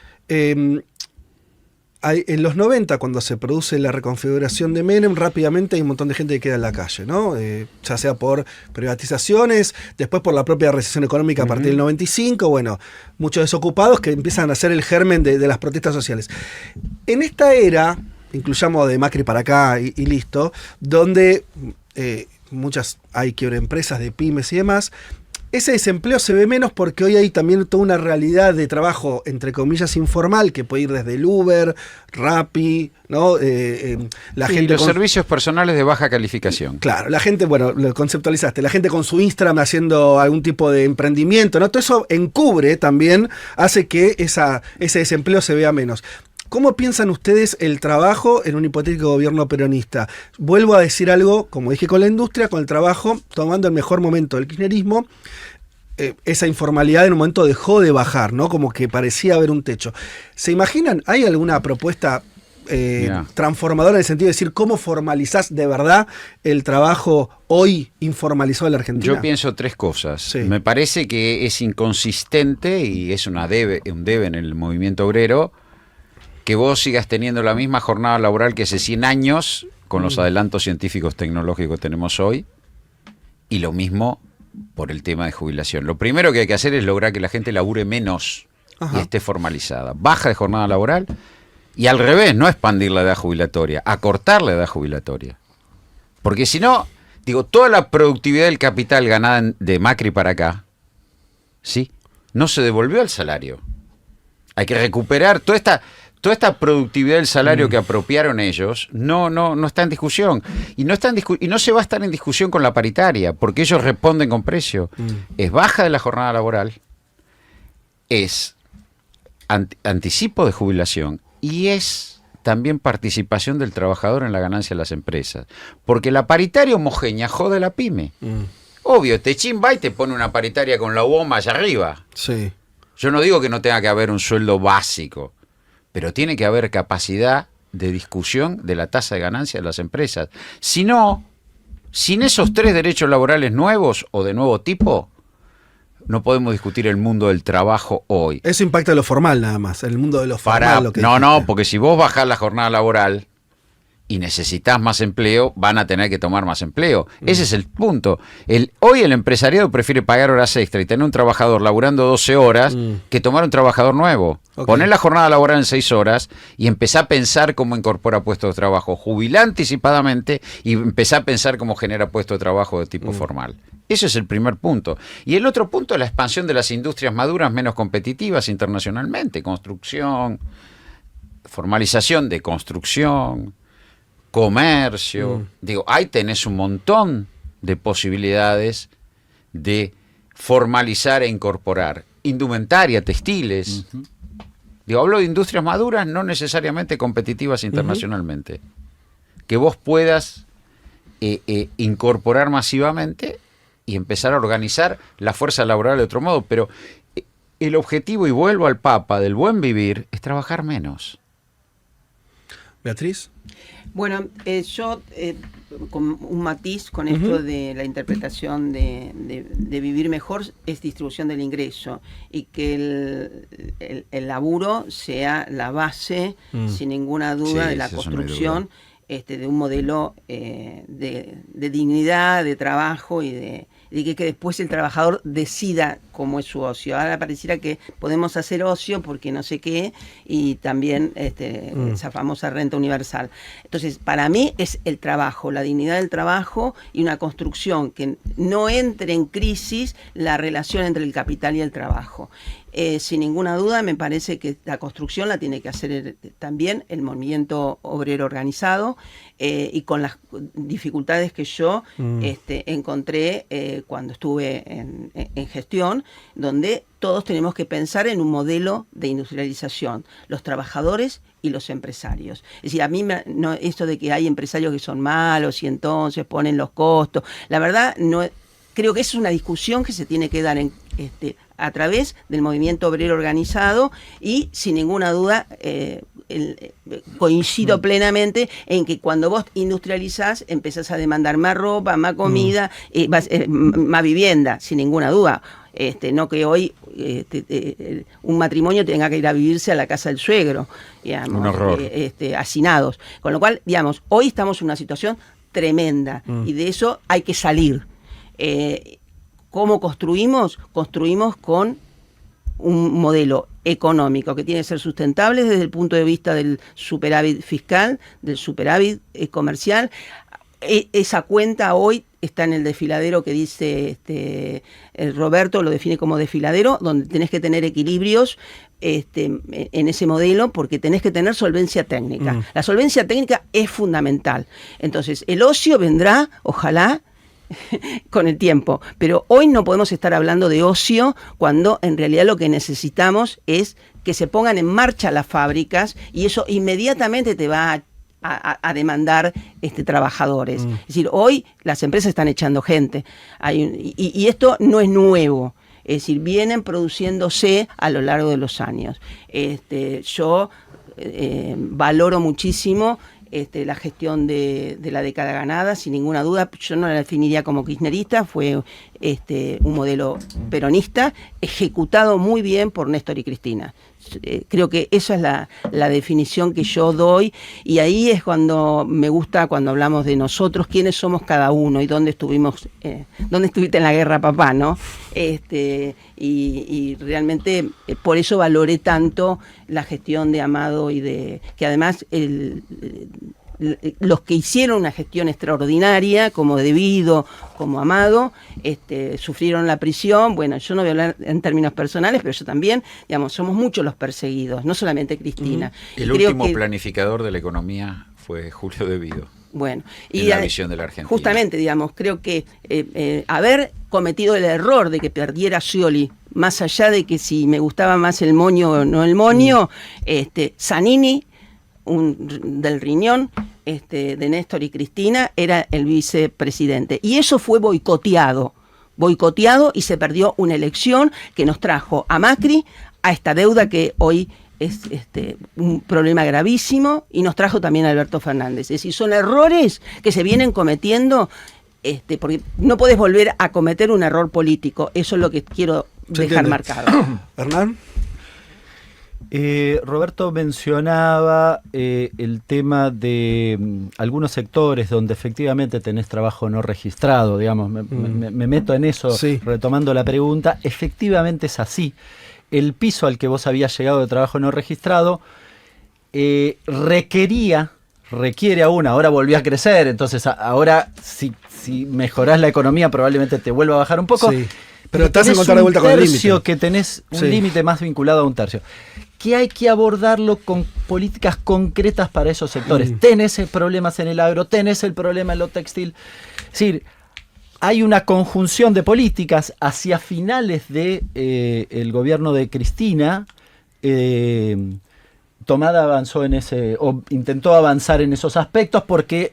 en los 90, cuando se produce la reconfiguración de Menem, rápidamente hay un montón de gente que queda en la calle, ¿no? Ya sea por privatizaciones, después por la propia recesión económica a partir del 95, bueno, muchos desocupados que empiezan a ser el germen de las protestas sociales. En esta era, incluyamos de Macri para acá y listo, donde hay quiebra empresas de pymes y demás, ese desempleo se ve menos porque hoy hay también toda una realidad de trabajo, entre comillas, informal, que puede ir desde el Uber, Rappi, ¿no? La Sí, gente los servicios personales de baja calificación. Claro, la gente, bueno, lo conceptualizaste, la gente con su Instagram haciendo algún tipo de emprendimiento, ¿no? Todo eso encubre también, hace que ese desempleo se vea menos. ¿Cómo piensan ustedes el trabajo en un hipotético gobierno peronista? Vuelvo a decir algo, como dije con la industria, con el trabajo, tomando el mejor momento del kirchnerismo, esa informalidad en un momento dejó de bajar, ¿no? Como que parecía haber un techo. ¿Se imaginan? ¿Hay alguna propuesta transformadora en el sentido de decir cómo formalizás de verdad el trabajo hoy informalizado en la Argentina? Yo pienso tres cosas. Sí. Me parece que es inconsistente y es un debe en el movimiento obrero que vos sigas teniendo la misma jornada laboral que hace 100 años con los adelantos científicos tecnológicos que tenemos hoy y lo mismo por el tema de jubilación. Lo primero que hay que hacer es lograr que la gente labure menos y esté formalizada. Baja de jornada laboral y al revés, no expandir la edad jubilatoria, acortar la edad jubilatoria. Porque si no, digo, toda la productividad del capital ganada de Macri para acá, ¿sí? No se devolvió al salario. Hay que recuperar toda esta productividad del salario que apropiaron ellos, no está en discusión. Y no se va a estar en discusión con la paritaria, porque ellos responden con precio. Es baja de la jornada laboral, es anticipo de jubilación y es también participación del trabajador en la ganancia de las empresas. Porque la paritaria homogénea jode la pyme. Obvio, Techín va y te pone una paritaria con la UOMA allá arriba. Sí. Yo no digo que no tenga que haber un sueldo básico, pero tiene que haber capacidad de discusión de la tasa de ganancia de las empresas. Si no, sin esos tres derechos laborales nuevos o de nuevo tipo, no podemos discutir el mundo del trabajo hoy. Eso impacta lo formal nada más, el mundo de lo formal. Lo que No, porque si vos bajás la jornada laboral y necesitas más empleo, van a tener que tomar más empleo. Ese es el punto. Hoy el empresariado prefiere pagar horas extra y tener un trabajador laburando 12 horas que tomar un trabajador nuevo. Okay. Poner la jornada laboral en 6 horas y empezar a pensar cómo incorpora puestos de trabajo. Jubilar anticipadamente y empezar a pensar cómo genera puestos de trabajo de tipo formal. Ese es el primer punto. Y el otro punto es la expansión de las industrias maduras menos competitivas internacionalmente. Construcción, formalización de construcción, comercio. Digo, ahí tenés un montón de posibilidades de formalizar e incorporar. Indumentaria, textiles. Digo, hablo de industrias maduras, no necesariamente competitivas internacionalmente. Que vos puedas incorporar masivamente y empezar a organizar la fuerza laboral de otro modo. Pero el objetivo, y vuelvo al Papa, del buen vivir, es trabajar menos. Beatriz. Bueno, yo con un matiz con esto de la interpretación de vivir mejor es distribución del ingreso y que el laburo sea la base, sin ninguna duda, de la construcción de un modelo de dignidad, de trabajo y de que después el trabajador decida cómo es su ocio. Ahora pareciera que podemos hacer ocio porque no sé qué, y también esa famosa renta universal. Entonces, para mí es el trabajo, la dignidad del trabajo y una construcción que no entre en crisis la relación entre el capital y el trabajo. Sin ninguna duda, me parece que la construcción la tiene que hacer también el movimiento obrero organizado, y con las dificultades que yo encontré cuando estuve en gestión, donde todos tenemos que pensar en un modelo de industrialización, los trabajadores y los empresarios. Es decir, a mí no, esto de que hay empresarios que son malos y entonces ponen los costos, la verdad no. Creo que esa es una discusión que se tiene que dar a través del movimiento obrero organizado, y sin ninguna duda coincido plenamente en que cuando vos industrializás empezás a demandar más ropa, más comida, más vivienda, sin ninguna duda. No que hoy un matrimonio tenga que ir a vivirse a la casa del suegro, digamos, un horror. Hacinados. Con lo cual, digamos, hoy estamos en una situación tremenda y de eso hay que salir. ¿Cómo construimos? Construimos con un modelo económico que tiene que ser sustentable desde el punto de vista del superávit fiscal, del superávit comercial. Esa cuenta hoy está en el desfiladero que dice Roberto, lo define como desfiladero, donde tenés que tener equilibrios en ese modelo, porque tenés que tener solvencia técnica. La solvencia técnica es fundamental. Entonces, el ocio vendrá, ojalá, con el tiempo, pero hoy no podemos estar hablando de ocio cuando en realidad lo que necesitamos es que se pongan en marcha las fábricas, y eso inmediatamente te va a demandar trabajadores. Es decir, hoy las empresas están echando gente, y esto no es nuevo. Es decir, vienen produciéndose a lo largo de los años. Yo valoro muchísimo la gestión de la década ganada, sin ninguna duda. Yo no la definiría como kirchnerista, fue un modelo peronista, ejecutado muy bien por Néstor y Cristina. Creo que esa es la definición que yo doy, y ahí es cuando me gusta, cuando hablamos de nosotros, quiénes somos cada uno y dónde estuvimos, dónde estuviste en la guerra, papá, ¿no? Y realmente por eso valoré tanto la gestión de Amado y de que además los que hicieron una gestión extraordinaria, como Devido, como Amado, sufrieron la prisión. Bueno, yo no voy a hablar en términos personales, pero yo también, digamos, somos muchos los perseguidos, no solamente Cristina. El último planificador de la economía fue Julio Devido. Bueno, y la visión de la Argentina. Justamente, digamos, creo que haber cometido el error de que perdiera Scioli, más allá de que si me gustaba más el moño o no el moño, Zanini, del riñón de Néstor y Cristina, era el vicepresidente. Y eso fue boicoteado y se perdió una elección que nos trajo a Macri, a esta deuda que hoy es un problema gravísimo, y nos trajo también a Alberto Fernández. Es decir, son errores que se vienen cometiendo, porque no podés volver a cometer un error político. Eso es lo que quiero dejar marcado. Hernán. Roberto mencionaba el tema de algunos sectores donde efectivamente tenés trabajo no registrado, digamos, me meto en eso, sí. Retomando la pregunta, efectivamente es así. El piso al que vos habías llegado de trabajo no registrado requiere aún, ahora volvió a crecer, entonces ahora si si mejorás la economía probablemente te vuelva a bajar un poco. Sí. Pero te vas a tenés encontrar de vuelta un con el tercio límite. que tenés un Sí. límite más vinculado a un tercio. Que hay que abordarlo con políticas concretas para esos sectores. Tenés problemas en el agro, tenés el problema en lo textil. Es decir, hay una conjunción de políticas hacia finales de el gobierno de Cristina. Tomada avanzó en ese, o intentó avanzar en esos aspectos porque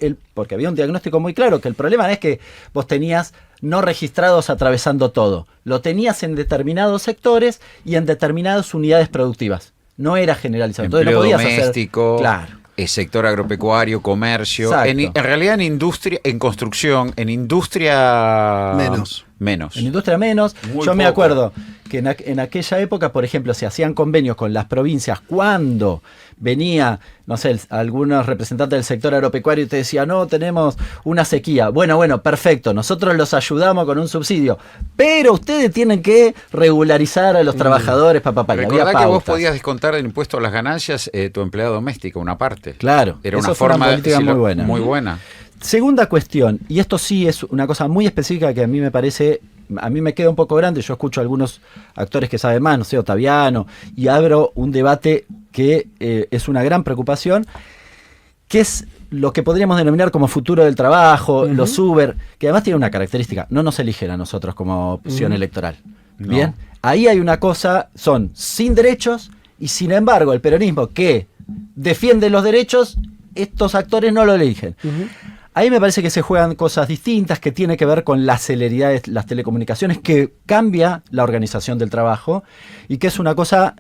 había un diagnóstico muy claro, que el problema es que vos tenías no registrados atravesando todo. Lo tenías en determinados sectores y en determinadas unidades productivas. No era generalizado. Entonces Empleo no podías doméstico, hacer. Claro. sector agropecuario, comercio. Exacto. En realidad en industria, en construcción, en industria... Menos. Menos. En industria menos. Muy Yo me poco. acuerdo que en aquella época, por ejemplo, se hacían convenios con las provincias cuando venía, no sé, algunos representantes del sector agropecuario y te decían, no, tenemos una sequía. Bueno, perfecto, nosotros los ayudamos con un subsidio, pero ustedes tienen que regularizar a los trabajadores, papá. Recordá que vos podías descontar del impuesto a las ganancias tu empleada doméstica, una parte. Claro, Era eso una fue forma política muy buena. Muy buena. Segunda cuestión, y esto sí es una cosa muy específica que a mí me parece, a mí me queda un poco grande, yo escucho a algunos actores que saben más, no sé, Ottaviano, y abro un debate que es una gran preocupación, que es lo que podríamos denominar como futuro del trabajo, los Uber, que además tiene una característica, no nos eligen a nosotros como opción electoral. No. Bien, ahí hay una cosa, son sin derechos, y sin embargo el peronismo que defiende los derechos, estos actores no lo eligen. Ahí me parece que se juegan cosas distintas, que tiene que ver con la celeridad de las telecomunicaciones, que cambia la organización del trabajo y que es una cosa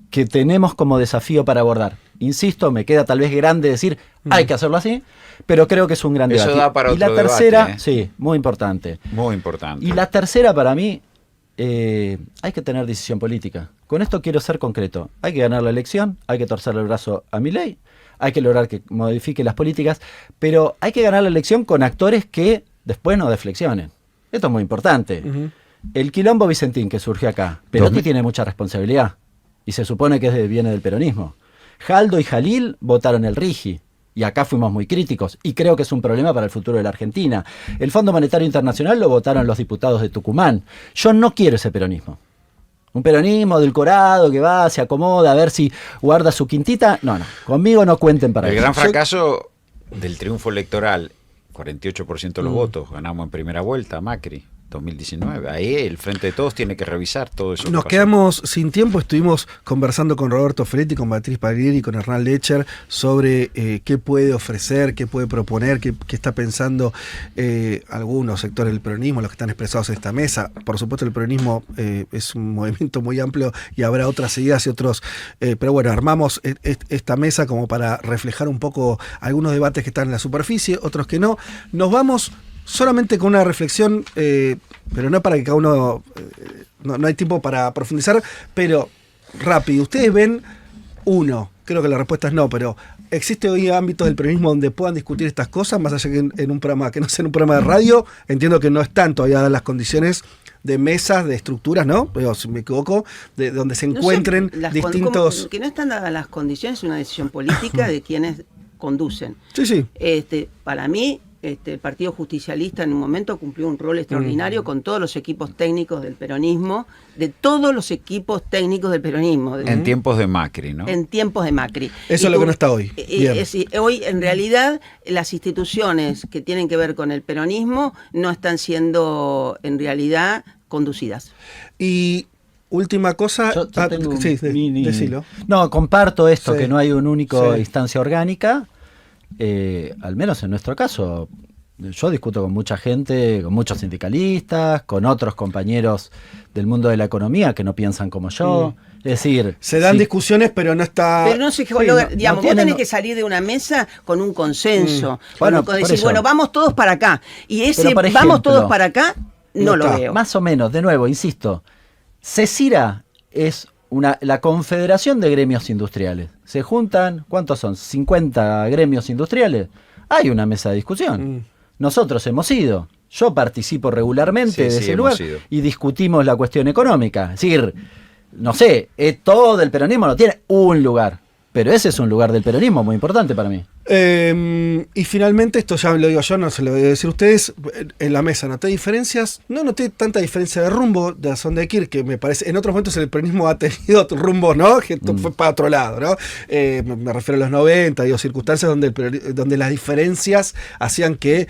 que tenemos como desafío para abordar. Insisto, me queda tal vez grande decir, hay que hacerlo así, pero creo que es un gran Eso debate. da para y la otro tercera, debate, sí, muy importante. Muy importante. Y la tercera para mí, hay que tener decisión política. Con esto quiero ser concreto. Hay que ganar la elección, hay que torcerle el brazo a Milei, hay que lograr que modifique las políticas, pero hay que ganar la elección con actores que después no deflexionen. Esto es muy importante. El quilombo Vicentín que surge acá, Perotti tiene mucha responsabilidad y se supone que viene del peronismo. Jaldo y Jalil votaron el RIGI y acá fuimos muy críticos y creo que es un problema para el futuro de la Argentina. El Fondo Monetario Internacional lo votaron los diputados de Tucumán. Yo no quiero ese peronismo. Un peronismo edulcorado que va, se acomoda a ver si guarda su quintita. No, conmigo no cuenten para El eso. gran fracaso del triunfo electoral, 48% de los votos, ganamos en primera vuelta, Macri, 2019. Ahí el Frente de Todos tiene que revisar todo eso. Nos quedamos sin tiempo, estuvimos conversando con Roberto Feletti, con Beatriz Paglieri y con Hernán Lecher sobre qué puede ofrecer, qué puede proponer, qué está pensando algunos sectores del peronismo, los que están expresados en esta mesa. Por supuesto el peronismo es un movimiento muy amplio y habrá otras ideas y otros, pero bueno, armamos esta mesa como para reflejar un poco algunos debates que están en la superficie, otros que no. Nos vamos solamente con una reflexión, pero no para que cada uno, no hay tiempo para profundizar, pero rápido. Ustedes ven creo que la respuesta es no, pero ¿existe hoy ámbitos del peronismo donde puedan discutir estas cosas, más allá que en un programa, que no sea en un programa de radio? Entiendo que no están todavía las condiciones de mesas, de estructuras, ¿no? Pero si me equivoco, de donde se encuentren distintos... Que no están dadas las condiciones, es una decisión política de quienes conducen. Sí. Para mí, el Partido Justicialista en un momento cumplió un rol extraordinario con todos los equipos técnicos del peronismo, de todos los equipos técnicos del peronismo. En tiempos de Macri, ¿no? En tiempos de Macri. Eso es lo que no está hoy. Hoy, en realidad, las instituciones que tienen que ver con el peronismo no están siendo, en realidad, conducidas. Y... última cosa, Yo tengo decilo. No, comparto esto, Sí. que no hay una única Sí. instancia orgánica, al menos en nuestro caso. Yo discuto con mucha gente, con muchos sindicalistas, con otros compañeros del mundo de la economía que no piensan como yo. Es decir, Se dan sí, discusiones, pero no está... Pero no se Sí, logra, no digamos, tienen- vos tenés que salir de una mesa con un consenso. Bueno, con por decir, eso. bueno, vamos todos para acá. Y ese Pero, por vamos ejemplo, todos para acá, no no lo está. veo. más o menos, de nuevo, insisto, CECIRA es la Confederación de Gremios Industriales. Se juntan, ¿cuántos son? 50 gremios industriales. Hay una mesa de discusión. Nosotros hemos ido. Yo participo regularmente Sí, de sí, ese hemos lugar ido. y discutimos la cuestión económica. Es decir, no sé, todo el peronismo no tiene un lugar, pero ese es un lugar del peronismo muy importante para mí. Y finalmente, esto ya lo digo yo, no se lo voy a decir a ustedes, en la mesa noté diferencias, no noté tanta diferencia de rumbo de donde hay que ir, que me parece, en otros momentos el peronismo ha tenido rumbo, ¿no? Que esto fue para otro lado, ¿no? Me refiero a los 90, digo, circunstancias donde las diferencias hacían que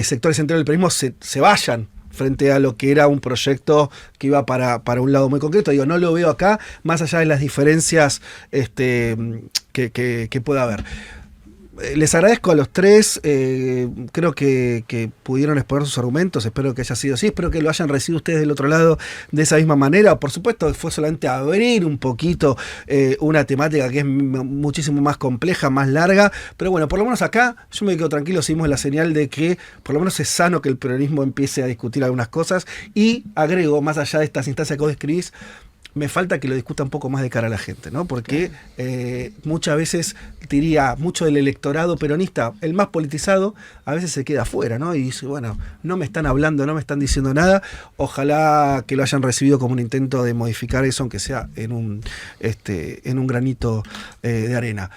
sectores enteros del peronismo se vayan frente a lo que era un proyecto que iba para un lado muy concreto. Digo, no lo veo acá, más allá de las diferencias que pueda haber. Les agradezco a los tres, creo que pudieron exponer sus argumentos, espero que haya sido así, espero que lo hayan recibido ustedes del otro lado de esa misma manera. Por supuesto, fue solamente abrir un poquito una temática que es muchísimo más compleja, más larga, pero bueno, por lo menos acá yo me quedo tranquilo, seguimos la señal de que por lo menos es sano que el peronismo empiece a discutir algunas cosas, y agrego, más allá de estas instancias que vos describís, me falta que lo discuta un poco más de cara a la gente, ¿no? Porque muchas veces, diría, mucho del electorado peronista, el más politizado, a veces se queda afuera, ¿no? Y dice, bueno, no me están hablando, no me están diciendo nada. Ojalá que lo hayan recibido como un intento de modificar eso, aunque sea en un granito de arena.